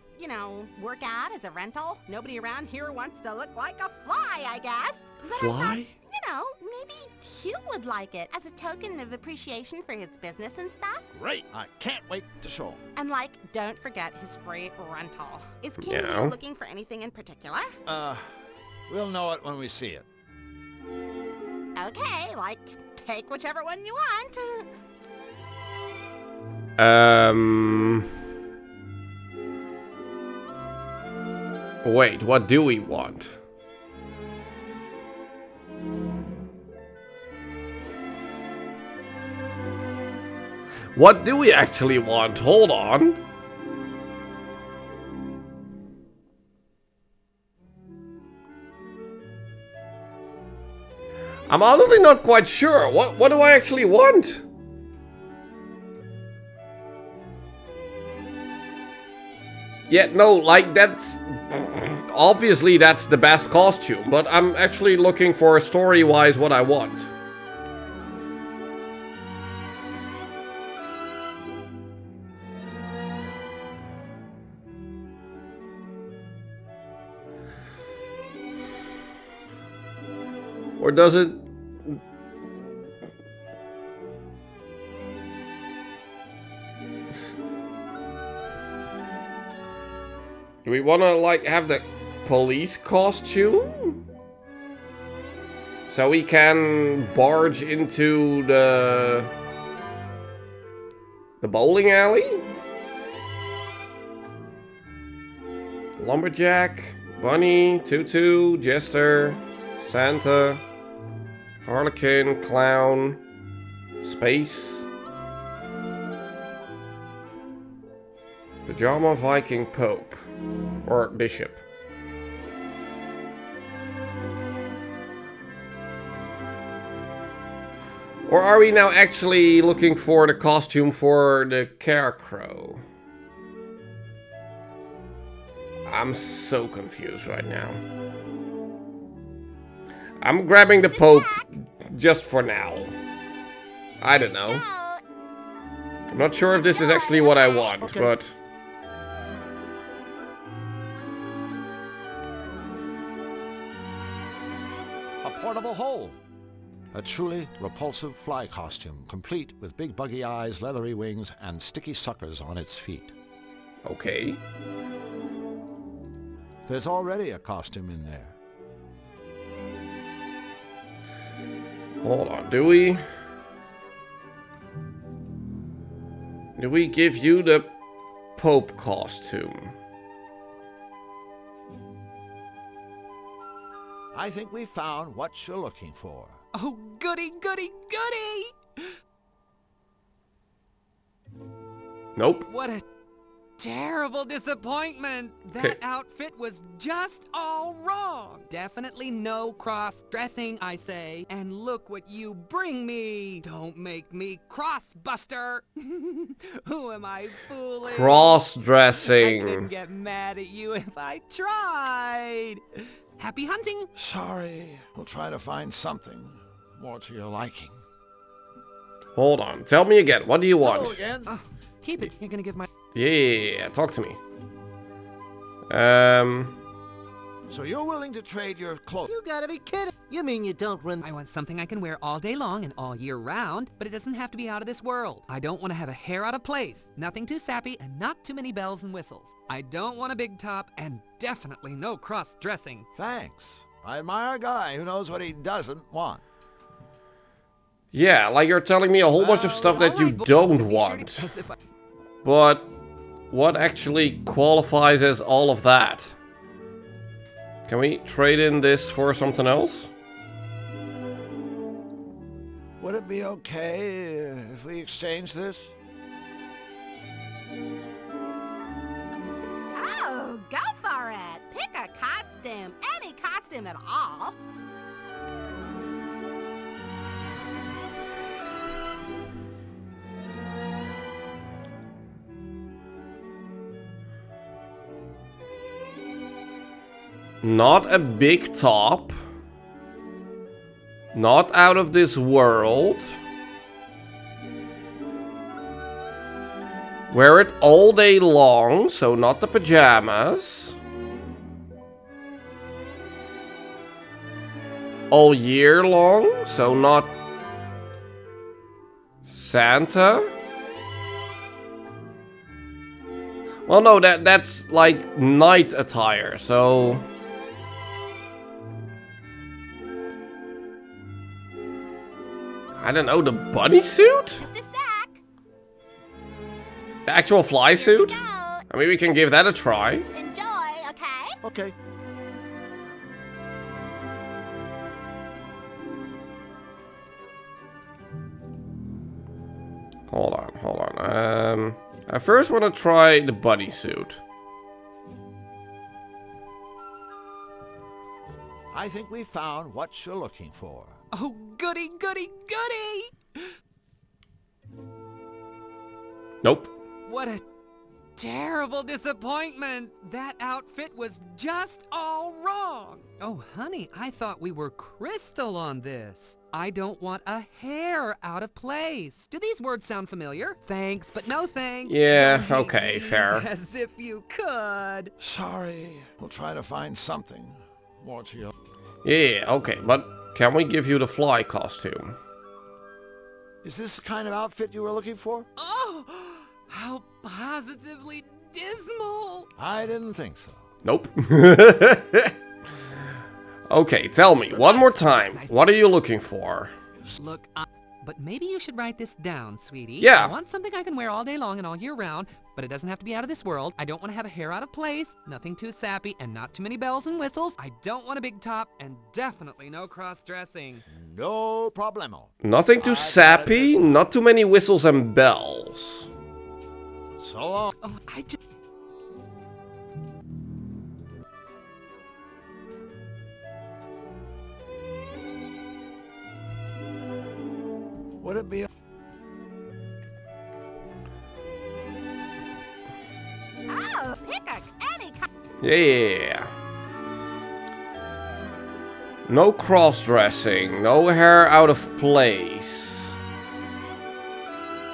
Speaker 5: work out as a rental. Nobody around here wants to look like a fly, I guess. But
Speaker 1: Fly?
Speaker 5: I thought, maybe Hugh would like it as a token of appreciation for his business and stuff.
Speaker 4: Great! I can't wait to show him.
Speaker 5: And don't forget his free rental. Is King
Speaker 1: Yeah.
Speaker 5: Hugh looking for anything in particular?
Speaker 4: We'll know it when we see it.
Speaker 5: Okay, take whichever one you want.
Speaker 1: Wait, what do we want? What do we actually want? Hold on. I'm honestly not quite sure. What do I actually want? Yeah, no, that's... Obviously that's the best costume, but I'm actually looking for story-wise what I want. Or does it... Do we want to, have the police costume? So we can barge into the bowling alley? Lumberjack, Bunny, Tutu, Jester, Santa, Harlequin, Clown, Space, Pajama Viking Pope, or Bishop. Or are we now actually looking for the costume for the Scarecrow? I'm so confused right now. I'm grabbing the Pope just for now. I don't know. I'm not sure if this is actually what I want, but...
Speaker 4: A portable hole. A truly repulsive fly costume, complete with big buggy eyes, leathery wings, and sticky suckers on its feet.
Speaker 1: Okay.
Speaker 4: There's already a costume in there.
Speaker 1: Hold on, do we give you the Pope costume?
Speaker 4: I think we found what you're looking for.
Speaker 15: Oh, goody, goody, goody!
Speaker 1: Nope.
Speaker 15: What a terrible disappointment! That outfit was just all wrong! Definitely no cross-dressing, I say. And look what you bring me! Don't make me cross-buster! Who am I fooling?
Speaker 1: Cross-dressing.
Speaker 15: I couldn't get mad at you if I tried! Happy hunting!
Speaker 4: Sorry, we'll try to find something more to your liking.
Speaker 1: Hold on, tell me again, what do you want?
Speaker 4: Hello again.
Speaker 15: Oh, keep it, you're gonna give my...
Speaker 1: Yeah, talk to me.
Speaker 4: So you're willing to trade your clothes?
Speaker 9: You gotta be kidding. You mean you don't run...
Speaker 15: I want something I can wear all day long and all year round, but it doesn't have to be out of this world. I don't want to have a hair out of place, nothing too sappy, and not too many bells and whistles. I don't want a big top, and definitely no cross-dressing.
Speaker 4: Thanks. I admire a guy who knows what he doesn't want.
Speaker 1: Yeah, like you're telling me a whole bunch of stuff that you don't want. But what actually qualifies as all of that? Can we trade in this for something else?
Speaker 4: Would it be okay if we exchange this?
Speaker 5: Oh, go for it. Pick a costume. Any costume at all.
Speaker 1: Not a big top. Not out of this world. Wear it all day long, so not the pajamas. All year long, so not Santa. Well, no, that's like night attire, so I don't know, the bunny suit?
Speaker 5: Just a sec.
Speaker 1: The actual fly suit? I mean, we can give that a try.
Speaker 3: Enjoy, okay?
Speaker 4: Okay.
Speaker 1: Hold on. I first want to try the bunny suit.
Speaker 4: I think we found what you're looking for.
Speaker 15: Oh, goody, goody, goody!
Speaker 1: Nope.
Speaker 15: What a terrible disappointment! That outfit was just all wrong! Oh, honey, I thought we were crystal on this. I don't want a hair out of place. Do these words sound familiar? Thanks, but no thanks.
Speaker 1: Yeah, okay, fair.
Speaker 15: As if you could.
Speaker 4: Sorry. We'll try to find something more to your...
Speaker 1: Yeah, okay, but can we give you the fly costume?
Speaker 4: Is this the kind of outfit you were looking for?
Speaker 15: Oh, how positively dismal.
Speaker 4: I didn't think so.
Speaker 1: Nope. Okay, tell me, one more time, what are you looking for?
Speaker 15: Look, but maybe you should write this down, sweetie.
Speaker 1: Yeah.
Speaker 15: I want something I can wear all day long and all year round, but it doesn't have to be out of this world. I don't want to have a hair out of place, nothing too sappy, and not too many bells and whistles. I don't want a big top, and definitely no cross-dressing.
Speaker 4: No problemo.
Speaker 1: Nothing too sappy, not too many whistles and bells.
Speaker 4: So long.
Speaker 15: Oh, I just...
Speaker 4: Would it be...
Speaker 5: Oh, pick any kind.
Speaker 1: Yeah. No cross-dressing, no hair out of place.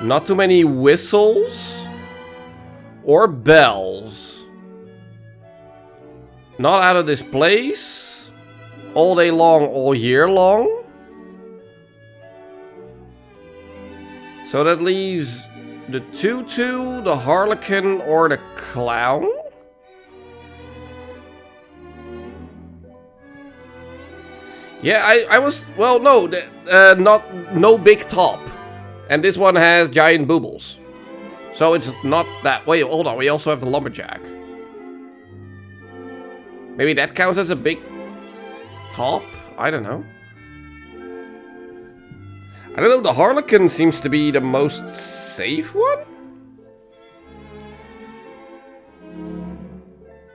Speaker 1: Not too many whistles or bells. Not out of this place. All day long, all year long. So that leaves the tutu, the harlequin, or the clown? Yeah, I was, well, no, no big top. And this one has giant boobles. So it's not that, wait, hold on, we also have the lumberjack. Maybe that counts as a big top? I don't know. I don't know, the harlequin seems to be the most safe one?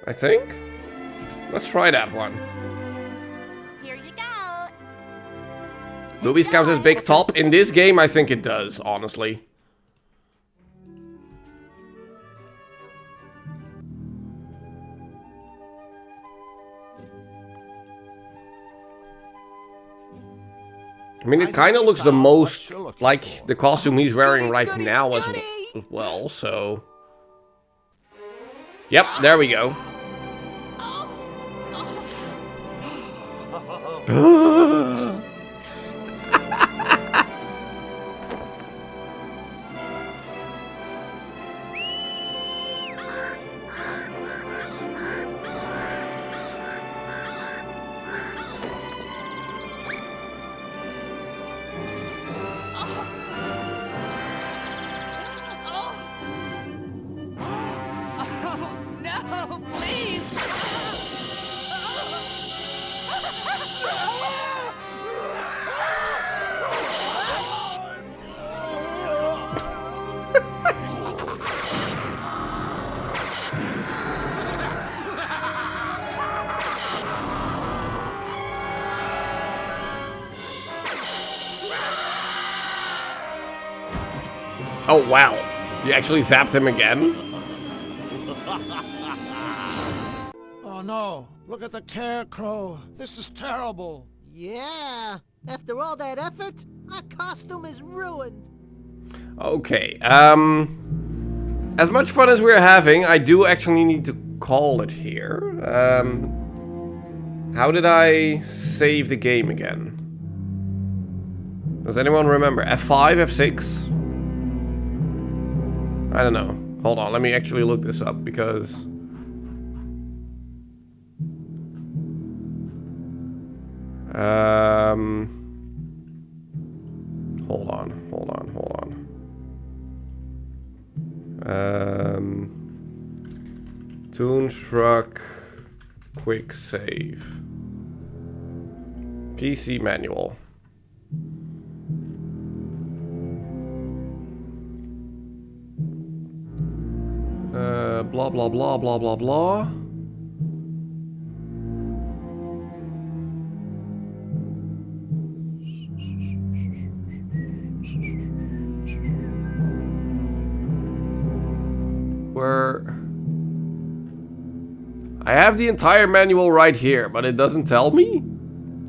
Speaker 1: I think? Let's try that one.
Speaker 3: Here you go.
Speaker 1: Boobies counts as big top? In this game, I think it does, honestly. I mean, it kind of looks the most like the costume he's wearing right now as well, so... Yep, there we go. Oh, wow. You actually zapped him again?
Speaker 4: Oh,
Speaker 7: Oh no, look at the Carecrow. This is terrible.
Speaker 20: Yeah, after all that effort, our costume is ruined.
Speaker 1: Okay, as much fun as we're having, I do actually need to call it here. How did I save the game again? Does anyone remember? F5, F6? I don't know. Hold on, let me actually look this up because... hold on. Toonstruck quick save. PC manual. Blah blah blah blah blah blah. I have the entire manual right here, but it doesn't tell me.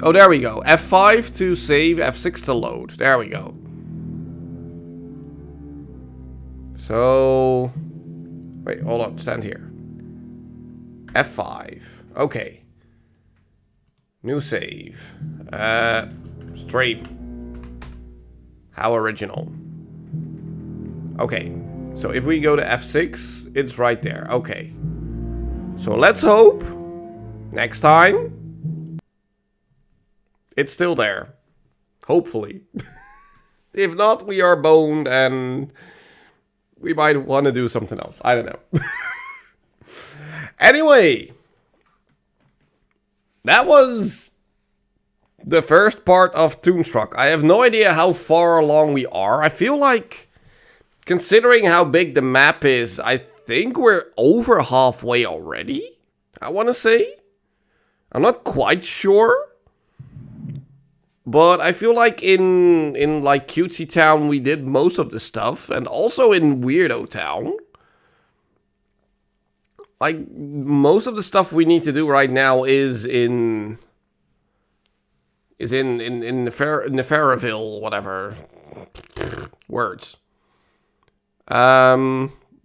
Speaker 1: Oh, there we go. F5 to save, F6 to load. There we go. So... wait, hold on. Stand here. F5. Okay. New save. Stream. How original. Okay. So if we go to F6, it's right there. Okay. So let's hope next time it's still there. Hopefully. If not, we are boned and we might want to do something else. I don't know. Anyway, that was the first part of Toonstruck. I have no idea how far along we are. I feel like, considering how big the map is, I think we're over halfway already, I want to say. I'm not quite sure. But I feel like in like Cutesy Town we did most of the stuff. And also in Weirdo Town. Like, most of the stuff we need to do right now is in Nefaraville, whatever. Words.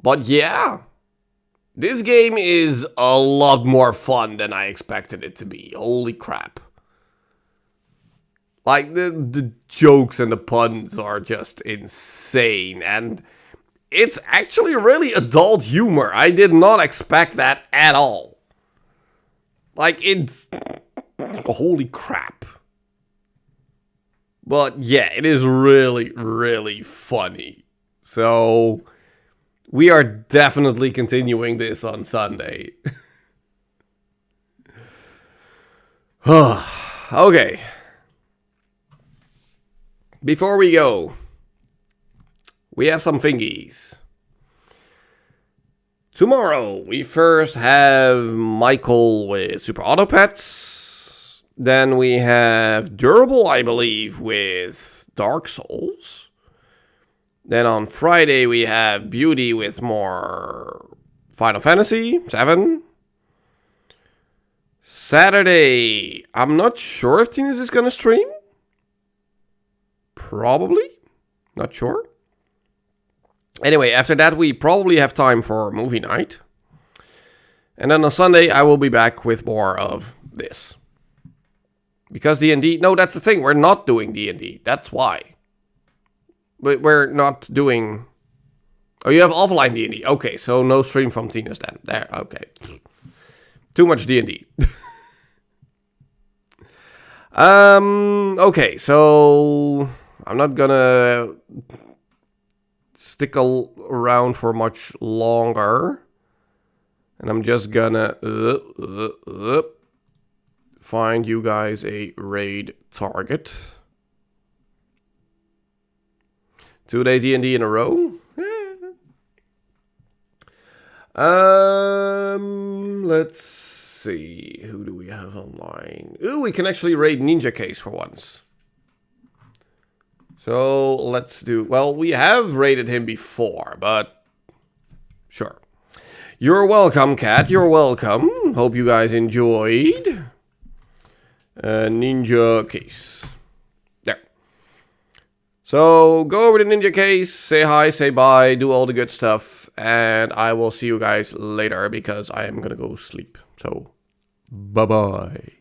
Speaker 1: But yeah, this game is a lot more fun than I expected it to be. Holy crap. Like, the jokes and the puns are just insane. And it's actually really adult humor. I did not expect that at all. Like, it's... holy crap. But yeah, it is really, really funny. So, we are definitely continuing this on Sunday. Okay. Before we go, we have some thingies. Tomorrow, we first have Michael with Super Auto Pets. Then we have Durable, I believe, with Dark Souls. Then on Friday, we have Beauty with more Final Fantasy 7. Saturday, I'm not sure if Tina's is going to stream. Probably. Not sure. Anyway, after that, we probably have time for movie night. And then on Sunday, I will be back with more of this. Because D&D... No, that's the thing. We're not doing D&D. That's why. But we're not doing... Oh, you have offline D&D. Okay, so no stream from Tina's then. There, okay. Too much D&D. Okay, so... I'm not gonna... stick around for much longer. And I'm just gonna... find you guys a raid target. 2 days D&D in a row? Let's see. Who do we have online? Ooh, we can actually raid Ninja Case for once. So, let's do... Well, we have raided him before, but... Sure. You're welcome, Cat. You're welcome. Hope you guys enjoyed. Ninja case. There. So go over the ninja case, say hi, say bye, do all the good stuff, and I will see you guys later because I am gonna go sleep. So bye bye.